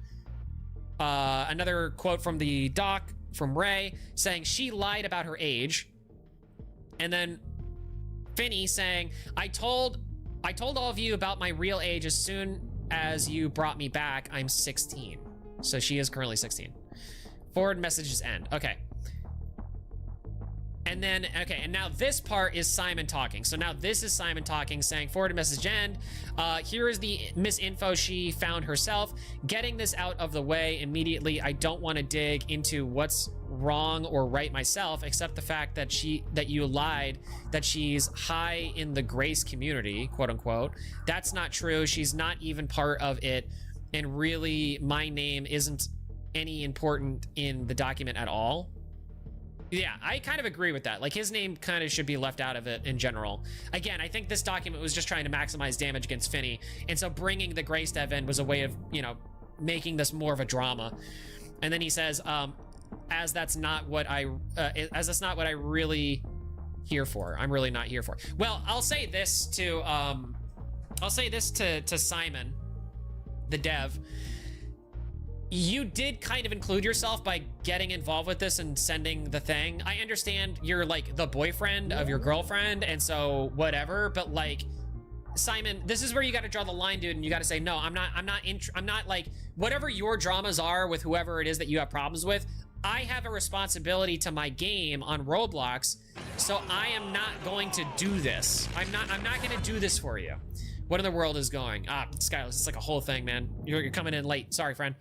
Another quote from the doc from Ray saying she lied about her age. And then Finny saying, I told all of you about my real age as soon as you brought me back. I'm 16. So she is currently 16. Forward messages end. Okay. And then, okay, and now this part is Simon talking. So now this is Simon talking, saying, forwarded message end. Here is the misinfo she found herself. Getting this out of the way immediately. I don't want to dig into what's wrong or right myself, except the fact that you lied, that she's high in the Grace community, quote unquote. That's not true. She's not even part of it. And really, my name isn't any important in the document at all. Yeah, I kind of agree with that. Like, his name kind of should be left out of it in general. Again, I think this document was just trying to maximize damage against Finny, and so bringing the Grace dev in was a way of, you know, making this more of a drama. And then he says, as that's not what I really here for. I'm really not here for. Well, I'll say this to Simon, the dev. You did kind of include yourself by getting involved with this and sending the thing. I understand you're like the boyfriend of your girlfriend, and so whatever, but like, Simon, this is where you got to draw the line, dude, and you got to say, no, I'm not like, whatever your dramas are with whoever it is that you have problems with, I have a responsibility to my game on Roblox, so I am not going to do this. I'm not going to do this for you. What in the world is going? Skylar, it's like a whole thing, man. You're coming in late. Sorry, friend.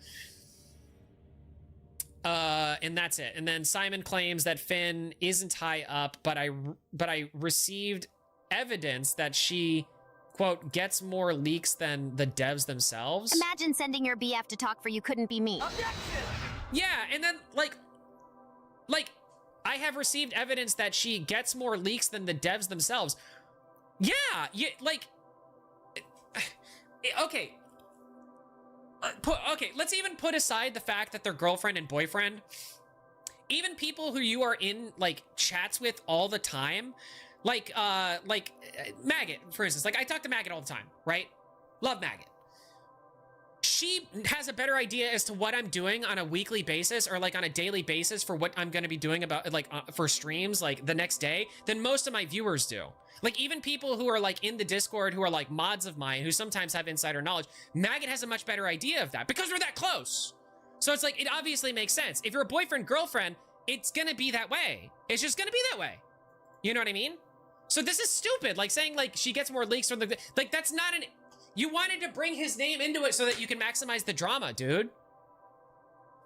And that's it. And then Simon claims that Finn isn't high up, but I received evidence that she, quote, gets more leaks than the devs themselves. Imagine sending your BF to talk for you couldn't be me. Yeah, and then like I have received evidence that she gets more leaks than the devs themselves. Yeah, like, okay. Okay, let's even put aside the fact that they're girlfriend and boyfriend. Even people who you are in like chats with all the time, like Maggot, for instance. Like, I talk to Maggot all the time, right? Love Maggot. She has a better idea as to what I'm doing on a weekly basis or like on a daily basis for what I'm going to be doing about like for streams like the next day than most of my viewers do. Like, even people who are like in the Discord who are like mods of mine who sometimes have insider knowledge, Maggot has a much better idea of that because we're that close. So it's like, it obviously makes sense. If you're a boyfriend, girlfriend, it's gonna be that way. It's just gonna be that way. You know what I mean? So this is stupid. Like, saying like she gets more leaks from the, like, that's not an, you wanted to bring his name into it so that you can maximize the drama, dude.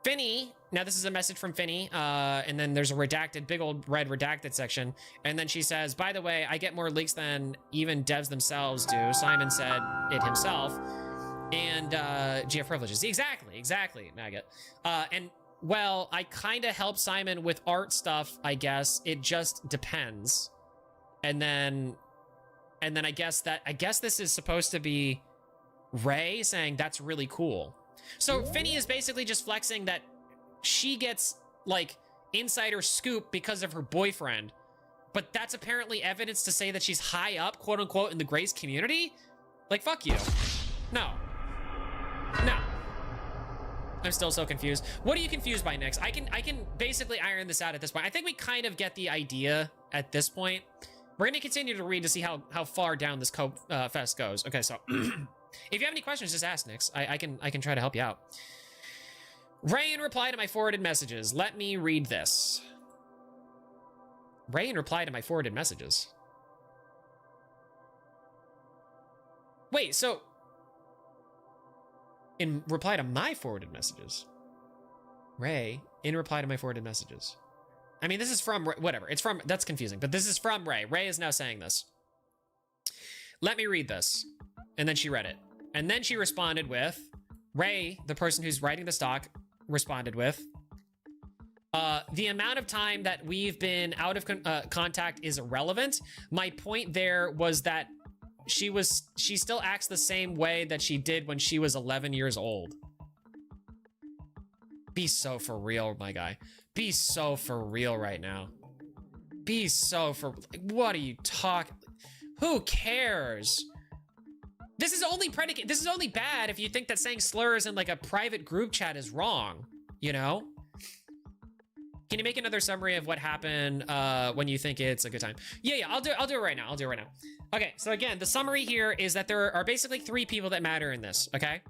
Finny, now this is a message from Finny, and then there's a redacted, big old red redacted section, and then she says, by the way, I get more leaks than even devs themselves do. Simon said it himself, and GF privileges. Exactly, Maggot. And, well, I kind of help Simon with art stuff, I guess. It just depends. And then I guess this is supposed to be Ray saying that's really cool. So Finny is basically just flexing that she gets like insider scoop because of her boyfriend, but that's apparently evidence to say that she's high up, quote unquote, in the Grace community. Like, fuck you. No. I'm still so confused. What are you confused by, Nix? I can basically iron this out at this point. I think we kind of get the idea at this point. We're gonna continue to read to see how far down this fest goes. Okay, so if you have any questions, just ask, Nix. I can try to help you out. Ray in reply to my forwarded messages. Let me read this. Ray in reply to my forwarded messages. Wait, so in reply to my forwarded messages. Ray in reply to my forwarded messages. I mean, this is from, whatever. It's from, that's confusing, but this is from Ray. Ray is now saying this. Let me read this. And then she read it. And then she responded with, Ray, the person who's writing the stock, responded with, the amount of time that we've been out of contact is irrelevant. My point there was that she still acts the same way that she did when she was 11 years old. Be so for real, my guy. Be so for real right now. Be so for, what are you talking? Who cares? This is only bad if you think that saying slurs in like a private group chat is wrong, you know? Can you make another summary of what happened when you think it's a good time? Yeah, I'll do it right now. Okay, so again, the summary here is that there are basically 3 people that matter in this, okay?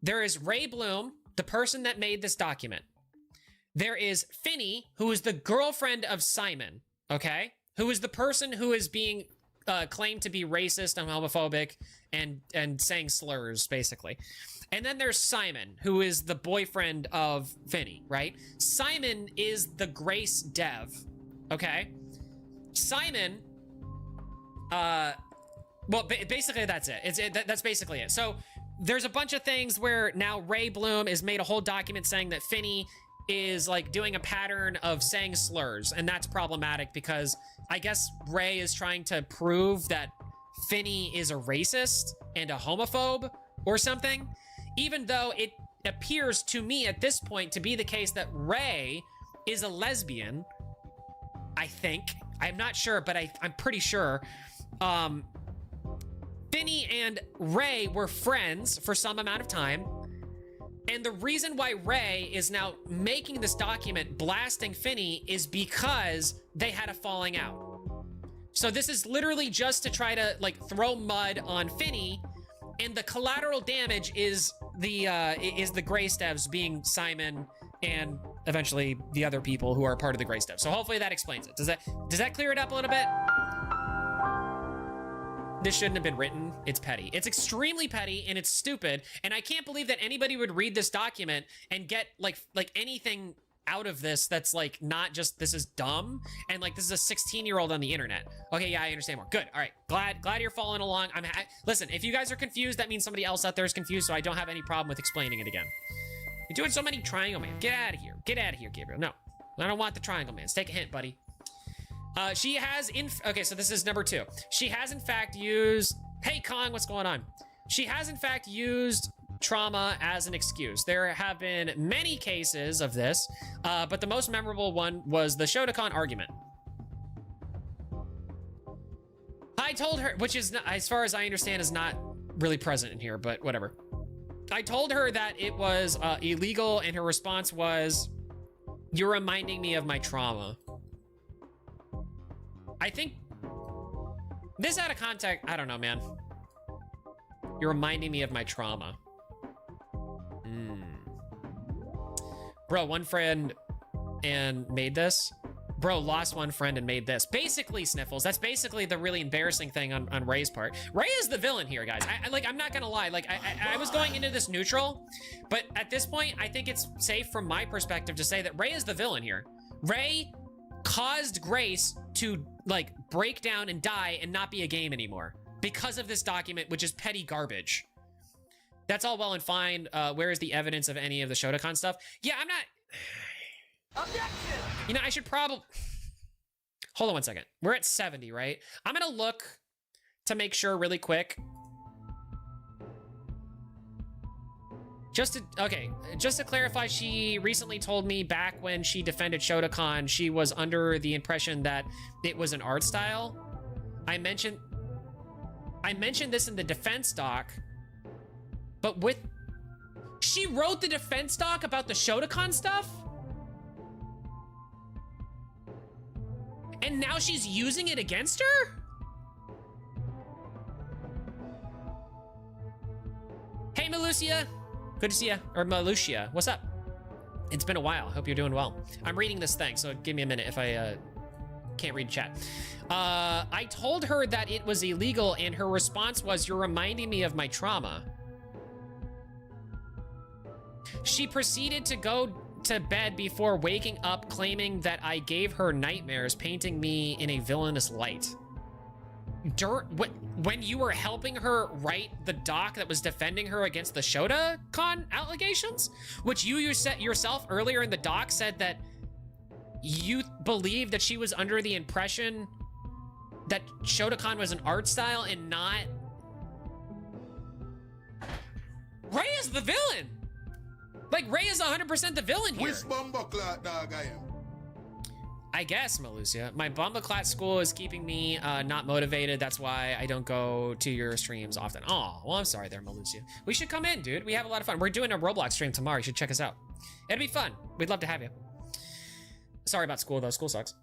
There is Ray Bloom, the person that made this document. There is Finny, who is the girlfriend of Simon, okay? Who is the person who is being claimed to be racist and homophobic and saying slurs, basically. And then there's Simon, who is the boyfriend of Finny, right? Simon is the Grace dev, okay? Simon, well, basically that's it. That's basically it. So there's a bunch of things where now Ray Bloom has made a whole document saying that Finny is like doing a pattern of saying slurs, and that's problematic because I guess Ray is trying to prove that Finny is a racist and a homophobe or something, even though it appears to me at this point to be the case that Ray is a lesbian, I think. I'm not sure, but I'm pretty sure. Finny and Ray were friends for some amount of time. And the reason why Ray is now making this document blasting Finny is because they had a falling out. So this is literally just to try to like throw mud on Finny, and the collateral damage is the Grace devs being Simon and eventually the other people who are part of the Grace devs. So hopefully that explains it. Does that clear it up a little bit? This shouldn't have been written. It's petty. It's extremely petty and it's stupid. And I can't believe that anybody would read this document and get like anything out of this that's like not just this is dumb and like this is a 16-year-old on the internet. Okay, yeah, I understand more. Good. All right. Glad you're following along. Listen, if you guys are confused, that means somebody else out there is confused, so I don't have any problem with explaining it again. You're doing so many triangle man. Get out of here. Get out of here, Gabriel. No, I don't want the triangle man. Take a hint, buddy. She has okay, so this is number 2. She has in fact used, hey Kong, what's going on? She has in fact used trauma as an excuse. There have been many cases of this, but the most memorable one was the Shotokan argument. I told her, which is, not, as far as I understand, is not really present in here, but whatever. I told her that it was illegal, and her response was, "You're reminding me of my trauma." I think this out of context, I don't know, man. You're reminding me of my trauma. Bro, one friend and made this. Bro, lost one friend and made this. Basically, Sniffles, that's basically the really embarrassing thing on Ray's part. Ray is the villain here, guys. I'm not gonna lie. Like, I was going into this neutral, but at this point, I think it's safe from my perspective to say that Ray is the villain here. Ray caused Grace to like break down and die and not be a game anymore because of this document, which is petty garbage. That's all well and fine. Where is the evidence of any of the Shotokan stuff? Yeah, I'm not. Objection! You know, I should probably hold on one second. We're at 70, right? I'm gonna look to make sure really quick. Just to clarify, she recently told me back when she defended Shotokan, she was under the impression that it was an art style. I mentioned this in the defense doc, but she wrote the defense doc about the Shotokan stuff? And now she's using it against her? Hey, Melucia. Good to see you. Or Melucia. What's up? It's been a while. Hope you're doing well. I'm reading this thing, so give me a minute if I can't read chat. I told her that it was illegal, and her response was, "You're reminding me of my trauma." She proceeded to go to bed before waking up, claiming that I gave her nightmares, painting me in a villainous light. When you were helping her write the doc that was defending her against the Shotokan allegations, which you yourself earlier in the doc said that you believed that she was under the impression that Shotokan was an art style and not... Ray is the villain! Like, Ray is 100% the villain here. Which bumbleclot dog I am? I guess, Melucia. My bumbleclat school is keeping me not motivated. That's why I don't go to your streams often. Oh, well, I'm sorry there, Melucia. We should come in, dude. We have a lot of fun. We're doing a Roblox stream tomorrow. You should check us out. It'll be fun. We'd love to have you. Sorry about school, though. School sucks.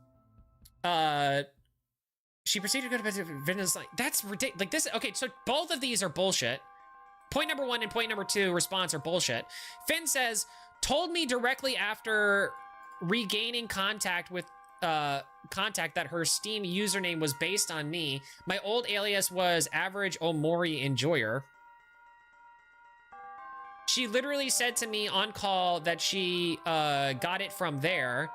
She proceeded to go to bed to Venus. That's ridiculous. Like, this... Okay, so both of these are bullshit. Point number 1 and point number 2 response are bullshit. Finn says, told me directly after regaining contact with contact that her Steam username was based on me. My old alias was Average Omori Enjoyer. She literally said to me on call that she got it from there.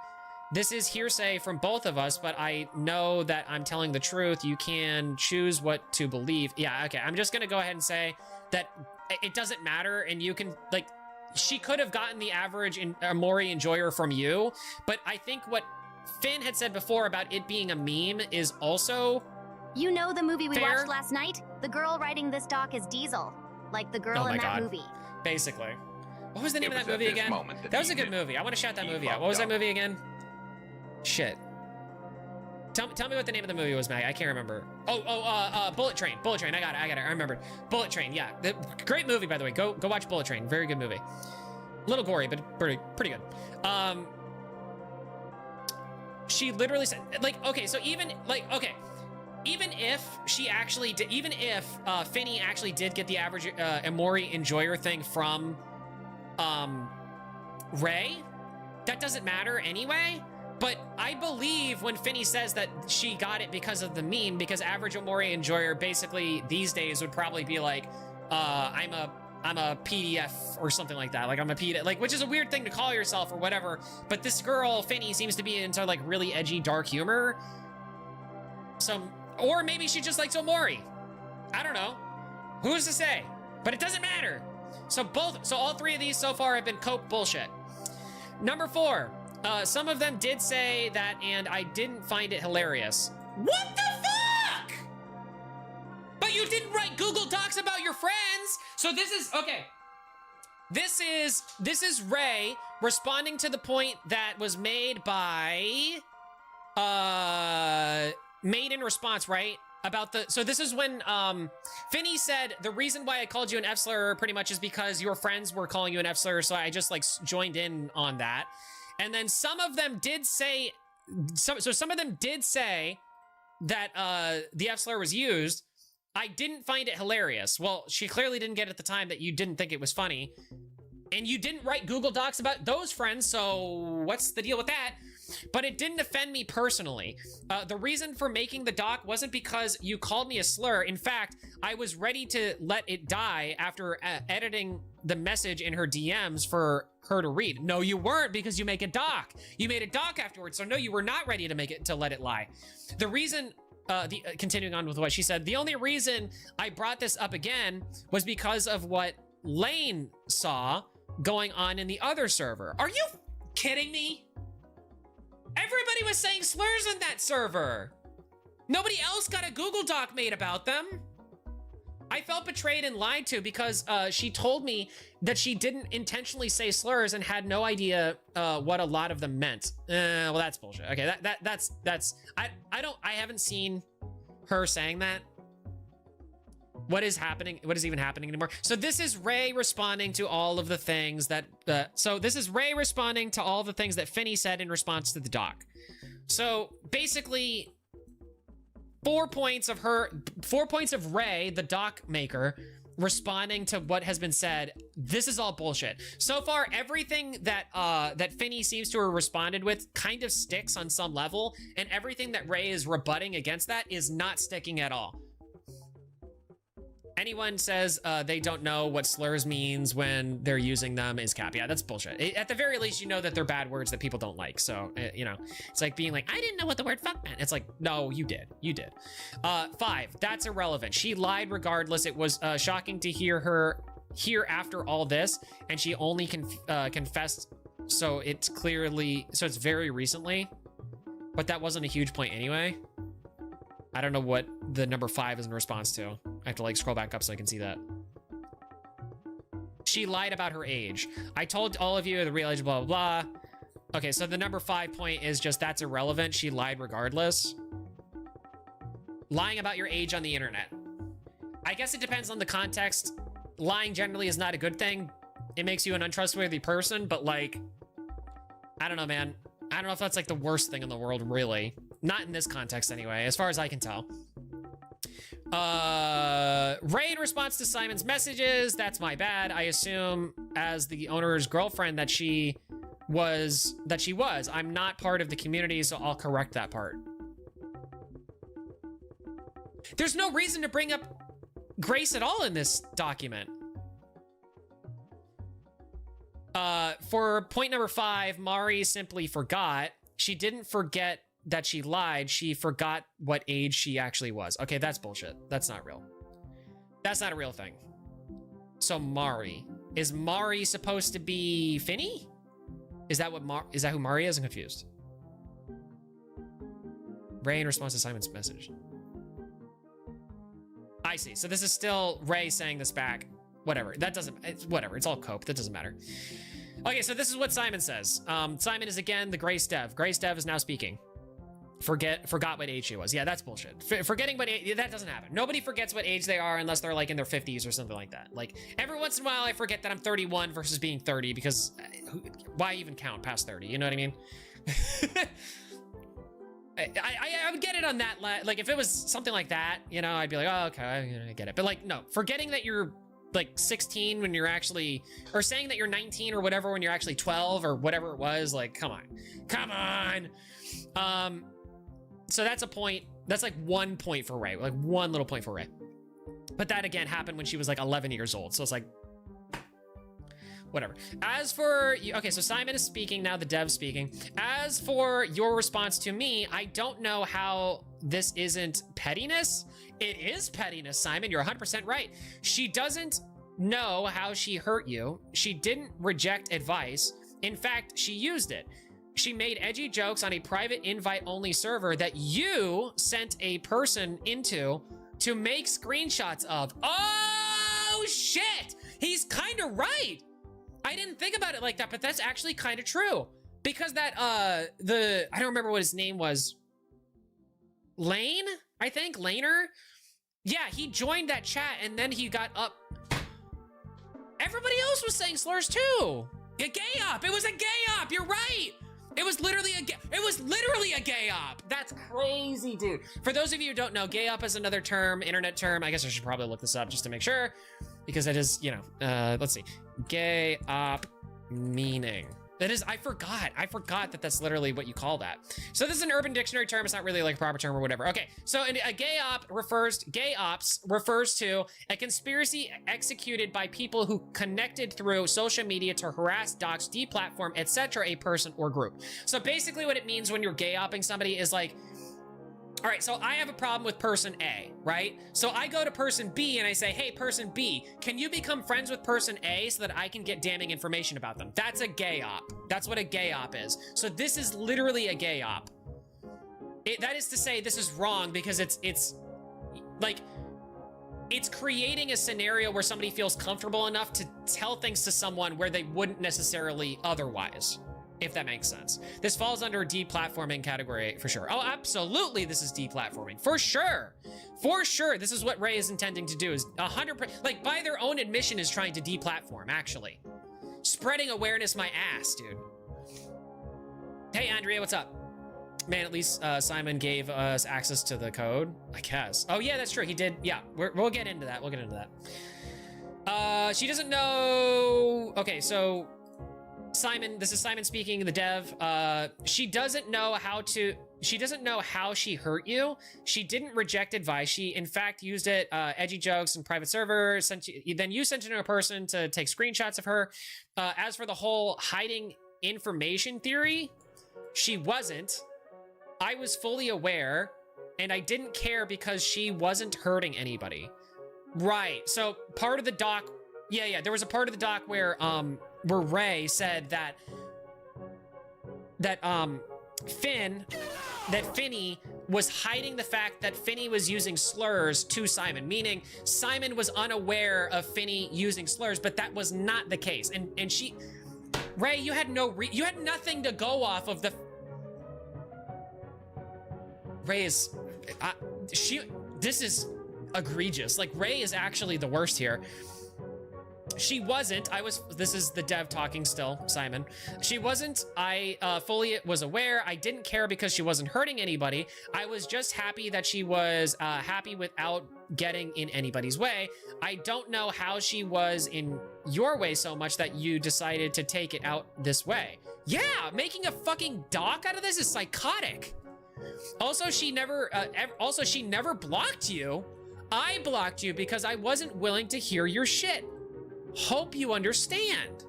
This is hearsay from both of us, but I know that I'm telling the truth. You can choose what to believe. Yeah, okay. I'm just gonna go ahead and say that it doesn't matter, and you can, like, she could have gotten the Average Omori Enjoyer from you, but I think what Finn had said before about it being a meme is also You know the movie we fair. watched last night? The girl writing this doc is Diesel. Like the girl in that movie. Basically. What was the name of that movie again? That was a good movie. I want to shout that movie out. What was that movie again? Shit. Tell me what the name of the movie was, Mag. I can't remember. Bullet Train. Bullet Train. I got it. I remembered. Bullet Train. Yeah. Great movie, by the way. Go watch Bullet Train. Very good movie. A little gory, but pretty good. She literally said, like, okay, so even if she actually did, even if Finny actually did get the Average Omori Enjoyer thing from Ray, that doesn't matter anyway. But I believe when Finny says that she got it because of the meme, because Average Omori Enjoyer basically these days would probably be like, I'm a PDF or something like that. Like I'm a PDF, like, which is a weird thing to call yourself or whatever. But this girl, Finny, seems to be into like really edgy, dark humor. Or maybe she just likes Omori. I don't know. Who's to say? But it doesn't matter. So all three of these so far have been Coke bullshit. Number 4. Some of them did say that, and I didn't find it hilarious. What the fuck? But you didn't write Google Docs about your friends. So this is, okay. This is Ray responding to the point that was made by, made in response, right? About so this is when, Finny said, the reason why I called you an F-slur pretty much is because your friends were calling you an F-slur, so I just, like, joined in on that. And then some of them did say, some of them did say that the F-slur was used. I didn't find it hilarious. Well, she clearly didn't get at the time that you didn't think it was funny. And you didn't write Google Docs about those friends, so what's the deal with that? But it didn't offend me personally. The reason for making the doc wasn't because you called me a slur. In fact, I was ready to let it die after editing the message in her DMs for her to read. No, you weren't, because you make a doc. You made a doc afterwards, so no, you were not ready to make it to let it lie. The reason, continuing on with what she said, the only reason I brought this up again was because of what Lane saw going on in the other server. Are you kidding me? Everybody was saying slurs in that server. Nobody else got a Google Doc made about them. I felt betrayed and lied to because she told me that she didn't intentionally say slurs and had no idea what a lot of them meant. Well, that's bullshit. Okay, I haven't seen her saying that. What is happening? What is even happening anymore? So this is Ray responding to all of the things that, this is Ray responding to all the things that Finny said in response to the doc. So basically 4 points of Ray, the doc maker, responding to what has been said. This is all bullshit. So far, everything that that Finny seems to have responded with kind of sticks on some level, and everything that Ray is rebutting against that is not sticking at all. Anyone says they don't know what slurs means when they're using them is cap. Yeah, that's bullshit. At the very least, you know that they're bad words that people don't like. So, you know, it's like being like, I didn't know what the word fuck meant. It's like, no, you did. You did. 5, that's irrelevant. She lied regardless. It was shocking to hear her here after all this, and she only confessed. So it's very recently, but that wasn't a huge point anyway. I don't know what the number 5 is in response to. I have to like scroll back up so I can see that. She lied about her age. I told all of you the real age, blah, blah, blah. Okay, so the number 5 point is just that's irrelevant. She lied regardless. Lying about your age on the internet. I guess it depends on the context. Lying generally is not a good thing. It makes you an untrustworthy person, but like, I don't know, man. I don't know if that's like the worst thing in the world, really. Not in this context anyway, as far as I can tell. Ray in response to Simon's messages, that's my bad. I assume as the owner's girlfriend that she was that she was. I'm not part of the community, so I'll correct that part. There's no reason to bring up Grace at all in this document. For point number 5, Mari simply forgot. She didn't forget that she lied. She forgot what age she actually was. Okay, that's bullshit. That's not real. That's not a real thing. So Mari. Is Mari supposed to be Finny? Is that who Mari is? I'm confused. Ray in response to Simon's message. I see. So this is still Ray saying this back. Whatever. That doesn't, it's whatever. It's all cope. That doesn't matter. Okay, so this is what Simon says. Simon is again the Grace Dev. Grace Dev is now speaking. Forgot what age she was. Yeah, that's bullshit. Forgetting what age, that doesn't happen. Nobody forgets what age they are unless they're like in their 50s or something like that. Like every once in a while I forget that I'm 31 versus being 30 because why even count past 30? You know what I mean? I would get it on that. Like if it was something like that, you know, I'd be like, oh, okay, I get it. But like, no, forgetting that you're like 16 when you're actually, or saying that you're 19 or whatever when you're actually 12 or whatever it was, like, come on. So that's a point. That's like 1 point for Ray, like one little point for Ray. But that again happened when she was like 11 years old. So it's like, whatever. As for, okay, so Simon is speaking now, the dev's speaking. As for your response to me, I don't know how this isn't pettiness. It is pettiness, Simon. You're 100% right. She doesn't know how she hurt you. She didn't reject advice. In fact, she used it. She made edgy jokes on a private invite-only server that you sent a person into to make screenshots of. Oh, shit! He's kind of right! I didn't think about it like that, but that's actually kind of true. Because that, I don't remember what his name was. Lane, I think? Laner? Yeah, he joined that chat and then he got up. Everybody else was saying slurs too. A gay op. It was a gay op. You're right. It was literally a gay op. That's crazy, dude. For those of you who don't know, gay op is another term, internet term. I guess I should probably look this up just to make sure, because it is, you know, let's see. Gay op meaning. That is, I forgot that that's literally what you call that. So this is an Urban Dictionary term. It's not really like a proper term or whatever. Okay, so a gay ops refers to a conspiracy executed by people who connected through social media to harass, dox, deplatform, etc. a person or group. So basically what it means when you're gay opping somebody is like, all right, so I have a problem with person A, right? So I go to person B and I say, hey, person B, can you become friends with person A so that I can get damning information about them? That's a gay op. That's what a gay op is. So this is literally a gay op. That is to say, this is wrong because it's creating a scenario where somebody feels comfortable enough to tell things to someone where they wouldn't necessarily otherwise. If that makes sense. This falls under deplatforming category for sure. Oh, absolutely, this is deplatforming. For sure. For sure, this is what Ray is intending to do, is 100%, like, by their own admission, is trying to deplatform, actually. Spreading awareness my ass, dude. Hey, Andrea, what's up? Man, at least Simon gave us access to the code, I guess. Oh, yeah, that's true, he did. Yeah, we'll get into that, we'll get into that. She doesn't know... Okay, so... Simon, this is Simon speaking, the dev. She doesn't know how she hurt you. She didn't reject advice. She, in fact, used it, edgy jokes in private server. Then you sent it to a person to take screenshots of her. As for the whole hiding information theory, she wasn't. I was fully aware, and I didn't care because she wasn't hurting anybody. Right, so part of the doc, yeah, there was a part of the doc where Ray said that Finny was hiding the fact that Finny was using slurs to Simon, meaning Simon was unaware of Finny using slurs, but that was not the case. And Ray, you had nothing to go off of the. Ray is, this is egregious. Like, Ray is actually the worst here. She wasn't. This is the dev talking still, Simon. She wasn't. I fully was aware. I didn't care because she wasn't hurting anybody. I was just happy that she was happy without getting in anybody's way. I don't know how she was in your way so much that you decided to take it out this way. Yeah, making a fucking doc out of this is psychotic. Also, she never blocked you. I blocked you because I wasn't willing to hear your shit. Hope you understand.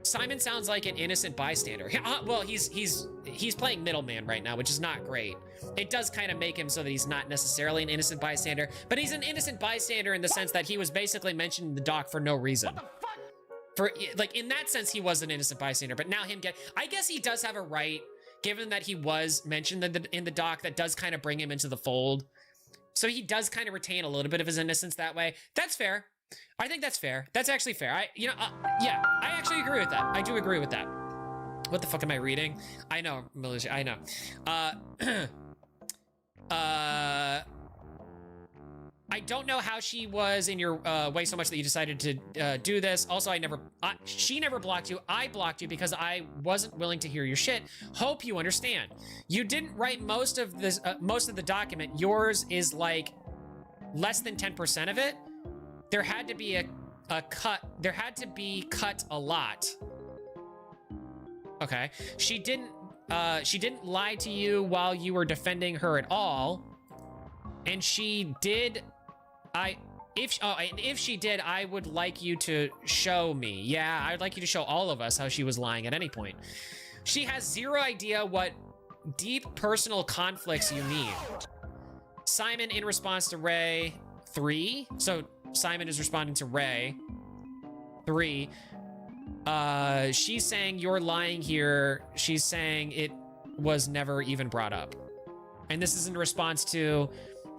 Simon sounds like an innocent bystander. Well, he's playing middleman right now, which is not great. It does kind of make him so that he's not necessarily an innocent bystander, but he's an innocent bystander in the sense that he was basically mentioned in the doc for no reason. What the fuck? For like in that sense, he was an innocent bystander, but now I guess he does have a right, given that he was mentioned in the doc, that does kind of bring him into the fold. So he does kind of retain a little bit of his innocence that way. That's fair. I think that's fair. That's actually fair. Yeah, I actually agree with that. I do agree with that. What the fuck am I reading? I know, militia, I know. I don't know how she was in your way so much that you decided to do this. Also, she never blocked you. I blocked you because I wasn't willing to hear your shit. Hope you understand. You didn't write most of this, most of the document. Yours is like less than 10% of it. There had to be a cut. There had to be cut a lot. Okay. She didn't lie to you while you were defending her at all. And she did. If she did, I would like you to show me. Yeah, I'd like you to show all of us how she was lying at any point. She has zero idea what deep personal conflicts you need. Simon in response to Ray 3. So Simon is responding to Ray 3. She's saying you're lying here. She's saying it was never even brought up. And this is in response to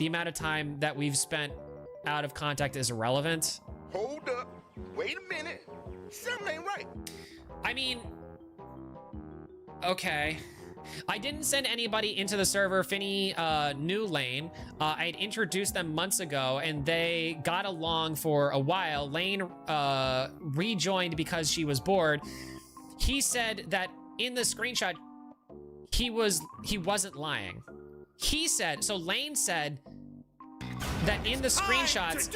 the amount of time that we've spent out of contact is irrelevant. Hold up. Wait a minute. Something ain't right. I mean, okay. I didn't send anybody into the server. Finny knew Lane. I'd introduced them months ago and they got along for a while. Lane rejoined because she was bored. He said that in the screenshot, he wasn't lying. He said, so Lane said that in the screenshots,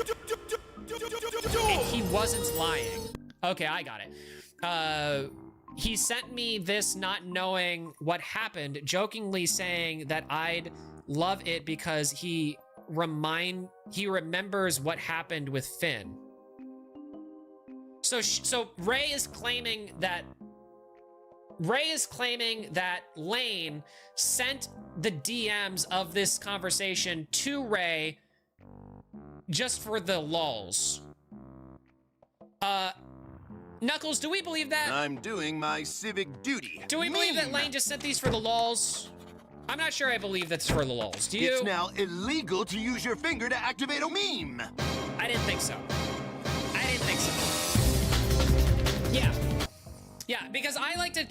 he wasn't lying. Okay, I got it. He sent me this not knowing what happened, jokingly saying that I'd love it because he remembers what happened with Finn. So Ray is claiming that Lane sent the DMs of this conversation to Ray just for the lulz. Knuckles, do we believe that? I'm doing my civic duty. Do we believe that Lane just sent these for the lulz? I'm not sure I believe that's for the lulz. Do you? It's now illegal to use your finger to activate a meme. I didn't think so. Yeah. Yeah, because I like to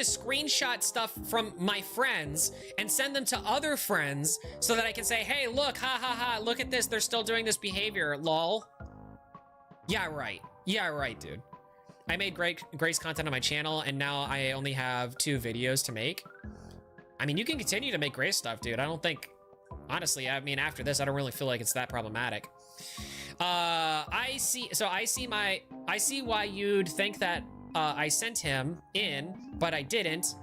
screenshot stuff from my friends and send them to other friends so that I can say, hey, look, ha ha ha, look at this, they're still doing this behavior, lol. Yeah, right, dude. I made Grace content on my channel and now I only have 2 videos to make. I mean, you can continue to make Grace stuff, dude. I don't think, honestly, I mean, after this, I don't really feel like it's that problematic. I see why you'd think that I sent him in, but I didn't.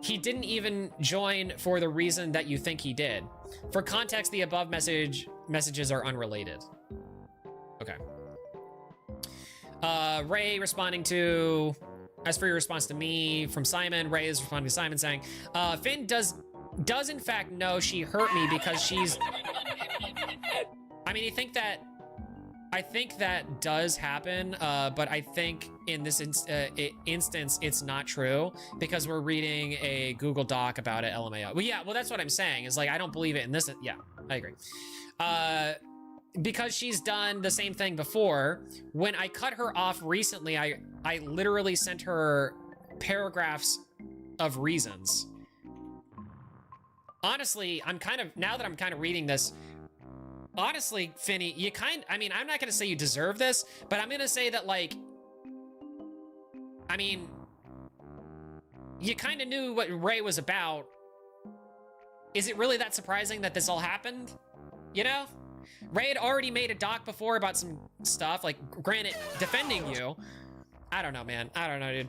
He didn't even join for the reason that you think he did. For context, the above messages are unrelated. Okay. Ray responding to, as for your response to me from Simon, Ray is responding to Simon saying, Finn does in fact know she hurt me because she's, I mean, I think that does happen, but I think in this instance, it's not true because we're reading a Google Doc about it, LMAO. Well, yeah, well, that's what I'm saying is like, I don't believe it in this. Yeah, I agree. Because she's done the same thing before. When I cut her off recently, I literally sent her paragraphs of reasons. Honestly, now that I'm kind of reading this, honestly, Finny, I mean, I'm not gonna say you deserve this, but I'm gonna say that, like, I mean, you kind of knew what Ray was about. Is it really that surprising that this all happened? You know? Ray had already made a doc before about some stuff, like, granted, defending you. I don't know, man. I don't know, dude.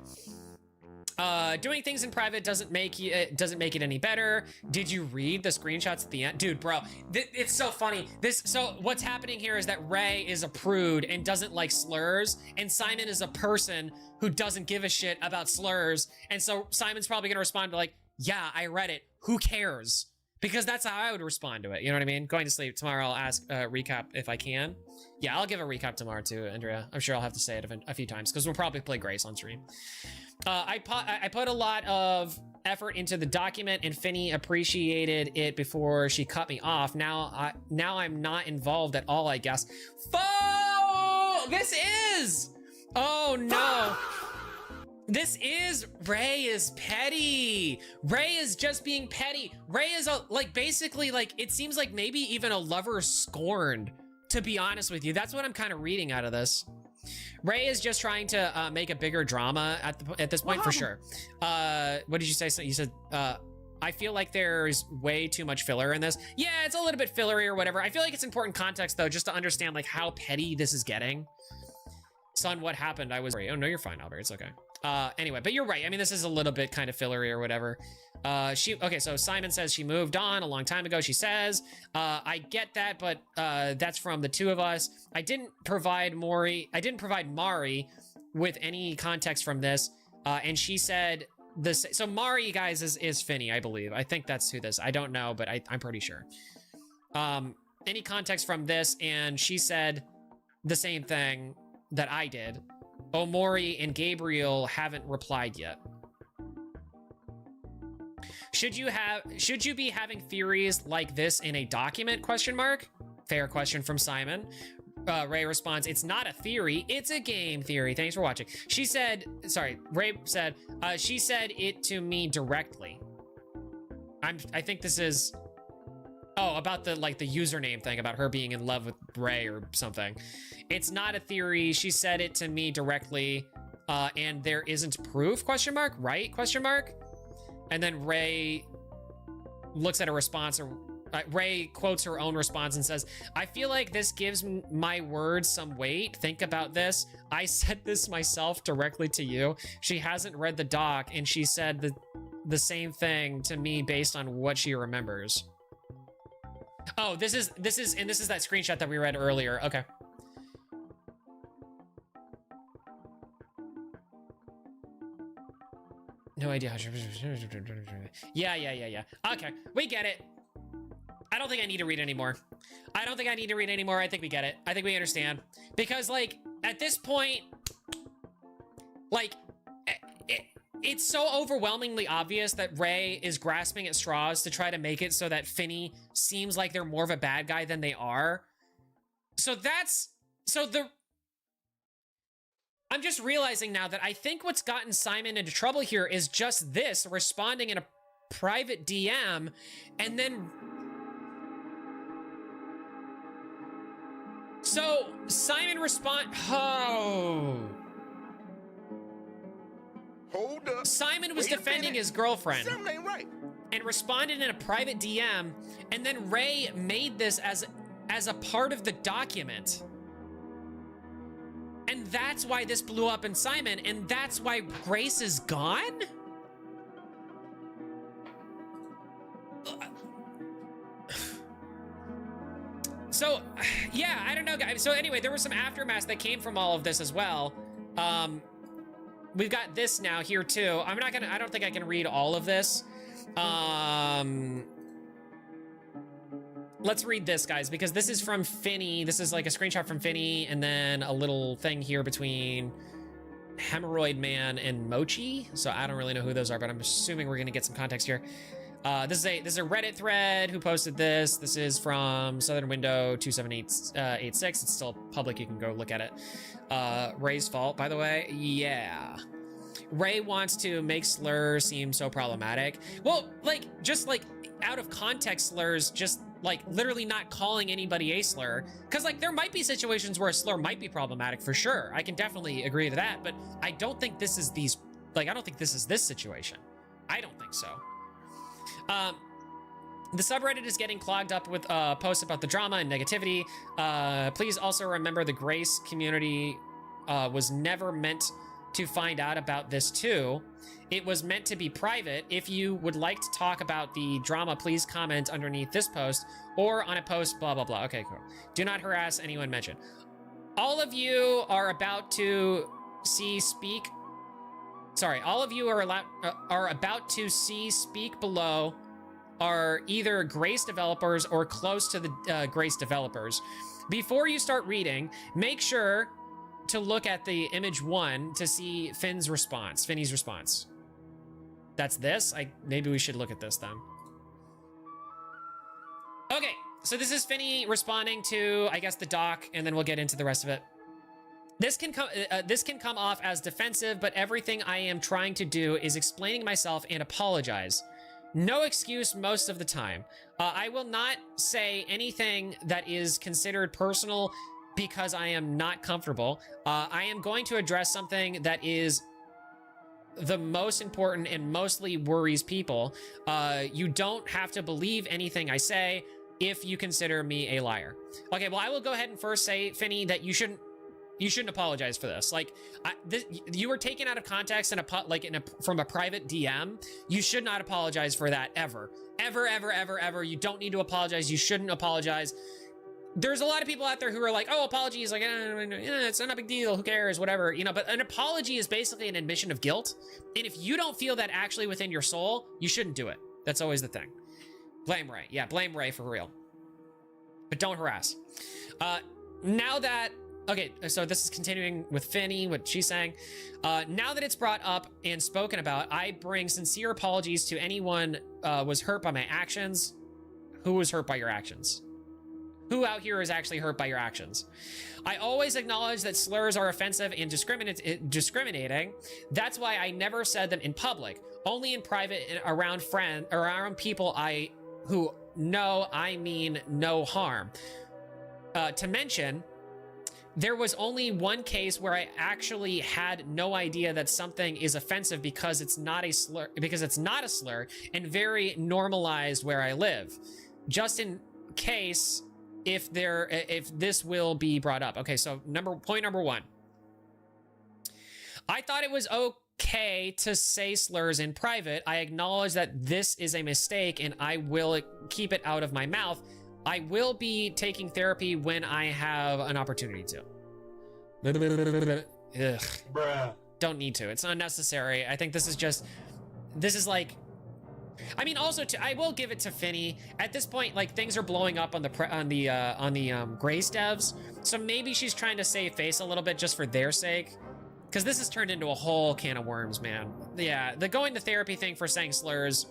Doing things in private doesn't make it any better. Did you read the screenshots at the end? Dude, bro, it's so funny. So what's happening here is that Ray is a prude and doesn't like slurs, and Simon is a person who doesn't give a shit about slurs, and so Simon's probably gonna respond to like, yeah, I read it. Who cares? Because that's how I would respond to it. You know what I mean? Going to sleep tomorrow, I'll ask recap if I can. Yeah, I'll give a recap tomorrow too, Andrea. I'm sure I'll have to say it a few times because we'll probably play Grace on stream. I put a lot of effort into the document, and Finny appreciated it before she cut me off. Now I'm not involved at all, I guess. This is! Oh no! This is Ray is petty. Ray is just being petty. Ray is basically it seems like maybe even a lover scorned, to be honest with you. That's what I'm kind of reading out of this. Ray is just trying to make a bigger drama at this point, for sure. What did you say? So you said, I feel like there's way too much filler in this. Yeah, it's a little bit fillery or whatever. I feel like it's important context though, just to understand like how petty this is getting. Son, what happened? Oh no, you're fine, Albert. It's okay. Anyway, but you're right. I mean, this is a little bit kind of fillery or whatever. Okay, so Simon says she moved on a long time ago. She says, I get that, but that's from the two of us. I didn't provide Mari with any context from this. And she said this. So Mari, guys, is Finny, I believe. I think that's who this. I don't know, but I'm pretty sure. Any context from this, and she said the same thing that I did. Omori and Gabriel haven't replied yet. Should you be having theories like this in a document? ? Fair question from Simon. Ray responds, it's not a theory, it's a game theory. Thanks for watching. Ray said, she said it to me directly. I think this is, about the username thing, about her being in love with Ray or something. It's not a theory. She said it to me directly, and there isn't proof, ? Right? ? And then Ray looks at a response, or Ray quotes her own response and says, I feel like this gives my words some weight. Think about this. I said this myself directly to you. She hasn't read the doc, and she said the same thing to me based on what she remembers. Oh, this is that screenshot that we read earlier. Okay. No idea how. Yeah. Okay, we get it. I don't think I need to read anymore. I think we get it. I think we understand. Because, at this point, it's so overwhelmingly obvious that Ray is grasping at straws to try to make it so that Finny seems like they're more of a bad guy than they are. I'm just realizing now that I think what's gotten Simon into trouble here is just this, responding in a private DM, and then... So, Simon Hold up. Simon was defending his girlfriend. Something ain't right. And responded in a private DM, and then Ray made this as a part of the document. And that's why this blew up in Simon, and that's why Grace is gone? So, yeah, I don't know, guys. So anyway, there was some aftermath that came from all of this as well. We've got this now here too. I don't think I can read all of this. Let's read this, guys, because this is from Finny. This is like a screenshot from Finny, and then a little thing here between Hemorrhoid Man and Mochi. So I don't really know who those are, but I'm assuming we're gonna get some context here. This is a Reddit thread who posted this. This is from Southern Window 27886. It's still public. You can go look at it. Ray's fault, by the way. Yeah. Ray wants to make slurs seem so problematic. Well, just out of context slurs, just literally not calling anybody a slur. Because there might be situations where a slur might be problematic for sure. I can definitely agree to that, but I don't think this is I don't think this is this situation. I don't think so. The subreddit is getting clogged up with posts about the drama and negativity. Please also remember the Grace community was never meant to find out about this too. It was meant to be private. If you would like to talk about the drama, please comment underneath this post or on a post, blah, blah, blah. Okay, cool. Do not harass anyone mentioned. All of you are about to see speak. Sorry, all of you are about to see speak below are either Grace developers or close to the Grace developers. Before you start reading, make sure to look at the image 1 to see Finney's response. That's this? Maybe we should look at this then. Okay, so this is Finney responding to, I guess, the doc, and then we'll get into the rest of it. This can come off as defensive, but everything I am trying to do is explaining myself and apologize. No excuse most of the time. I will not say anything that is considered personal because I am not comfortable. I am going to address something that is the most important and mostly worries people. You don't have to believe anything I say if you consider me a liar. Okay, well, I will go ahead and first say, Finney, that you shouldn't apologize for this. Like, you were taken out of context from a private DM. You should not apologize for that ever. Ever. You don't need to apologize. You shouldn't apologize. There's a lot of people out there who are like, oh, apologies, like, it's not a big deal, who cares, whatever, but an apology is basically an admission of guilt. And if you don't feel that actually within your soul, you shouldn't do it. That's always the thing. Blame Ray. Yeah, blame Ray for real. But don't harass. Okay, so this is continuing with Finney, what she's saying. Now that it's brought up and spoken about, I bring sincere apologies to anyone was hurt by my actions. Who was hurt by your actions? Who out here is actually hurt by your actions? I always acknowledge that slurs are offensive and discriminating. That's why I never said them in public, only in private around people who know I mean no harm. To mention, there was only one case where I actually had no idea that something is offensive because it's not a slur, and very normalized where I live. Just in case if this will be brought up. Okay, so point number 1. I thought it was okay to say slurs in private. I acknowledge that this is a mistake and I will keep it out of my mouth. I will be taking therapy when I have an opportunity to. Ugh. Bruh. Don't need to. It's unnecessary. I think this is like, I mean, also I will give it to Finney. At this point, like, things are blowing up on the Grace devs, so maybe she's trying to save face a little bit just for their sake, because this has turned into a whole can of worms, man. Yeah, the going to therapy thing for saying slurs.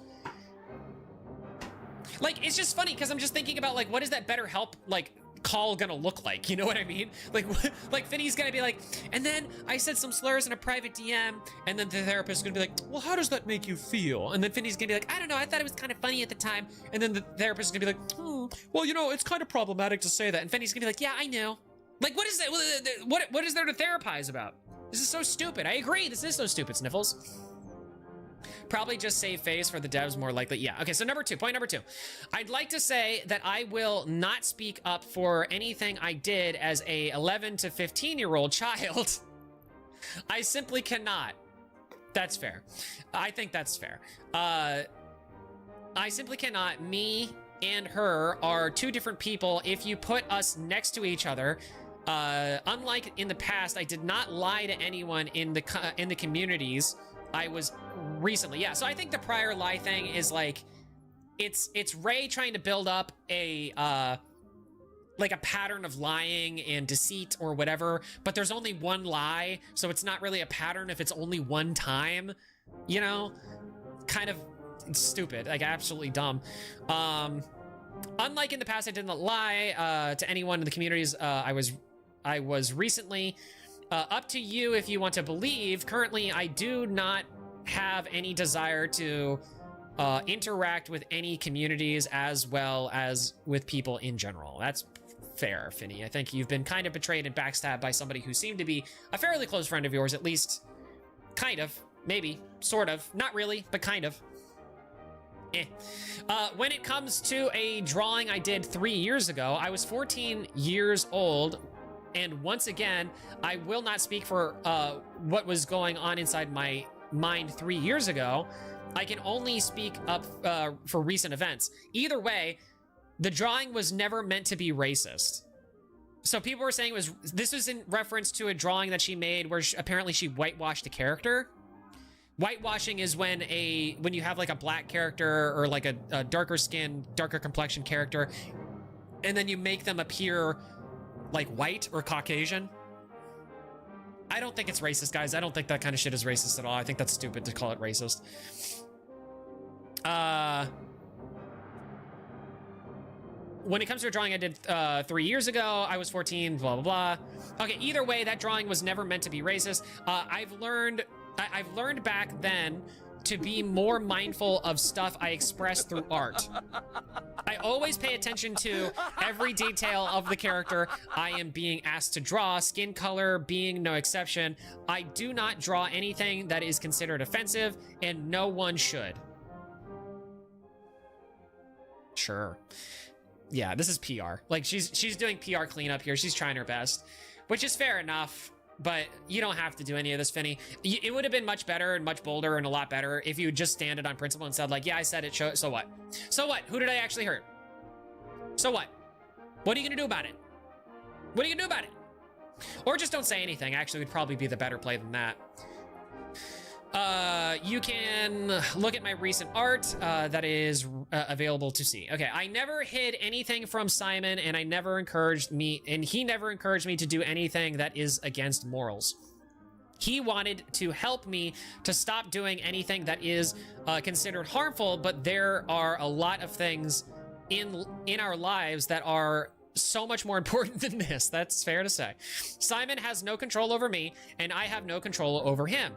Like, it's just funny because I'm just thinking about, like, what is that BetterHelp, like, call gonna look like? You know what I mean? Like Finney's gonna be like, and then I said some slurs in a private DM, and then the therapist is gonna be like, well, how does that make you feel? And then Finney's gonna be like, I don't know, I thought it was kind of funny at the time. And then the therapist is gonna be like, well, it's kind of problematic to say that. And Finney's gonna be like, yeah, I know. Like, what is that? What is there to therapize about? This is so stupid. I agree, this is so stupid, Sniffles. Probably just save face for the devs more likely. Yeah, okay, so point number 2. I'd like to say that I will not speak up for anything I did as a 11 to 15-year-old child. I simply cannot. That's fair. I think that's fair. I simply cannot. Me and her are two different people. If you put us next to each other, unlike in the past, I did not lie to anyone in the communities. I was recently, yeah. So I think the prior lie thing is like, it's Ray trying to build up a like a pattern of lying and deceit or whatever, but there's only one lie, so it's not really a pattern if it's only one time, kind of stupid, like absolutely dumb. Unlike in the past, I did not lie to anyone in the communities. I was recently. Up to you if you want to believe. Currently, I do not have any desire to interact with any communities as well as with people in general. That's fair, Finney. I think you've been kind of betrayed and backstabbed by somebody who seemed to be a fairly close friend of yours, at least kind of, maybe, sort of, not really, but kind of. When it comes to a drawing I did 3 years ago, I was 14 years old. And once again, I will not speak for what was going on inside my mind 3 years ago. I can only speak up for recent events. Either way, the drawing was never meant to be racist. So people were saying this was in reference to a drawing that she made where apparently she whitewashed a character. Whitewashing is when you have like a black character or like a darker skin, darker complexion character, and then you make them appear like white or Caucasian. I don't think it's racist, guys. I don't think that kind of shit is racist at all. I think that's stupid to call it racist. When it comes to a drawing I did 3 years ago, I was 14, blah, blah, blah. Okay, either way, that drawing was never meant to be racist. I've learned back then to be more mindful of stuff I express through art. I always pay attention to every detail of the character I am being asked to draw, skin color being no exception. I do not draw anything that is considered offensive, and no one should. Sure. Yeah, this is PR. Like, she's doing PR cleanup here. She's trying her best, which is fair enough. But you don't have to do any of this, Finny. It would have been much better and much bolder and a lot better if you just stand it on principle and said, like, yeah, I said it, so what? So what? Who did I actually hurt? So what? What are you gonna do about it? What are you gonna do about it? Or just don't say anything, actually would probably be the better play than that. You can look at my recent art that is available to see. Okay, I never hid anything from Simon, and he never encouraged me to do anything that is against morals. He wanted to help me to stop doing anything that is considered harmful, but there are a lot of things in our lives that are so much more important than this. That's fair to say. Simon has no control over me, and I have no control over him.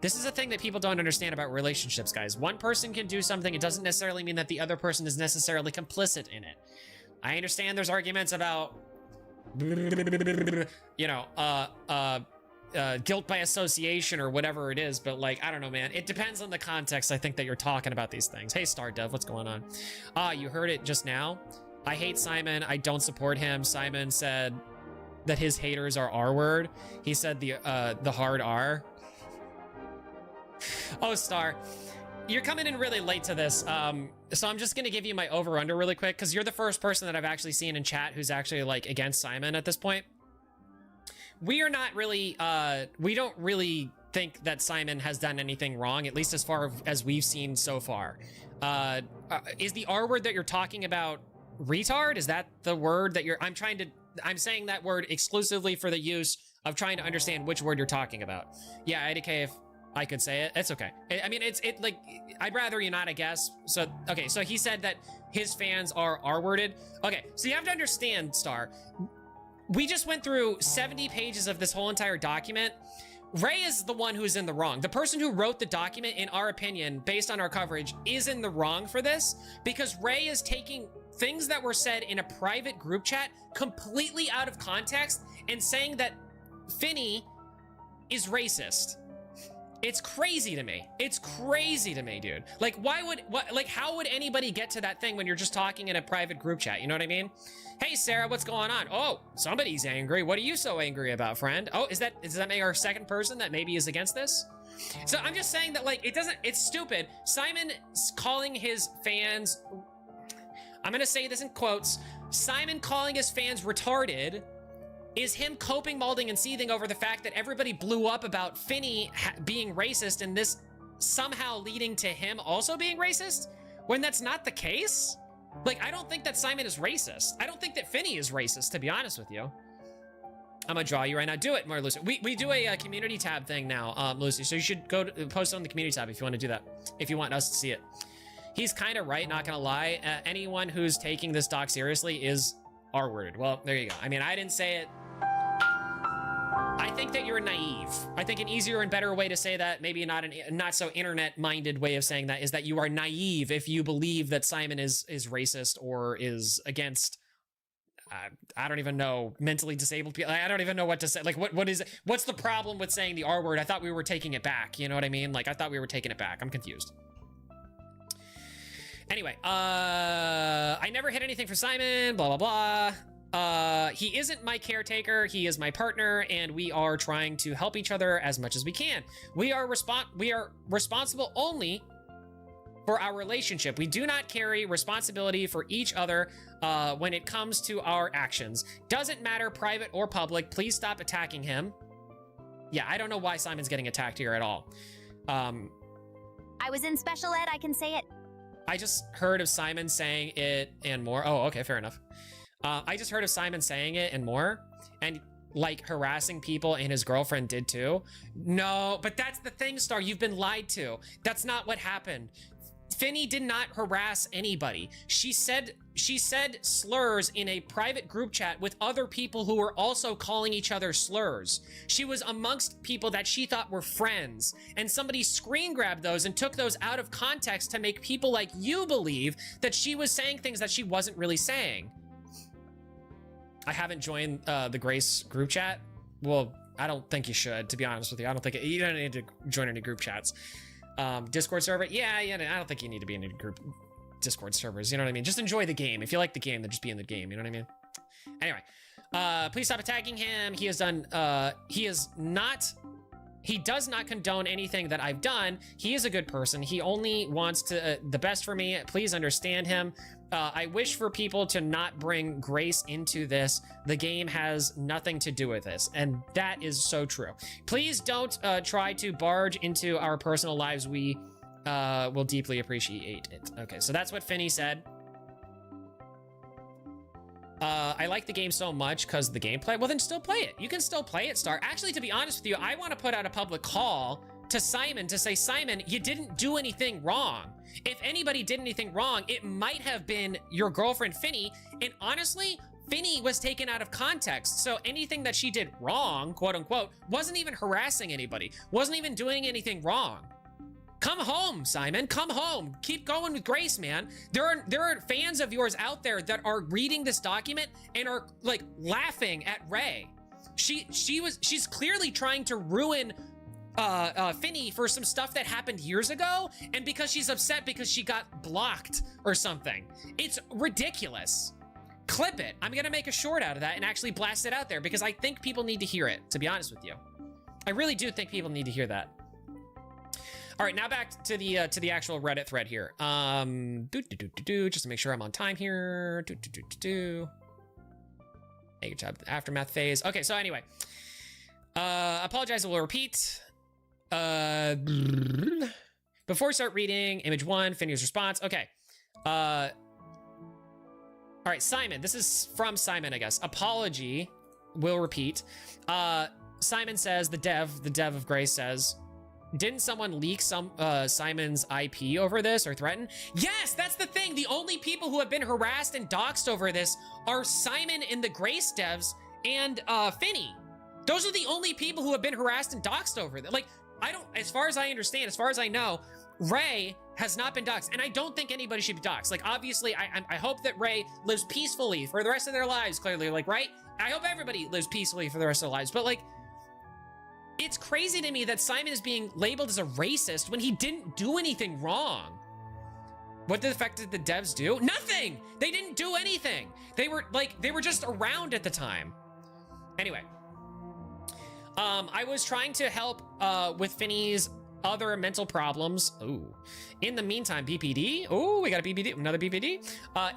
This is a thing that people don't understand about relationships, guys. One person can do something. It doesn't necessarily mean that the other person is necessarily complicit in it. I understand there's arguments about, you know, guilt by association or whatever it is, but like, I don't know, man. It depends on the context, I think, that you're talking about these things. Hey, Star Dev, what's going on? You heard it just now. I hate Simon. I don't support him. Simon said that his haters are R-word. He said the hard R. Oh, Star, you're coming in really late to this, so I'm just gonna give you my over-under really quick, because you're the first person that I've actually seen in chat who's actually, like, against Simon at this point. We are not really, we don't really think that Simon has done anything wrong, at least as far as we've seen so far. Is the R word that you're talking about retard? Is that the word that you're, I'm saying that word exclusively for the use of trying to understand which word you're talking about. Yeah, IDK, if I could say it. It's okay. I mean, it's like, I'd rather you not, I guess. So, okay, so he said that his fans are R-worded. Okay, so you have to understand, Star. We just went through 70 pages of this whole entire document. Ray is the one who's in the wrong. The person who wrote the document, in our opinion, based on our coverage, is in the wrong for this, because Ray is taking things that were said in a private group chat completely out of context and saying that Finny is racist. It's crazy to me. It's crazy to me, dude. Like, how would anybody get to that thing when you're just talking in a private group chat? You know what I mean? Hey, Sarah, what's going on? Oh, somebody's angry. What are you so angry about, friend? Oh, does that make our second person that maybe is against this? So I'm just saying that, like, it's stupid. Simon calling his fans, I'm gonna say this in quotes, Simon calling his fans retarded is him coping, molding, and seething over the fact that everybody blew up about Finny being racist and this somehow leading to him also being racist, when that's not the case. Like, I don't think that Simon is racist. I don't think that Finny is racist, to be honest with you. I'm gonna draw you right now. Do it, more Lucy. We do a community tab thing now, Lucy, so you should go to, post on the community tab if you want to do that, if you want us to see it. He's kind of right, not gonna lie. Anyone who's taking this doc seriously is R-worded. Well, there you go. I mean, I didn't say it. I think that you're naive. I think an easier and better way to say that, maybe not so internet-minded way of saying that, is that you are naive if you believe that Simon is racist or is against, I don't even know, mentally disabled people. I don't even know what to say. Like, what's the problem with saying the R word? I thought we were taking it back. You know what I mean? Like, I thought we were taking it back. I'm confused. Anyway, I never hid anything for Simon, blah, blah, blah. He isn't my caretaker, he is my partner, and we are trying to help each other as much as we can. We are responsible only for our relationship. We do not carry responsibility for each other when it comes to our actions. Doesn't matter, private or public. Please stop attacking him. Yeah, I don't know why Simon's getting attacked here at all. I was in special ed, I can say it. I just heard of Simon saying it and more. Oh, okay, fair enough. I just heard of Simon saying it and more, and like harassing people, and his girlfriend did too. No, but that's the thing, Star. You've been lied to. That's not what happened. Finny did not harass anybody. She said slurs in a private group chat with other people who were also calling each other slurs. She was amongst people that she thought were friends, and somebody screen grabbed those and took those out of context to make people like you believe that she was saying things that she wasn't really saying. I haven't joined the Grace group chat. Well, I don't think you should, to be honest with you. I don't think you don't need to join any group chats. Discord server, yeah, I don't think you need to be in any group Discord servers, you know what I mean? Just enjoy the game. If you like the game, then just be in the game, you know what I mean? Anyway, please stop attacking him. He has done, he does not condone anything that I've done. He is a good person. He only wants to the best for me. Please understand him. I wish for people to not bring Grace into this. The game has nothing to do with this, and that is so true. Please don't try to barge into our personal lives. We will deeply appreciate it. Okay, so that's what Finny said. I like the game so much because of the gameplay. Well, then still play it. You can still play it, Star. Actually, to be honest with you, I want to put out a public call to Simon to say, Simon, you didn't do anything wrong. If anybody did anything wrong, it might have been your girlfriend, Finny. And honestly, Finny was taken out of context. So anything that she did wrong, quote unquote, wasn't even harassing anybody, wasn't even doing anything wrong. Come home, Simon, come home. Keep going with Grace, man. There are fans of yours out there that are reading this document and are like laughing at Ray. She's clearly trying to ruin Finny for some stuff that happened years ago, and because she's upset because she got blocked or something. It's ridiculous. Clip it. I'm gonna make a short out of that and actually blast it out there because I think people need to hear it, to be honest with you. I really do think people need to hear that. All right, now back to the actual Reddit thread here. Just to make sure I'm on time here. Hey, good job. Aftermath phase. Okay, so anyway, apologize. I will repeat. Before we start reading, image 1, Finny's response. Okay. All right, Simon. This is from Simon, I guess. Apology. Will repeat. Simon says, the dev of Grace says, didn't someone leak Simon's IP over this or threaten? Yes, that's the thing. The only people who have been harassed and doxxed over this are Simon and the Grace devs and Finny. Those are the only people who have been harassed and doxxed over this. Like, as far as I understand, as far as I know, Ray has not been doxxed, and I don't think anybody should be doxxed. Like, obviously, I hope that Ray lives peacefully for the rest of their lives, clearly, like, right? I hope everybody lives peacefully for the rest of their lives, but, like, it's crazy to me that Simon is being labeled as a racist when he didn't do anything wrong. What the fuck did the devs do? Nothing! They didn't do anything! They were just around at the time. Anyway. I was trying to help with Finny's other mental problems. Ooh. In the meantime, BPD. Ooh, we got a BPD, another BPD.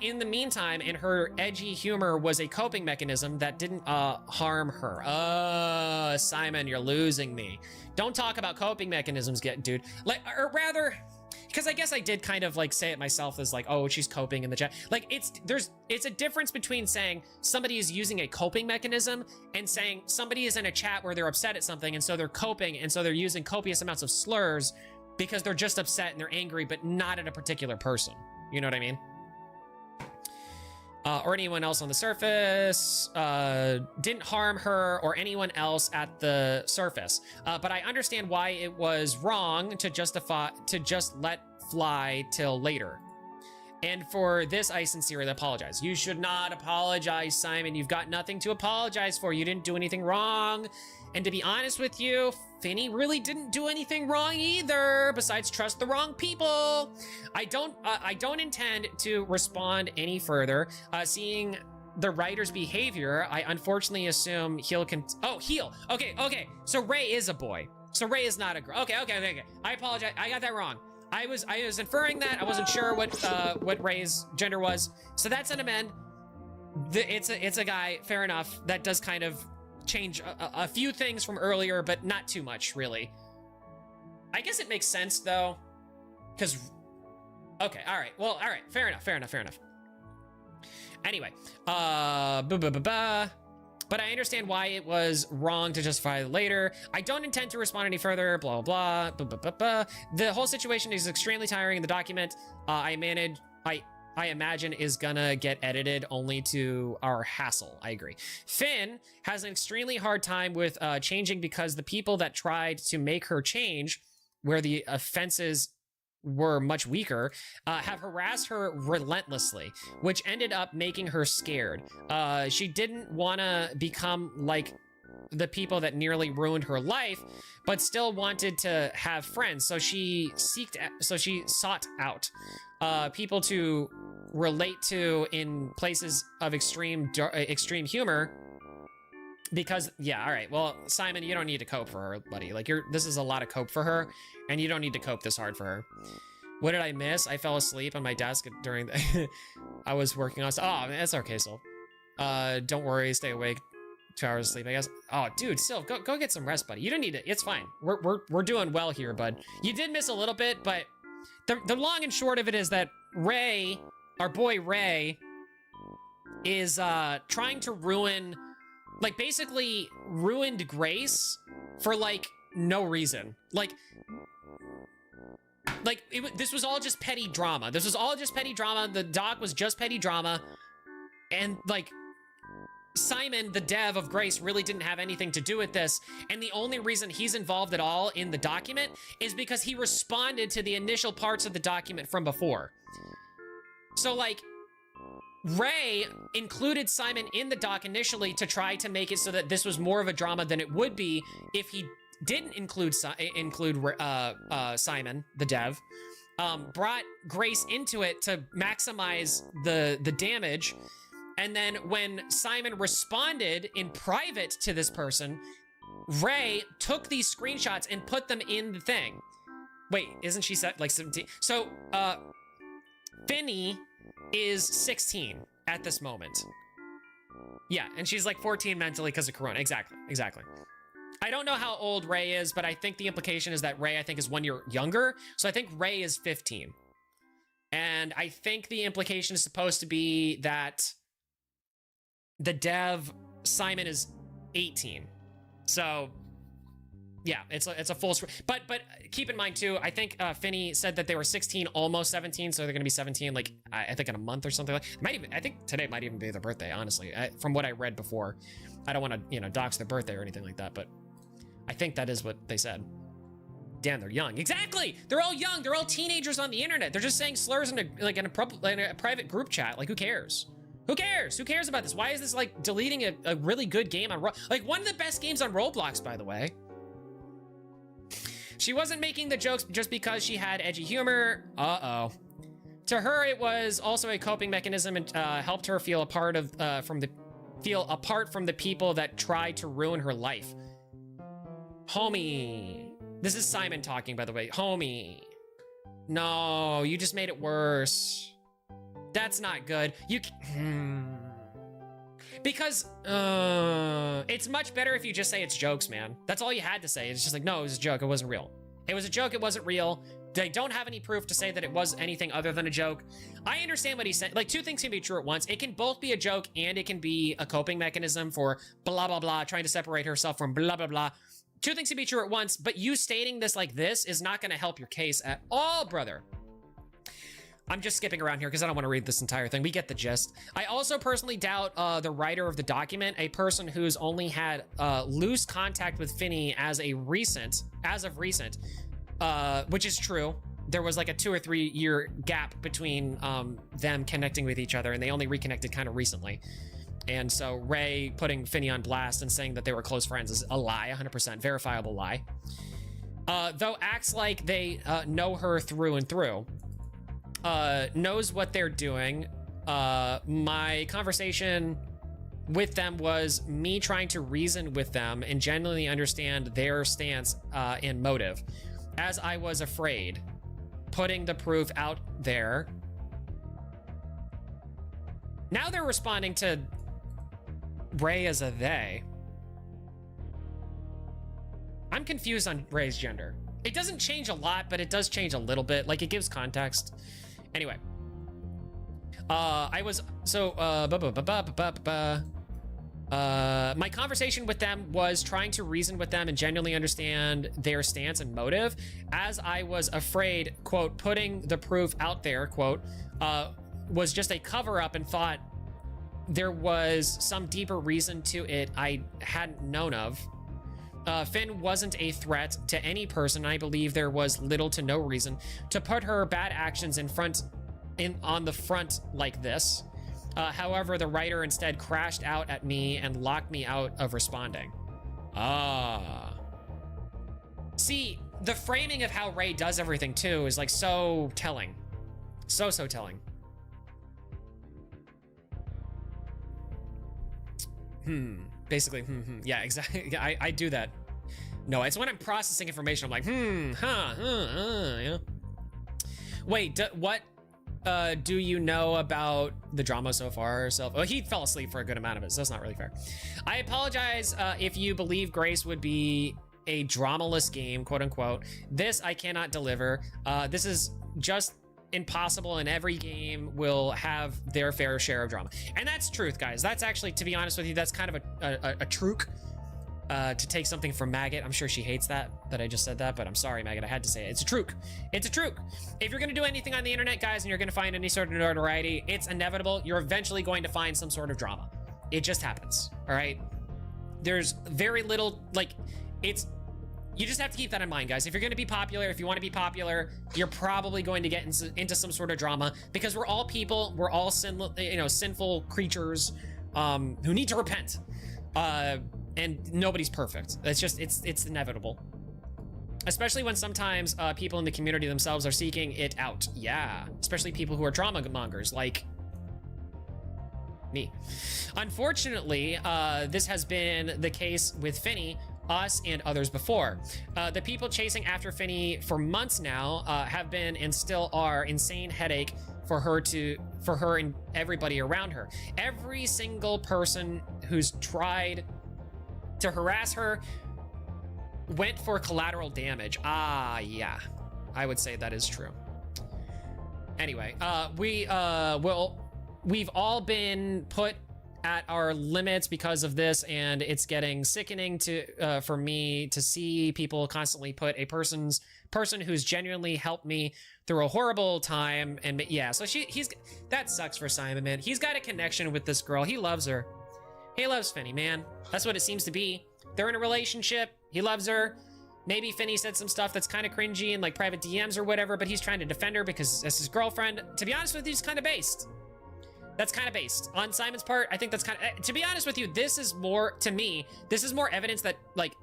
In the meantime, and her edgy humor was a coping mechanism that didn't harm her. Simon, you're losing me. Don't talk about coping mechanisms, dude. Like, or rather, because I guess I did kind of like say it myself as like, oh, she's coping in the chat. Like, it's a difference between saying somebody is using a coping mechanism and saying somebody is in a chat where they're upset at something and so they're coping and so they're using copious amounts of slurs because they're just upset and they're angry, but not at a particular person. You know what I mean? Or anyone else on the surface. Didn't harm her or anyone else at the surface. But I understand why it was wrong to just let fly till later. And for this, I sincerely apologize. You should not apologize, Simon. You've got nothing to apologize for. You didn't do anything wrong. And to be honest with you, Finny really didn't do anything wrong either, besides trust the wrong people. I don't intend to respond any further. Seeing the writer's behavior, I unfortunately assume he'll heal. Okay. So Ray is a boy. So Ray is not a girl. Okay. I apologize. I got that wrong. I was inferring that. I wasn't sure what Ray's gender was. So that's an amend. It's a guy. Fair enough. That does kind of change a few things from earlier, but not too much, really. I guess it makes sense though, because okay, all right, fair enough. Anyway, but I understand why it was wrong to justify it later. I don't intend to respond any further, blah, blah, blah. The whole situation is extremely tiring. The document I imagine is gonna get edited only to our hassle. I agree. Finn has an extremely hard time with changing because the people that tried to make her change, where the offenses were much weaker, have harassed her relentlessly, which ended up making her scared. She didn't want to become like the people that nearly ruined her life, but still wanted to have friends. So she sought out people to relate to in places of extreme humor. Because yeah, all right. Well, Simon, you don't need to cope for her, buddy. Like this is a lot of cope for her, and you don't need to cope this hard for her. What did I miss? I fell asleep on my desk during the I was working on. Oh, that's okay, Sylv. Don't worry, stay awake. 2 hours of sleep, I guess. Oh, dude, Sylv, go get some rest, buddy. You don't need it. It's fine. We're doing well here, bud. You did miss a little bit, but the long and short of it is that Ray, our boy Ray, is trying to ruin. Like, basically ruined Grace for, like, no reason. This was all just petty drama. The doc was just petty drama. And, like, Simon, the dev of Grace, really didn't have anything to do with this. And the only reason he's involved at all in the document is because he responded to the initial parts of the document from before. So, like, Ray included Simon in the doc initially to try to make it so that this was more of a drama than it would be if he didn't include Simon, the dev. Brought Grace into it to maximize the damage. And then when Simon responded in private to this person, Ray took these screenshots and put them in the thing. Wait, isn't she set like 17? So, Finny is 16 at this moment. Yeah, and she's like 14 mentally because of Corona. Exactly. I don't know how old Ray is, but I think the implication is that Ray, I think, is 1 year younger. So I think Ray is 15. And I think the implication is supposed to be that the dev, Simon, is 18. So yeah, it's a full screen. But keep in mind too, I think Finny said that they were 16, almost 17, so they're gonna be 17, like I think in a month or something. I think today might even be their birthday. Honestly, from what I read before, I don't want to dox their birthday or anything like that, but I think that is what they said. Damn, they're young. Exactly, they're all young. They're all teenagers on the internet. They're just saying slurs in a private group chat. Like, who cares? Who cares? Who cares about this? Why is this like deleting a really good game on like one of the best games on Roblox, by the way? She wasn't making the jokes just because she had edgy humor. Uh-oh. To her, it was also a coping mechanism and helped her feel apart from the people that tried to ruin her life. Homie. This is Simon talking, by the way. Homie. No, you just made it worse. That's not good. Because it's much better if you just say it's jokes, man. That's all you had to say. It's just like, no, it was a joke. It wasn't real. It was a joke. It wasn't real. They don't have any proof to say that it was anything other than a joke. I understand what he's saying. Like, two things can be true at once. It can both be a joke and it can be a coping mechanism for blah, blah, blah, trying to separate herself from blah, blah, blah. Two things can be true at once, but you stating this like this is not going to help your case at all, brother. I'm just skipping around here because I don't want to read this entire thing. We get the gist. I also personally doubt the writer of the document, a person who's only had loose contact with Finny as of recent, which is true. There was like a 2 or 3 year gap between them connecting with each other, and they only reconnected kind of recently. And so Ray putting Finny on blast and saying that they were close friends is a lie, 100% verifiable lie. Though acts like they know her through and through, knows what they're doing. My conversation with them was me trying to reason with them and genuinely understand their stance and motive. As I was afraid, putting the proof out there. Now they're responding to Ray as a they. I'm confused on Ray's gender. It doesn't change a lot, but it does change a little bit. Like, it gives context. Anyway. I was, so, my conversation with them was trying to reason with them and genuinely understand their stance and motive. As I was afraid, quote, putting the proof out there, quote, was just a cover-up and thought there was some deeper reason to it I hadn't known of. Finn wasn't a threat to any person. I believe there was little to no reason to put her bad actions on the front like this. However, the writer instead crashed out at me and locked me out of responding. See, the framing of how Ray does everything too is like so telling. So telling. Basically, yeah, exactly. I do that. No, it's when I'm processing information. I'm like, yeah. Wait, what do you know about the drama so far? Well, he fell asleep for a good amount of it, so that's not really fair. I apologize if you believe Grace would be a dramaless game, quote unquote. This I cannot deliver. This is just impossible, and every game will have their fair share of drama. And that's truth, guys. That's actually, to be honest with you, that's kind of a truc. To take something from Maggot. I'm sure she hates that I just said that, but I'm sorry, Maggot, I had to say it. It's a truc. It's a truc. If you're gonna do anything on the internet, guys, and you're gonna find any sort of notoriety, it's inevitable. You're eventually going to find some sort of drama. It just happens, all right? There's very little, like, you just have to keep that in mind, guys. If you're gonna be popular, if you wanna be popular, you're probably going to get into some sort of drama, because we're all people, we're all sinful creatures who need to repent. And nobody's perfect. It's inevitable. Especially when sometimes people in the community themselves are seeking it out. Yeah, especially people who are drama mongers like me. Unfortunately, this has been the case with Finny, us, and others before. The people chasing after Finny for months now have been and still are insane headache for her and everybody around her. Every single person who's tried to harass her went for collateral damage. Yeah, I would say that is true. Anyway, we've all been put at our limits because of this, and it's getting sickening for me to see people constantly put a person who's genuinely helped me through a horrible time. And yeah, so that sucks for Simon, man. He's got a connection with this girl. He loves her. He loves Finny, man. That's what it seems to be. They're in a relationship. He loves her. Maybe Finny said some stuff that's kind of cringy in like private DMs or whatever, but he's trying to defend her because that's his girlfriend. To be honest with you, it's kind of based. That's kind of based. On Simon's part, I think that's kind of... To be honest with you, this is more, to me, this is more evidence that, like,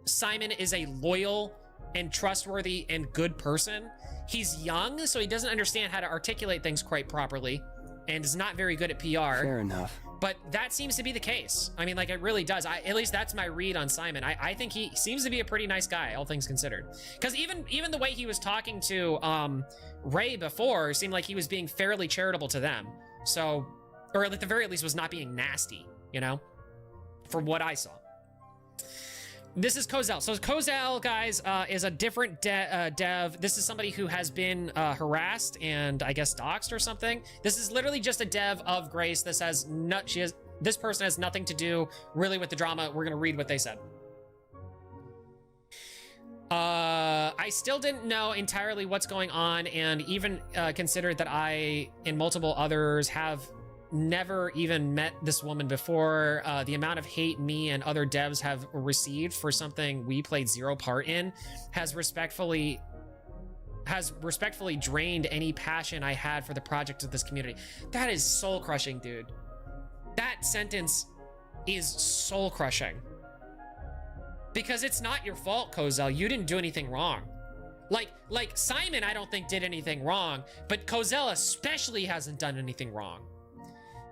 Simon is a loyal and trustworthy and good person. He's young, so he doesn't understand how to articulate things quite properly and is not very good at PR. Fair enough. But that seems to be the case. I mean, like, it really does. At least that's my read on Simon. I think he seems to be a pretty nice guy, all things considered. Because even the way he was talking to Ray before seemed like he was being fairly charitable to them. So, or at the very least was not being nasty, you know? From what I saw. This is Kozel. So Kozel, guys, is a different dev. This is somebody who has been harassed and I guess doxxed or something. This is literally just a dev of Grace. This person has nothing to do really with the drama. We're gonna read what they said. I still didn't know entirely what's going on, and even considered that I and multiple others have never even met this woman before. The amount of hate me and other devs have received for something we played zero part in has respectfully drained any passion I had for the project of this community. That is soul crushing, dude. That that sentence is soul crushing. Because it's not your fault, Kozel. You didn't do anything wrong. Like Simon, I don't think did anything wrong, but Kozel especially hasn't done anything wrong.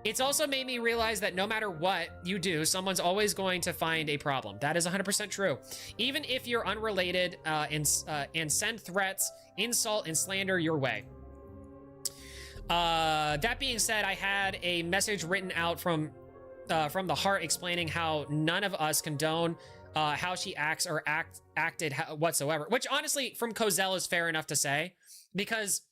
It's also made me realize that no matter what you do, someone's always going to find a problem. That is 100% true. Even if you're unrelated and send threats, insult, and slander your way. That being said, I had a message written out from the heart explaining how none of us condone how she acts or acted whatsoever. Which honestly, from Kozel is fair enough to say, because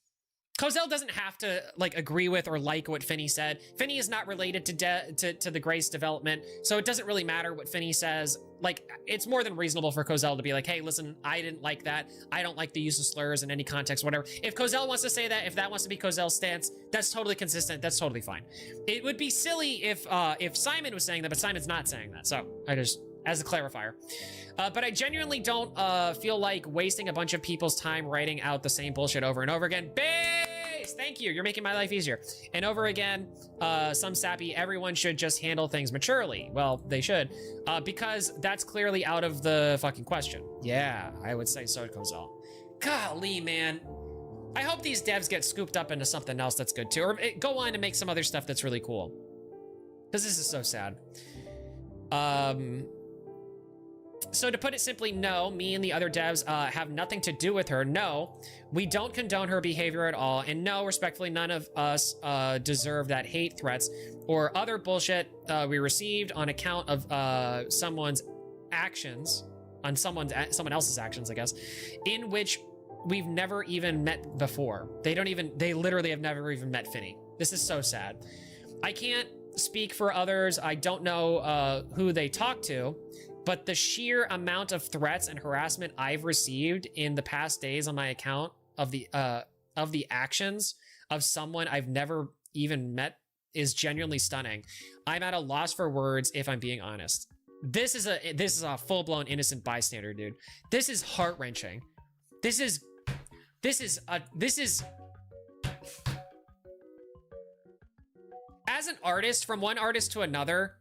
Kozel doesn't have to like agree with or like what Finny said. Finny is not related to the Grace development, so it doesn't really matter what Finny says. Like, it's more than reasonable for Kozel to be like, hey, listen, I didn't like that. I don't like the use of slurs in any context, whatever. If Kozel wants to say that, if that wants to be Kozel's stance, that's totally consistent. That's totally fine. It would be silly if Simon was saying that, but Simon's not saying that. So I just, as a clarifier. But I genuinely don't feel like wasting a bunch of people's time writing out the same bullshit over and over again. Base! Thank you. You're making my life easier. And over again, some sappy, everyone should just handle things maturely. Well, they should. Because that's clearly out of the fucking question. Yeah, I would say so, Kozel. Golly, man. I hope these devs get scooped up into something else that's good too. Or go on and make some other stuff that's really cool. Because this is so sad. So to put it simply, no, me and the other devs have nothing to do with her. No, we don't condone her behavior at all. And no, respectfully, none of us deserve that hate threats or other bullshit we received on account of someone's actions, on someone else's actions, I guess, in which we've never even met before. They literally have never even met Finny. This is so sad. I can't speak for others. I don't know who they talk to. But the sheer amount of threats and harassment I've received in the past days on my account of the actions of someone I've never even met is genuinely stunning. I'm at a loss for words if I'm being honest. This is a full-blown innocent bystander, dude. This is heart-wrenching. This is as an artist, from one artist to another,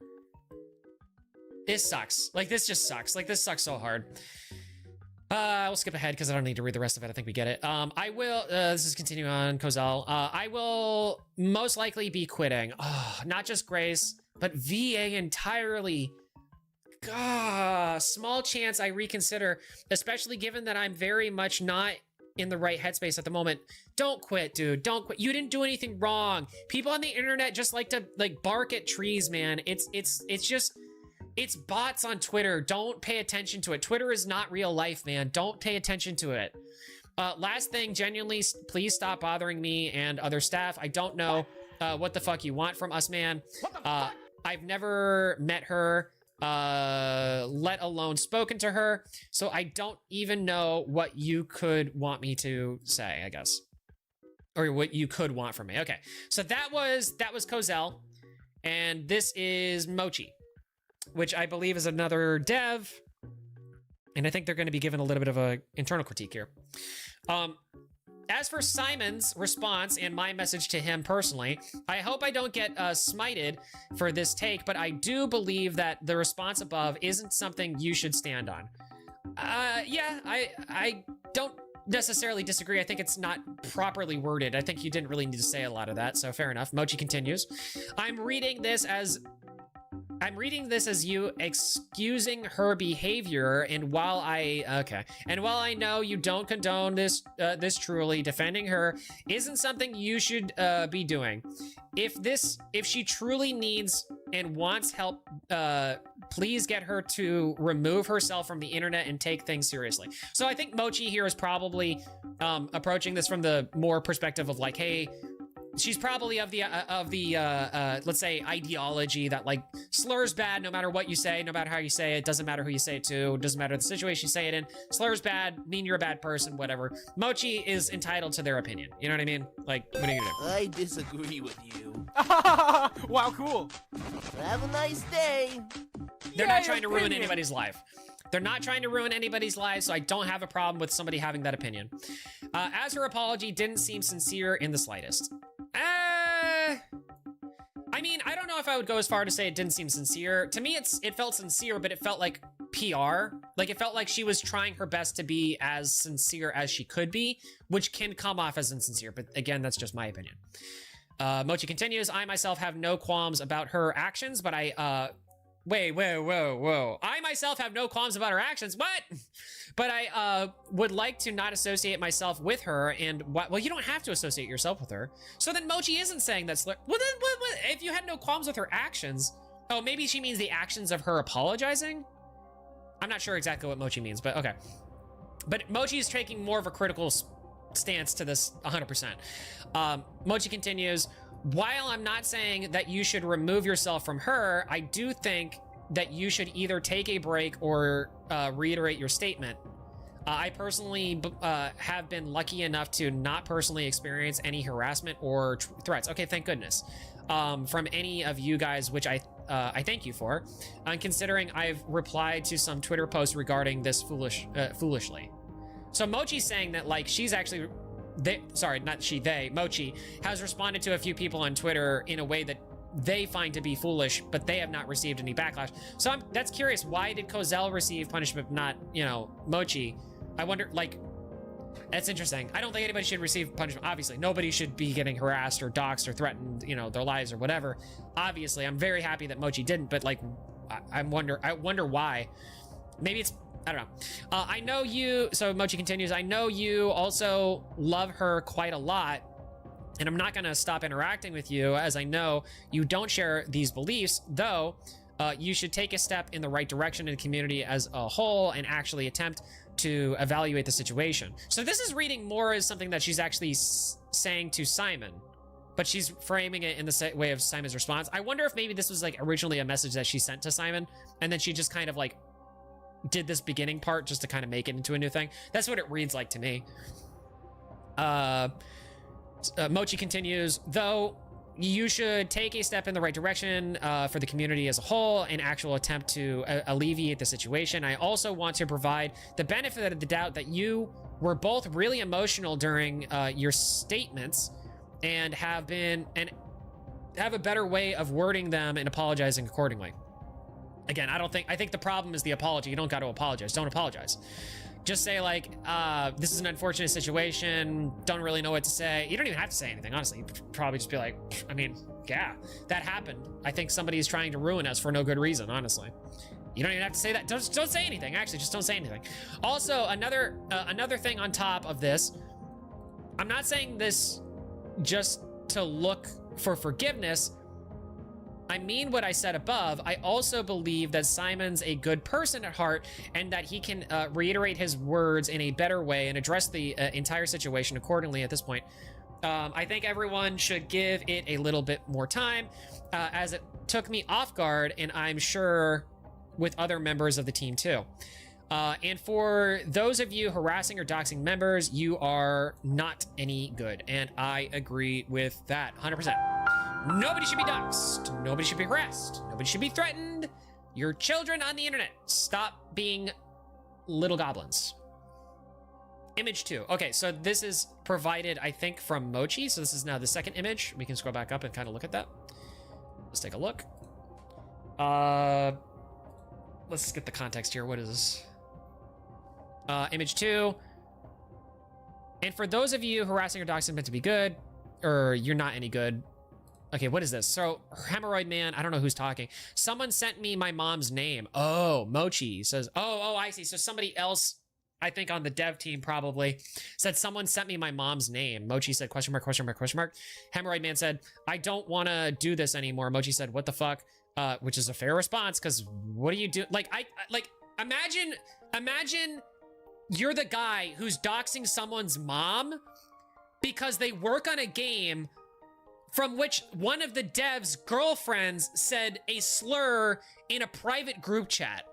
this sucks. Like, this just sucks. Like, this sucks so hard. We'll skip ahead because I don't need to read the rest of it. I think we get it. I will, this is continuing on, Kozel. I will most likely be quitting. Oh, not just Grace, but VA entirely. Small chance I reconsider, especially given that I'm very much not in the right headspace at the moment. Don't quit, dude. Don't quit. You didn't do anything wrong. People on the internet just like to, like, bark at trees, man. It's bots on Twitter. Don't pay attention to it. Twitter is not real life, man. Don't pay attention to it. Last thing, genuinely, please stop bothering me and other staff. I don't know what the fuck you want from us, man. I've never met her, let alone spoken to her, so I don't even know what you could want me to say, I guess. Or what you could want from me. Okay, so that was Kozel, and this is Mochi, which I believe is another dev, and I think they're going to be given a little bit of a internal critique here. As for Simon's response and my message to him personally, I hope I don't get smited for this take, but I do believe that the response above isn't something you should stand on. Yeah, I don't necessarily disagree. I think it's not properly worded. I think you didn't really need to say a lot of that, so fair enough. Mochi continues. I'm reading this as you excusing her behavior, and while I know you don't condone this truly, defending her isn't something you should be doing. If she truly needs and wants help, please get her to remove herself from the internet and take things seriously. So I think Mochi here is probably approaching this from the more perspective of like, hey, she's probably of the let's say ideology that like slurs bad no matter what you say, no matter how you say it, doesn't matter who you say it to, doesn't matter the situation you say it in, slurs bad, mean you're a bad person, whatever. Mochi is entitled to their opinion. You know what I mean? Like, what are you gonna do? I disagree with you. Wow, cool. Have a nice day. They're not trying to ruin anybody's life. They're not trying to ruin anybody's life, so I don't have a problem with somebody having that opinion. As her apology didn't seem sincere in the slightest. I I mean, I don't know if I would go as far to say it didn't seem sincere. To me, it felt sincere, but it felt like PR. Like, it felt like she was trying her best to be as sincere as she could be, which can come off as insincere. But again, that's just my opinion. Mochi continues, I myself have no qualms about her actions, but I, whoa. I myself have no qualms about her actions. What? But I would like to not associate myself with her. And well, you don't have to associate yourself with her. So then Mochi isn't saying that slur. Well, then, if you had no qualms with her actions, oh, maybe she means the actions of her apologizing. I'm not sure exactly what Mochi means, but okay. But Mochi is taking more of a critical stance to this 100%. Mochi continues, while I'm not saying that you should remove yourself from her, I do think that you should either take a break or reiterate your statement. I personally have been lucky enough to not personally experience any harassment or threats. Okay, thank goodness. From any of you guys, which I thank you for. Considering I've replied to some Twitter posts regarding this foolishly. So Mochi's saying that, like, she's actually, Mochi has responded to a few people on Twitter in a way that they find to be foolish, but they have not received any backlash. So that's curious. Why did Kozel receive punishment, not, Mochi? I wonder, like, that's interesting. I don't think anybody should receive punishment. Obviously, nobody should be getting harassed or doxxed or threatened, their lives or whatever. Obviously, I'm very happy that Mochi didn't, but, like, I wonder why. Maybe it's, I don't know. I know you, so Mochi continues, I know you also love her quite a lot, and I'm not gonna stop interacting with you, as I know you don't share these beliefs, though you should take a step in the right direction in the community as a whole and actually attempt to evaluate the situation. So this is reading more as something that she's actually saying to Simon, but she's framing it in the way of Simon's response. I wonder if maybe this was, like, originally a message that she sent to Simon, and then she just kind of, like, did this beginning part just to kind of make it into a new thing. That's what it reads like to me. Mochi continues, though you should take a step in the right direction for the community as a whole, an actual attempt to alleviate the situation. I also want to provide the benefit of the doubt that you were both really emotional during your statements and have a better way of wording them and apologizing accordingly. Again, I think the problem is the apology. You don't got to apologize. Don't apologize. Just say, like, this is an unfortunate situation. Don't really know what to say. You don't even have to say anything, honestly. You'd probably just be like, I mean, yeah, that happened. I think somebody's trying to ruin us for no good reason, honestly. You don't even have to say that. Don't say anything. Actually, just don't say anything. Also, another thing on top of this, I'm not saying this just to look for forgiveness. I mean what I said above. I also believe that Simon's a good person at heart and that he can reiterate his words in a better way and address the entire situation accordingly at this point. I think everyone should give it a little bit more time as it took me off guard, and I'm sure with other members of the team too. And for those of you harassing or doxing members, you are not any good. And I agree with that 100%. Nobody should be doxxed. Nobody should be harassed. Nobody should be threatened. Your children on the internet. Stop being little goblins. Image 2. Okay, so this is provided, I think, from Mochi. So this is now the second image. We can scroll back up and kind of look at that. Let's take a look. Let's get the context here. What is this? Image 2. And for those of you harassing or doxing meant to be good, or you're not any good. Okay, what is this? So, Hemorrhoid Man, I don't know who's talking. Someone sent me my mom's name. Oh, Mochi says, oh, I see. So somebody else, I think on the dev team probably, said someone sent me my mom's name. Mochi said, question mark, question mark, question mark. Hemorrhoid Man said, I don't want to do this anymore. Mochi said, what the fuck? Which is a fair response, because what do you do? Like, imagine you're the guy who's doxing someone's mom because they work on a game from which one of the dev's girlfriends said a slur in a private group chat.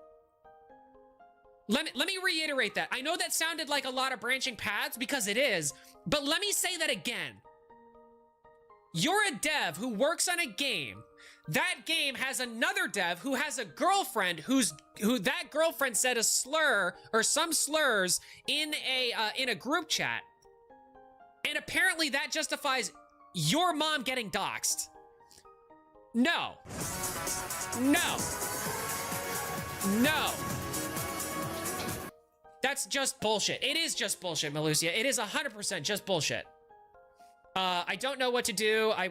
Let me reiterate that. I know that sounded like a lot of branching paths, because it is, but let me say that again. You're a dev who works on a game. That game has another dev who has a girlfriend who that girlfriend said a slur or some slurs in a group chat. And apparently that justifies your mom getting doxxed. No. No. No. That's just bullshit. It is just bullshit, Melucia. It is 100% just bullshit. I don't know what to do. I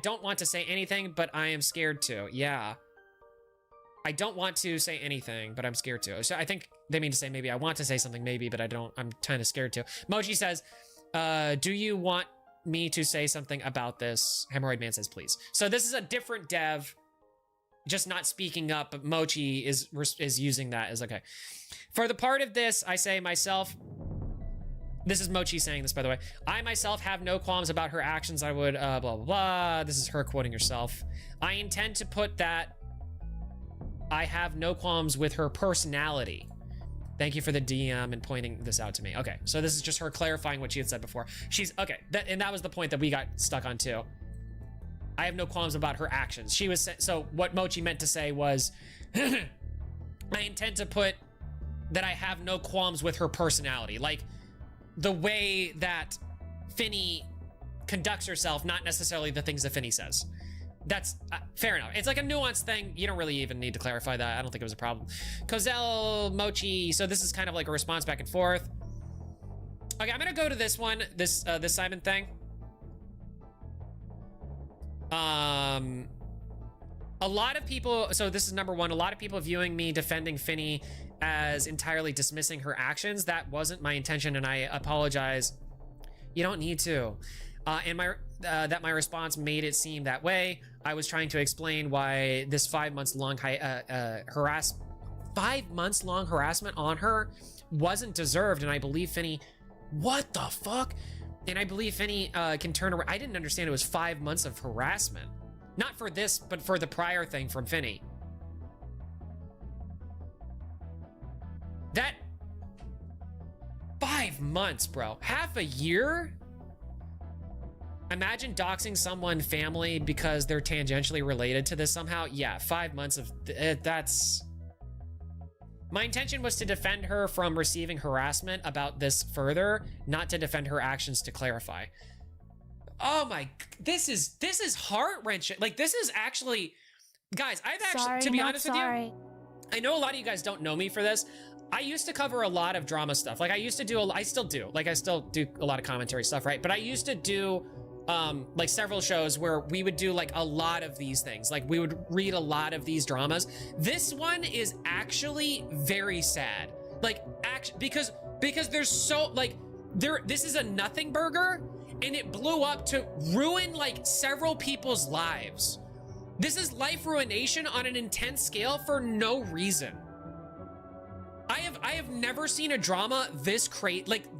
don't want to say anything, but I am scared to. Yeah. I don't want to say anything, but I'm scared to. So I think they mean to say maybe I want to say something maybe, but I don't. I'm kind of scared to. Mochi says, do you want me to say something about this? Hemorrhoid Man says, please. So this is a different dev, just not speaking up, but Mochi is using that as okay. For the part of this, I say myself, this is Mochi saying this, by the way. I myself have no qualms about her actions. I would, blah, blah, blah. This is her quoting herself. I intend to put that I have no qualms with her personality. Thank you for the DM and pointing this out to me. Okay, so this is just her clarifying what she had said before. She's, okay, and that was the point that we got stuck on too. I have no qualms about her actions. She was, so what Mochi meant to say was, I intend to put that I have no qualms with her personality. Like, the way that Finny conducts herself, not necessarily the things that Finny says. That's fair enough. It's like a nuanced thing. You don't really even need to clarify that. I don't think it was a problem. Kozel, Mochi. So this is kind of like a response back and forth. Okay, I'm gonna go to this one, this Simon thing. A lot of people, so this is number one, a lot of people viewing me defending Finny as entirely dismissing her actions. That wasn't my intention, and I apologize. You don't need to. And that my response made it seem that way. I was trying to explain why this 5 months long 5 months long harassment on her wasn't deserved, and I believe Finny, what the fuck? And I believe Finny can turn around. I didn't understand it was 5 months of harassment. Not for this, but for the prior thing from Finny. That 5 months, bro. Half a year? Imagine doxing someone family because they're tangentially related to this somehow. Yeah, 5 months of that's. My intention was to defend her from receiving harassment about this further, not to defend her actions, to clarify. Oh my, this is heart-wrenching. Like, this is actually, guys, I've actually, to be honest with you, I know a lot of you guys don't know me for this. I used to cover a lot of drama stuff. Like, I used to do, I still do a lot of commentary stuff, right? But I used to do like several shows where we would do like a lot of these things. Like, we would read a lot of these dramas. This one is actually very sad. Like, because there's so, like, this is a nothing burger, and it blew up to ruin like several people's lives. This is life ruination on an intense scale for no reason. I have never seen a drama this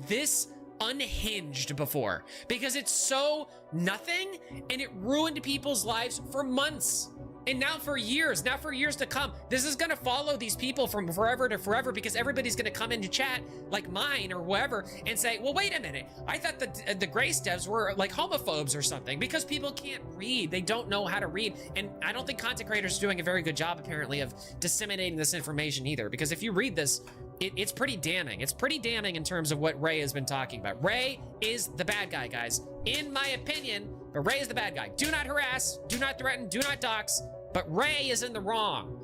this unhinged before, because it's so nothing and it ruined people's lives for months. And now for years to come, this is gonna follow these people from forever to forever, because everybody's gonna come into chat, like mine or whoever, and say, well, wait a minute, I thought the Grace devs were like homophobes or something, because people can't read. They don't know how to read. And I don't think content creators are doing a very good job, apparently, of disseminating this information either, because if you read this, it's pretty damning. It's pretty damning in terms of what Ray has been talking about. Ray is the bad guy, guys. In my opinion, but Ray is the bad guy. Do not harass, do not threaten, do not dox. But Ray is in the wrong.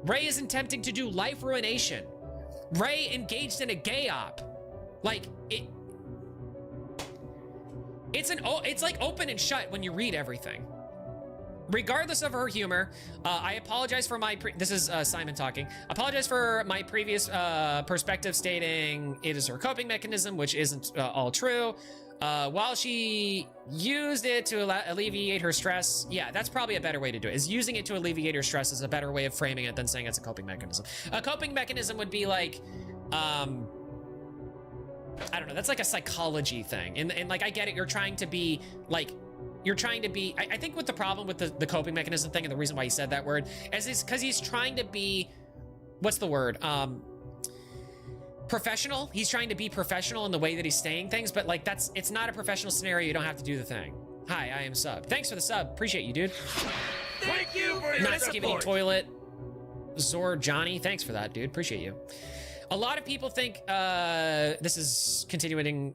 Ray is attempting to do life ruination. Ray engaged in a gay op. Like, it's like open and shut when you read everything. Regardless of her humor, I apologize for my this is Simon talking. Apologize for my previous perspective stating it is her coping mechanism, which isn't all true. While she used it to alleviate her stress, yeah, that's probably a better way to do it, is using it to alleviate her stress is a better way of framing it than saying it's a coping mechanism. A coping mechanism would be like, I don't know, that's like a psychology thing. And like, I get it, you're trying to be like, I think what the problem with the coping mechanism thing, and the reason why he said that word, is because he's trying to be, what's the word? Professional. He's trying to be professional in the way that he's saying things, but like, it's not a professional scenario. You don't have to do the thing. Hi, I am Sub. Thanks for the sub. Appreciate you, dude. Thank you for your Not skipping toilet. Zor Johnny, thanks for that, dude. Appreciate you. A lot of people think, this is continuing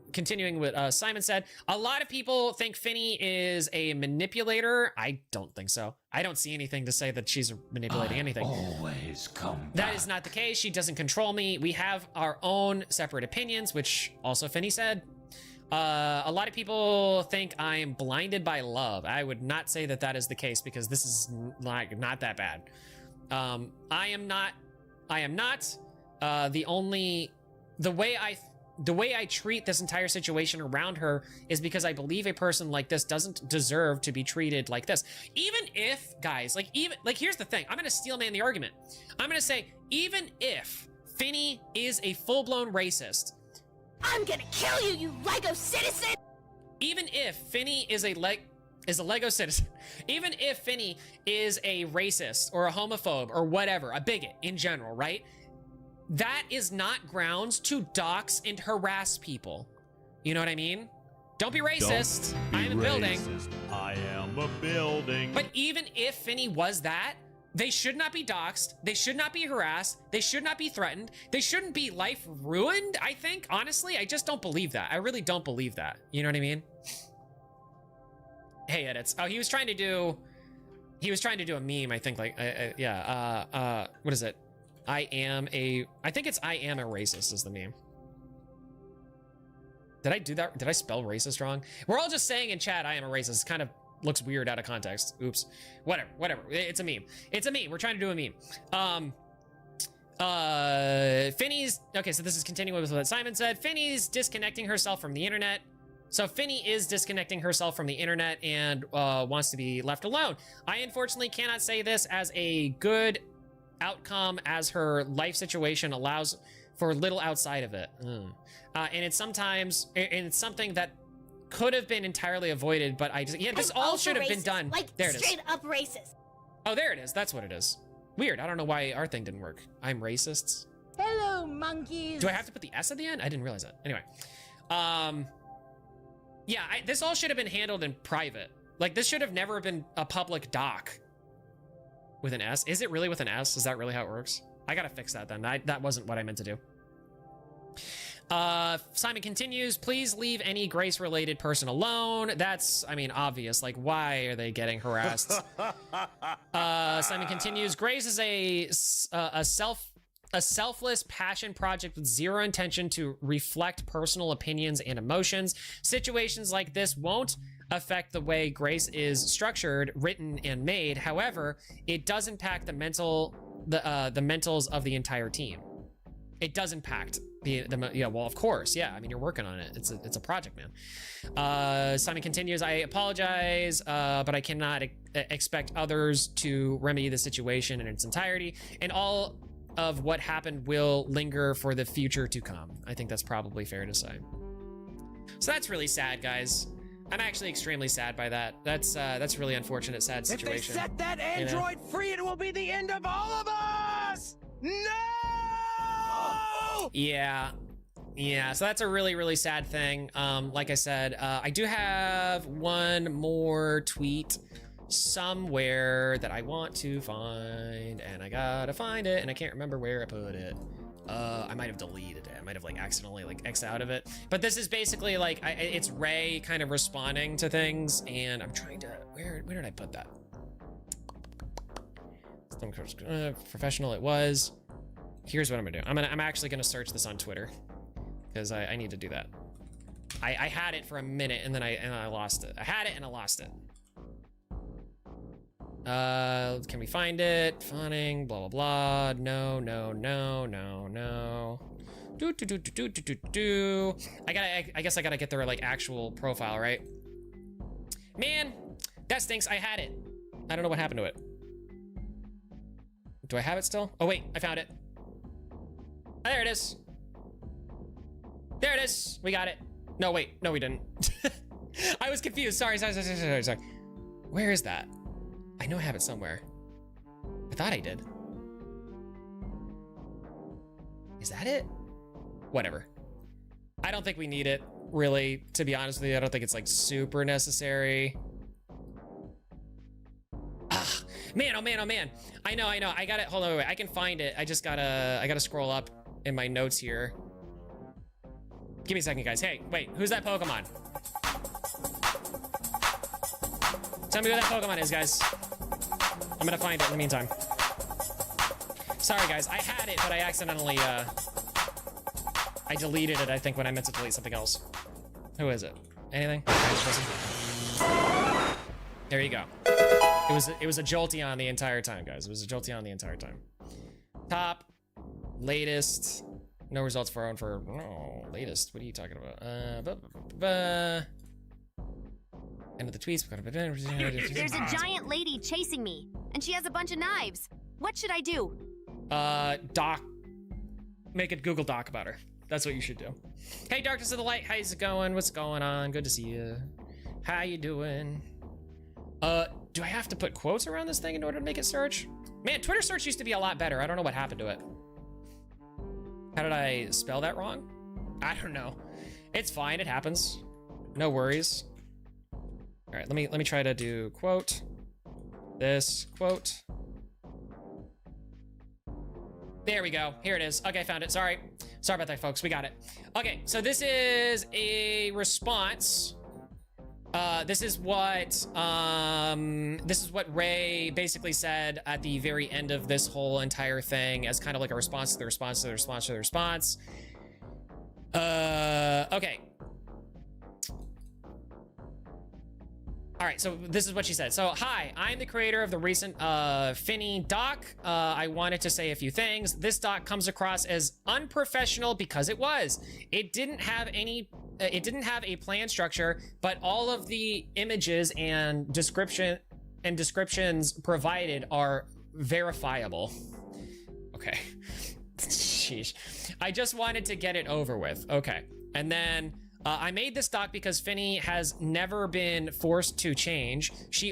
what Simon said. A lot of people think Finny is a manipulator. I don't think so. I don't see anything to say that she's manipulating anything. Always come That back. is not the case. She doesn't control me. We have our own separate opinions, which also Finny said. A lot of people think I am blinded by love. I would not say that that is the case because this is not that bad. I am not. The way I treat this entire situation around her is because I believe a person like this doesn't deserve to be treated like this. Even if, guys, here's the thing. I'm gonna steel man the argument. I'm gonna say, even if Finny is a full-blown racist, I'm gonna kill you, you Lego citizen! Even if Finny is a Lego citizen, even if Finny is a racist or a homophobe or whatever, a bigot in general, right? That is not grounds to dox and harass people. You know what I mean? Don't be racist. I am a building. I am a building. But even if Finny was that, they should not be doxxed. They should not be harassed. They should not be threatened. They shouldn't be life ruined, I think. Honestly, I just don't believe that. I really don't believe that. You know what I mean? Hey, edits. Oh, he was trying to do a meme, I think, like, what is it? I think it's I am a racist is the meme. Did I do that? Did I spell racist wrong? We're all just saying in chat, I am a racist. Kind of looks weird out of context. Oops. Whatever. It's a meme. It's a meme. We're trying to do a meme. Finny's, okay, so this is continuing with what Simon said. Finny's disconnecting herself from the internet. So Finny is disconnecting herself from the internet and wants to be left alone. I unfortunately cannot say this as a good outcome, as her life situation allows for little outside of it. And it's something that could have been entirely avoided, but this all should have been done. Like, there it is. straight up racist. Oh, there it is. That's what it is. Weird. I don't know why our thing didn't work. I'm racists. Hello, monkeys. Do I have to put the S at the end? I didn't realize that. Anyway. This all should have been handled in private. Like, this should have never been a public doc. With an S? Is it really with an S? Is that really how it works? I gotta fix that then. That wasn't what I meant to do. Simon continues, please leave any Grace-related person alone. That's, I mean, obvious. Like, why are they getting harassed? Simon continues, Grace is a selfless passion project with zero intention to reflect personal opinions and emotions. Situations like this won't affect the way Grace is structured, written, and made. However, it does impact the mentals of the entire team. It does impact well, of course, yeah. I mean, you're working on it. It's a project, man. Simon continues, I apologize, but I cannot expect others to remedy the situation in its entirety, and all of what happened will linger for the future to come. I think that's probably fair to say. So that's really sad, guys. I'm actually extremely sad by that. That's really unfortunate, sad situation. If they set that android free, it will be the end of all of us! No! Yeah. So that's a really, really sad thing. Like I said, I do have one more tweet somewhere that I want to find, and I gotta find it, and I can't remember where I put it. I might have deleted it. I might have like accidentally like X'd out of it. But this is basically like, it's Ray kind of responding to things, and I'm trying to, where did I put that? Professional it was. Here's what I'm gonna do. I'm actually gonna search this on Twitter because I need to do that. I had it for a minute and then I lost it. I had it and I lost it. Can we find it? Fawning, blah, blah, blah. No. I guess I gotta get their like actual profile, right? Man, that stinks. I had it. I don't know what happened to it. Do I have it still? Oh wait, I found it. There it is. There it is. We got it. No, wait. No, we didn't. I was confused. Sorry. Where is that? I know I have it somewhere. I thought I did. Is that it? Whatever. I don't think we need it, really, to be honest with you. I don't think it's like super necessary. Ah, man, oh man. I know. I got it. Hold on, wait. I can find it. I gotta scroll up. in my notes here. Give me a second, guys. Hey, wait, who's that Pokemon? Tell me who that Pokemon is, guys. I'm gonna find it in the meantime. Sorry, guys. I had it, but I accidentally, I deleted it, I think, when I meant to delete something else. Who is it? Anything? There you go. It was a Jolteon the entire time, guys. It was a Jolteon the entire time. Top, latest, no results for own for latest. What are you talking about? End of the tweets. There's a giant lady chasing me, and she has a bunch of knives. What should I do? Doc. Make a Google Doc about her. That's what you should do. Hey, Darkness of the Light, how's it going? What's going on? Good to see you. How you doing? Do I have to put quotes around this thing in order to make it search? Man, Twitter search used to be a lot better. I don't know what happened to it. How did I spell that wrong? I don't know. It's fine, it happens. No worries. All right, let me try to do quote. This quote. There we go. Here it is. Okay, I found it. Sorry about that, folks. We got it. Okay, so this is a response. This is what Ray basically said at the very end of this whole entire thing, as kind of like a response to the response to the response to the response. Okay. All right, so this is what she said. So, hi, I'm the creator of the recent Finny doc. I wanted to say a few things. This doc comes across as unprofessional because it was. It didn't have a plan structure, but all of the images and descriptions provided are verifiable. Okay. Sheesh. I just wanted to get it over with. Okay. And then I made this doc because Finny has never been forced to change. She's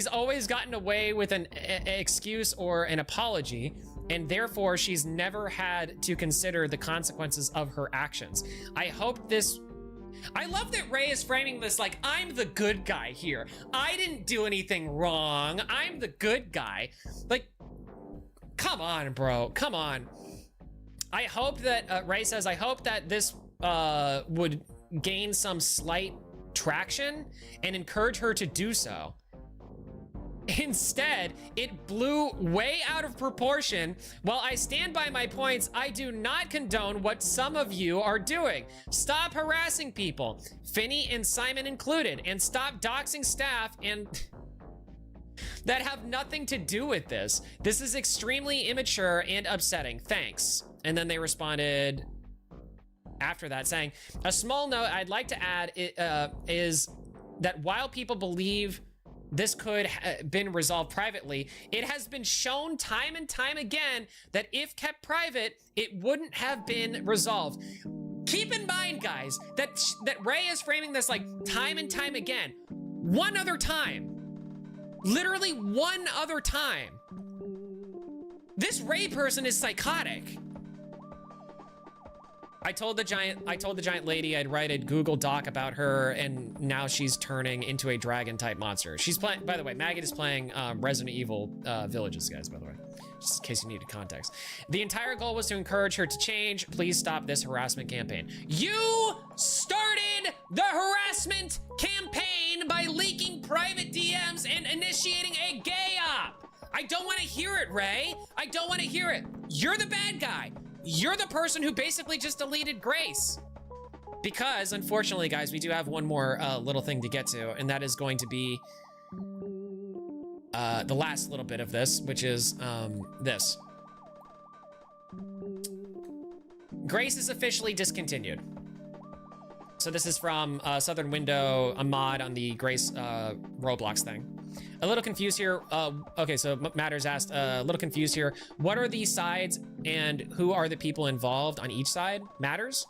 always gotten away with an excuse or an apology, and therefore she's never had to consider the consequences of her actions. I love that Ray is framing this like, I'm the good guy here. I didn't do anything wrong. I'm the good guy. Like, come on, bro. Come on. I hope that, Ray says, I hope that this would gain some slight traction and encourage her to do so. Instead, it blew way out of proportion. While I stand by my points, I do not condone what some of you are doing. Stop harassing people, Finny and Simon included, and stop doxing staff and that have nothing to do with this. This is extremely immature and upsetting. Thanks. And then they responded after that saying, a small note I'd like to add is that while people believe this could have been resolved privately, it has been shown time and time again that if kept private, it wouldn't have been resolved. Keep in mind, guys, that Ray is framing this like time and time again. One other time. Literally one other time. This Ray person is psychotic. I told the giant lady I'd write a Google Doc about her, and now she's turning into a dragon type monster. She's playing, by the way, Maggot is playing Resident Evil Villages, guys, by the way, just in case you needed context. The entire goal was to encourage her to change. Please stop this harassment campaign. You started the harassment campaign by leaking private DMs and initiating a gay op. I don't want to hear it, Ray. I don't want to hear it. You're the bad guy. You're the person who basically just deleted Grace. Because, unfortunately, guys, we do have one more little thing to get to, and that is going to be the last little bit of this, which is this. Grace is officially discontinued. So this is from Southern Window, a mod on the Grace Roblox thing. A little confused here. Okay, so Matters asked, a little confused here. What are the sides and who are the people involved on each side? Matters?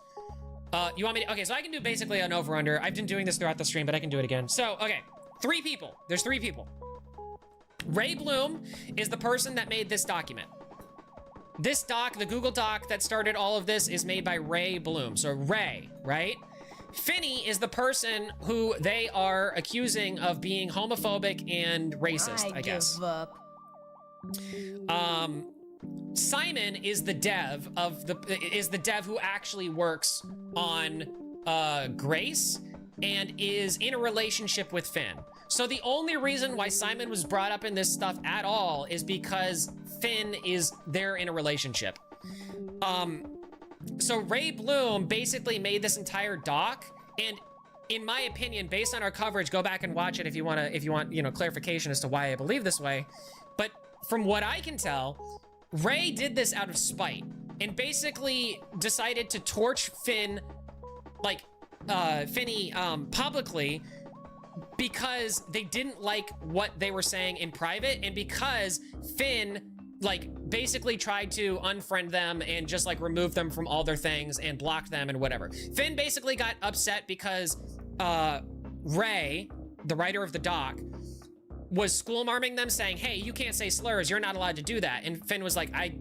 You want me to, okay, so I can do basically an over-under. I've been doing this throughout the stream, but I can do it again. So, okay, 3 people. There's 3 people. Ray Bloom is the person that made this document. This doc, the Google Doc that started all of this, is made by Ray Bloom. So Ray, right? Finny is the person who they are accusing of being homophobic and racist, I guess. Give up. Simon is the dev who actually works on Grace and is in a relationship with Finn. So the only reason why Simon was brought up in this stuff at all is because Finn is there in a relationship. So Ray Bloom basically made this entire doc, and in my opinion, based on our coverage, go back and watch it if you want, you know, clarification as to why I believe this way. But from what I can tell, Ray did this out of spite and basically decided to torch Finn, like, Finny, publicly, because they didn't like what they were saying in private, and because Finn, like, basically tried to unfriend them and just, like, remove them from all their things and block them and whatever. Finn basically got upset because Ray, the writer of the doc, was school-marming them, saying, hey, you can't say slurs, you're not allowed to do that. And Finn was like, I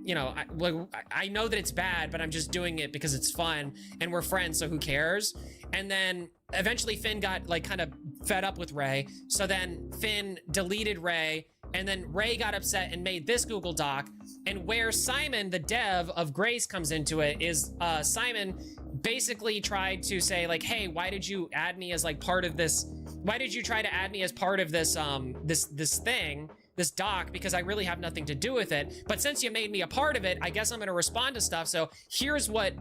know that it's bad, but I'm just doing it because it's fun and we're friends, so who cares? And then eventually Finn got, like, kind of fed up with Ray. So then Finn deleted Ray, and then Ray got upset and made this Google Doc. And where Simon, the dev of Grace, comes into it is Simon basically tried to say, like, hey, why did you add me as, like, part of this? Why did you try to add me as part of this this doc, because I really have nothing to do with it. But since you made me a part of it, I guess I'm gonna respond to stuff. So here's what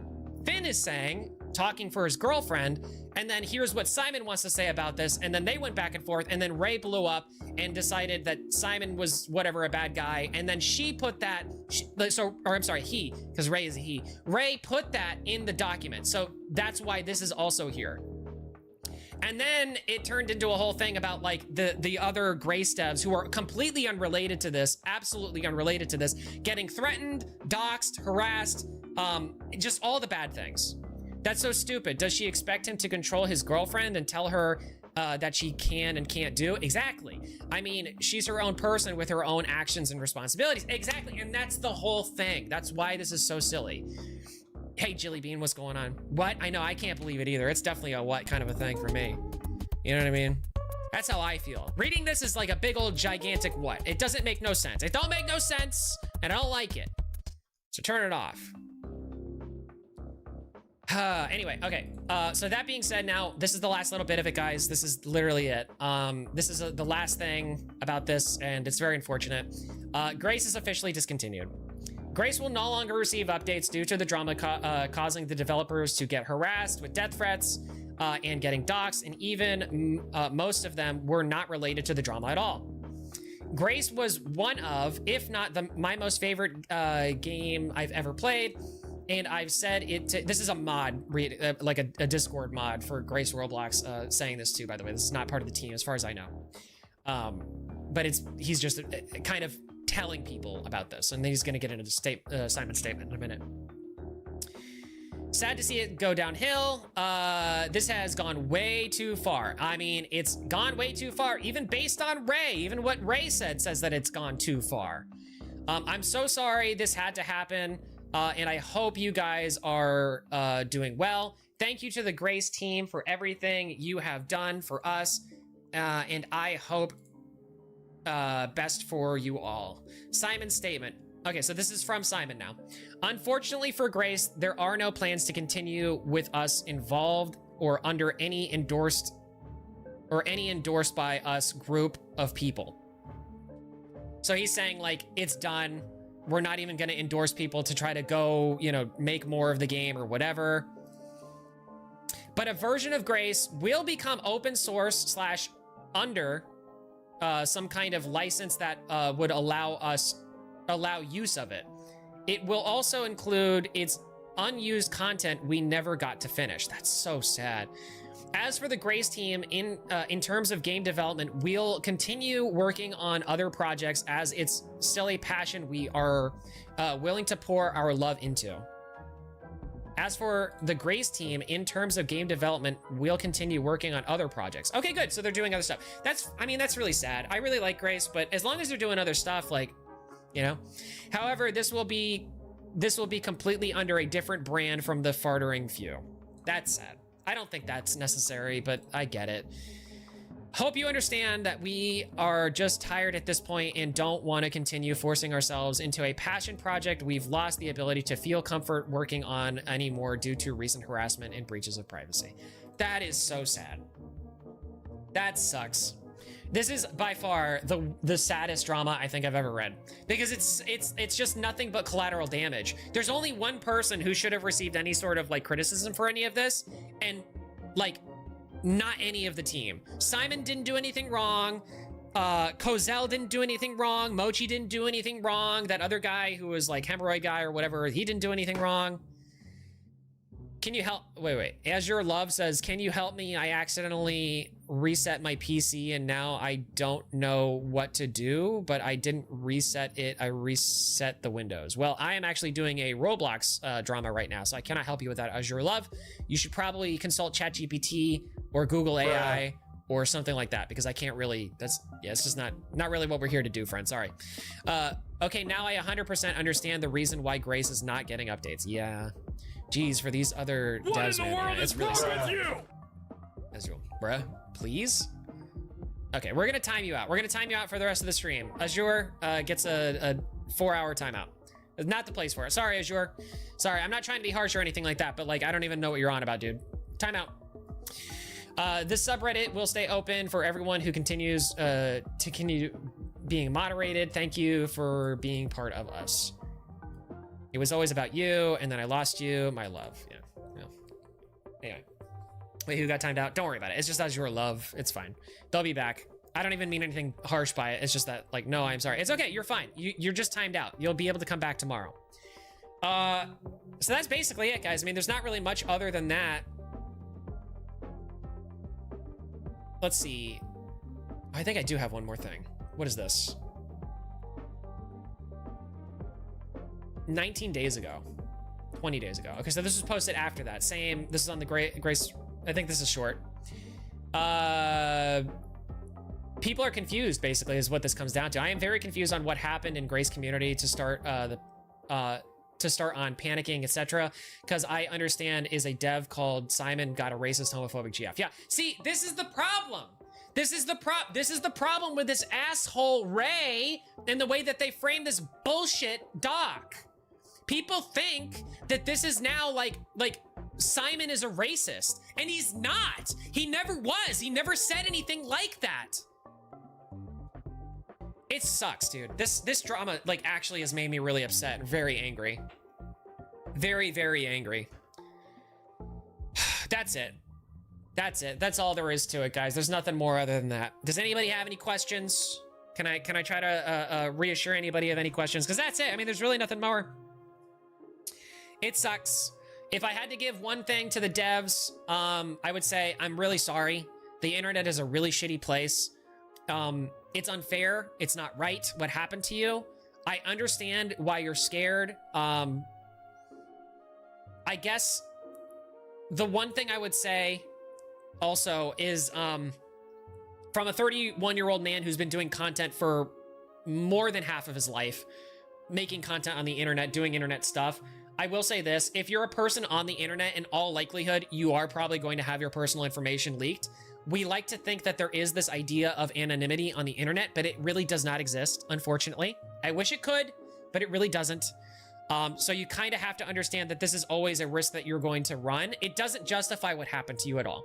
Finn is saying, talking for his girlfriend, and then here's what Simon wants to say about this, and then they went back and forth, and then Ray blew up and decided that Simon was whatever, a bad guy, and then she put that, he, because Ray is a he. Ray put that in the document, so that's why this is also here. And then it turned into a whole thing about, like, the other Grace devs who are completely unrelated to this, absolutely unrelated to this, getting threatened, doxxed, harassed, just all the bad things. That's so stupid. Does she expect him to control his girlfriend and tell her that she can and can't do? Exactly. I mean, she's her own person with her own actions and responsibilities. Exactly, and that's the whole thing. That's why this is so silly. Hey, Jilly Bean, what's going on? What? I know, I can't believe it either. It's definitely a what kind of a thing for me. You know what I mean? That's how I feel. Reading this is like a big old gigantic what. It doesn't make no sense. It don't make no sense, and I don't like it. So turn it off. Anyway, okay. So that being said, now, this is the last little bit of it, guys. This is literally it. This is the last thing about this, and it's very unfortunate. Grace is officially discontinued. Grace will no longer receive updates due to the drama causing the developers to get harassed with death threats and getting doxxed, and even most of them were not related to the drama at all. Grace was one of, if not my most favorite game I've ever played, and I've said it. This is a mod, like a Discord mod for Grace Roblox, saying this too. By the way, this is not part of the team as far as I know, but he's just kind of telling people about this, and then he's going to get into Simon's statement in a minute. Sad to see it go downhill. This has gone way too far. I mean, it's gone way too far, even based on Ray. Even what Ray says that it's gone too far. I'm so sorry this had to happen, and I hope you guys are doing well. Thank you to the Grace team for everything you have done for us, and I hope best for you all. Simon's statement. Okay, so this is from Simon now. Unfortunately for Grace, there are no plans to continue with us involved or under any endorsed by us group of people. So he's saying, like, it's done. We're not even going to endorse people to try to go, you know, make more of the game or whatever. But a version of Grace will become open source / under some kind of license that would allow use of it. It will also include its unused content we never got to finish. That's so sad. As for the Grace team, in terms of game development, we'll continue working on other projects as it's still a passion we are willing to pour our love into. As for the Grace team, in terms of game development, we'll continue working on other projects. Okay, good. So they're doing other stuff. I mean, that's really sad. I really like Grace, but as long as they're doing other stuff, like, you know. However, this will be completely under a different brand from the fartering few. That's sad. I don't think that's necessary, but I get it. Hope you understand that we are just tired at this point and don't want to continue forcing ourselves into a passion project we've lost the ability to feel comfort working on anymore due to recent harassment and breaches of privacy. That is so sad. That sucks. This is by far the saddest drama I think I've ever read, because it's just nothing but collateral damage. There's only one person who should have received any sort of like criticism for any of this, and like not any of the team. Simon didn't do anything wrong. Kozel didn't do anything wrong. Mochi didn't do anything wrong. That other guy who was like hemorrhoid guy or whatever, he didn't do anything wrong. Can you help? Wait. Azure Love says, can you help me? I accidentally reset my PC and now I don't know what to do, but I didn't reset it. I reset the Windows. Well, I am actually doing a Roblox drama right now, so I cannot help you with that, Azure Love. You should probably consult ChatGPT or Google AI or something like that, because I can't really, it's just not really what we're here to do, friend. Sorry. Okay, now I 100% understand the reason why Grace is not getting updates. Yeah. Geez, for these other devs, man, yeah, it's really sad. Azure, bruh, please? Okay, we're gonna time you out. We're gonna time you out for the rest of the stream. Azure gets a 4-hour timeout. It's not the place for it. Sorry, Azure. Sorry, I'm not trying to be harsh or anything like that, but like, I don't even know what you're on about, dude. Timeout. This subreddit will stay open for everyone who continues to continue being moderated. Thank you for being part of us. It was always about you, and then I lost you, my love. Yeah. Anyway. Wait, who got timed out? Don't worry about it. It's just Azure Love. It's fine. They'll be back. I don't even mean anything harsh by it. It's just that, like, no, I'm sorry. It's okay. You're fine. You're just timed out. You'll be able to come back tomorrow. So that's basically it, guys. I mean, there's not really much other than that. Let's see. I think I do have one more thing. What is this? 19 days ago. 20 days ago. Okay, so this was posted after that. Same. This is on the Grace. I think this is short. People are confused, basically, is what this comes down to. I am very confused on what happened in Grace community to start on panicking, etc. Because I understand is a dev called Simon got a racist, homophobic GF. Yeah. See, this is the problem. This is the problem with this asshole Ray and the way that they frame this bullshit doc. People think that this is now like Simon is a racist, and he's not. He never was. He never said anything like that. It sucks, dude. This drama like actually has made me really upset and very angry. Very, very angry. That's it. That's it. That's all there is to it, guys. There's nothing more other than that. Does anybody have any questions? Can I try to reassure anybody of any questions? Because that's it. I mean, there's really nothing more. It sucks. If I had to give one thing to the devs, I would say I'm really sorry. The internet is a really shitty place. It's unfair. It's not right what happened to you. I understand why you're scared. I guess the one thing I would say also is from a 31-year-old man who's been doing content for more than half of his life, making content on the internet, doing internet stuff, I will say this: if you're a person on the internet, in all likelihood, you are probably going to have your personal information leaked. We like to think that there is this idea of anonymity on the internet, but it really does not exist, unfortunately. I wish it could, but it really doesn't. So you kind of have to understand that this is always a risk that you're going to run. It doesn't justify what happened to you at all.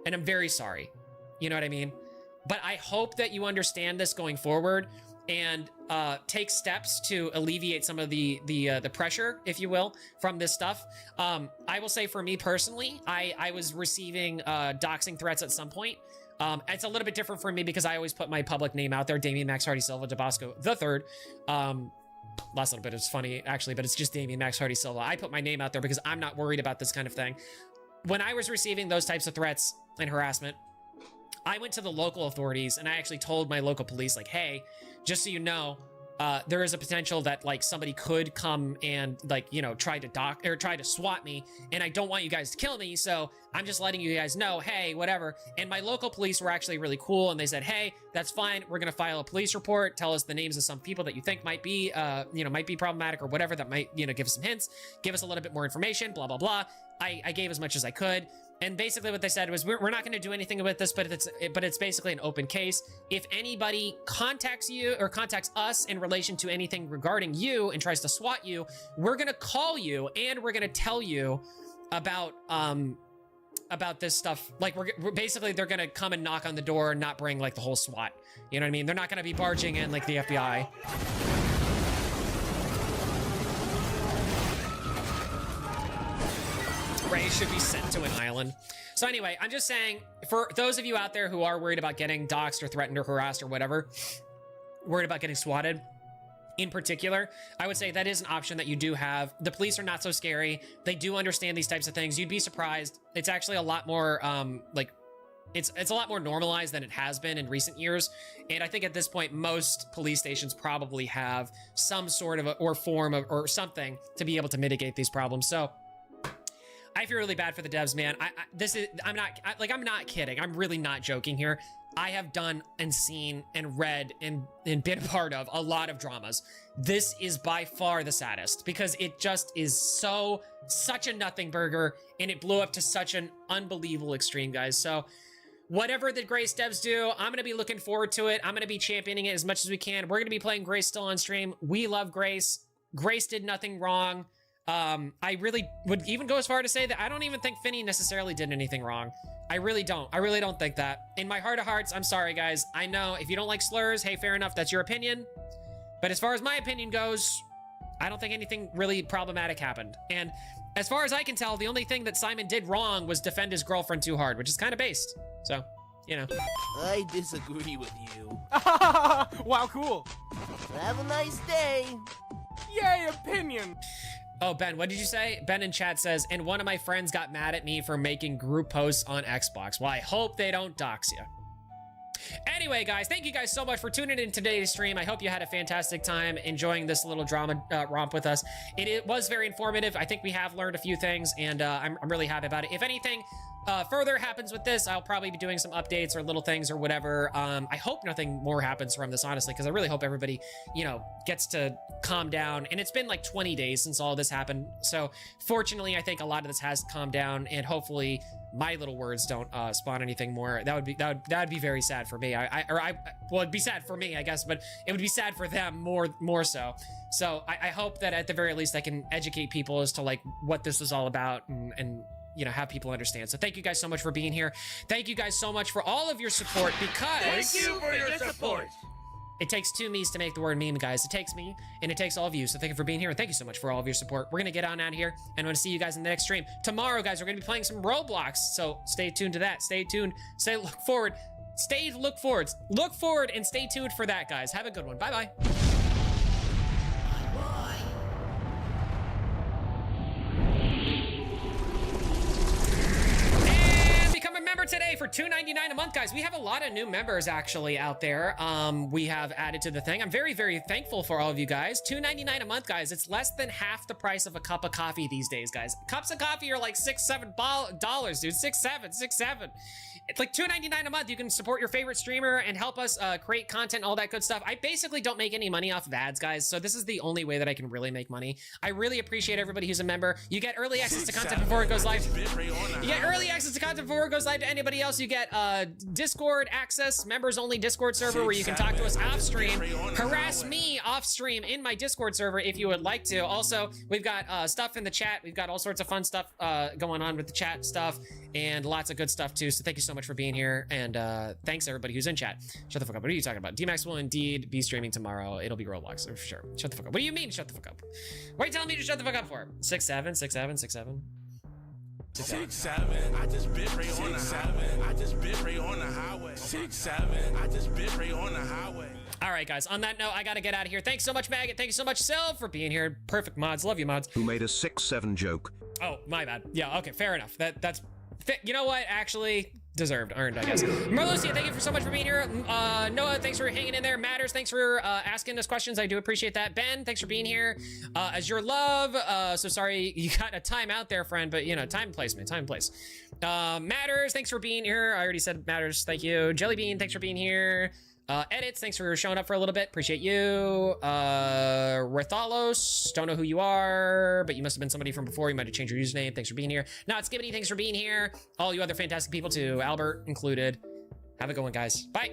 And I'm very sorry. You know what I mean? But I hope that you understand this going forward and take steps to alleviate some of the pressure, if you will, from this stuff. I will say for me personally, I was receiving doxing threats at some point. It's a little bit different for me because I always put my public name out there, Damien Max Hardy Silva Dabasco III. Last little bit is funny, actually, but it's just Damien Max Hardy Silva. I put my name out there because I'm not worried about this kind of thing. When I was receiving those types of threats and harassment, I went to the local authorities and I actually told my local police, like, hey, just so you know, there is a potential that like somebody could come and like, you know, try to swat me, and I don't want you guys to kill me, so I'm just letting you guys know, hey, whatever. And my local police were actually really cool, and they said, hey, that's fine, we're gonna file a police report, tell us the names of some people that you think might be might be problematic or whatever, that might, you know, give us some hints, give us a little bit more information, blah blah blah. I gave as much as I could, And basically what they said was, we're not going to do anything with this, but it's basically an open case. If anybody contacts you or contacts us in relation to anything regarding you and tries to swat you, we're going to call you and we're going to tell you about this stuff. Like we're basically, they're going to come and knock on the door and not bring like the whole SWAT. You know what I mean? They're not going to be barging in like the FBI. Ray should be sent to an island. So anyway, I'm just saying, for those of you out there who are worried about getting doxxed or threatened or harassed or whatever, worried about getting swatted in particular, I would say that is an option that you do have. The police are not so scary. They do understand these types of things. You'd be surprised. It's actually a lot more it's a lot more normalized than it has been in recent years. And I think at this point, most police stations probably have some sort of or form of or something to be able to mitigate these problems. So I feel really bad for the devs, man. I'm not kidding. I'm really not joking here. I have done and seen and read and been a part of a lot of dramas. This is by far the saddest because it just is such a nothing burger and it blew up to such an unbelievable extreme, guys. So whatever the Grace devs do, I'm going to be looking forward to it. I'm going to be championing it as much as we can. We're going to be playing Grace still on stream. We love Grace. Grace did nothing wrong. I really would even go as far to say that I don't even think Finny necessarily did anything wrong. I really don't. I really don't think that. In my heart of hearts, I'm sorry, guys. I know if you don't like slurs, hey, fair enough. That's your opinion. But as far as my opinion goes, I don't think anything really problematic happened. And as far as I can tell, the only thing that Simon did wrong was defend his girlfriend too hard, which is kind of based. So, you know. I disagree with you. Wow, cool. Have a nice day. Yay, opinion. Oh, Ben, what did you say? Ben in chat says, and one of my friends got mad at me for making group posts on Xbox. Well, I hope they don't dox you. Anyway, guys, thank you guys so much for tuning in today's stream. I hope you had a fantastic time enjoying this little drama romp with us. It was very informative. I think we have learned a few things, and I'm really happy about it. If anything further happens with this, I'll probably be doing some updates or little things or whatever. I hope nothing more happens from this, honestly, because I really hope everybody, you know, gets to calm down. And it's been like 20 days since all this happened. So fortunately, I think a lot of this has calmed down, and hopefully my little words don't spawn anything more. That would be very sad for me. Well, it'd be sad for me, I guess, but it would be sad for them more so. So I hope that at the very least I can educate people as to like what this is all about and you know, have people understand. So thank you guys so much for being here. Thank you guys so much for all of your support, because Thank you for your support. it takes two me's to make the word meme, guys. It takes me and it takes all of you. So thank you for being here, and thank you so much for all of your support. We're gonna get on out of here, and I'm gonna see you guys in the next stream. Tomorrow, guys, we're gonna be playing some Roblox. So stay tuned to that. Stay tuned. Look forward and stay tuned for that, guys. Have a good one. Bye-bye. Become a member today for $2.99 a month, guys. We have a lot of new members actually out there. We have added to the thing. I'm very, very thankful for all of you guys. $2.99 a month, guys. It's less than half the price of a cup of coffee these days, guys. Cups of coffee are like $6, $7, dude. $6, $7. It's like $2.99 a month. You can support your favorite streamer and help us create content, all that good stuff. I basically don't make any money off of ads, guys. So this is the only way that I can really make money. I really appreciate everybody who's a member. You get early access to content before it goes live. You get early access to content before it goes live to anybody else. You get Discord access, members only Discord server where you can talk to us off stream, harass me off stream in my Discord server if you would like to. Also, we've got stuff in the chat. We've got all sorts of fun stuff going on with the chat stuff and lots of good stuff too. So thank you so much for being here, and thanks everybody who's in chat. Shut the fuck up. What are you talking about? D-Max will indeed be streaming tomorrow. It'll be Roblox for sure. Shut the fuck up. What do you mean shut the fuck up? What are you telling me to shut the fuck up for? 6'7", 6'7", 6'7". 6'7", I just bit right on the highway. I just bit right on the highway. 6'7", I just bit right on the highway. All right, guys. On that note, I gotta get out of here. Thanks so much, Maggot. Thank you so much, Sylv, for being here. Perfect mods. Love you, mods. Who made a 6'7" joke? Oh, my bad. Yeah. Okay. Fair enough. That's. You know what? Actually, deserved, earned, I guess. Marlucia, thank you so much for being here. Noah, thanks for hanging in there. Matters, thanks for asking us questions. I do appreciate that. Ben, thanks for being here. Azure Love, so sorry you got a time out there, friend, but you know, time and place, man, time and place. Matters, thanks for being here. I already said Matters, thank you. Jellybean, thanks for being here. Edits, thanks for showing up for a little bit. Appreciate you. Rethalos, don't know who you are, but you must have been somebody from before. You might have changed your username. Thanks for being here. Not Skibbity, thanks for being here. All you other fantastic people too, Albert included. Have a good one, guys. Bye.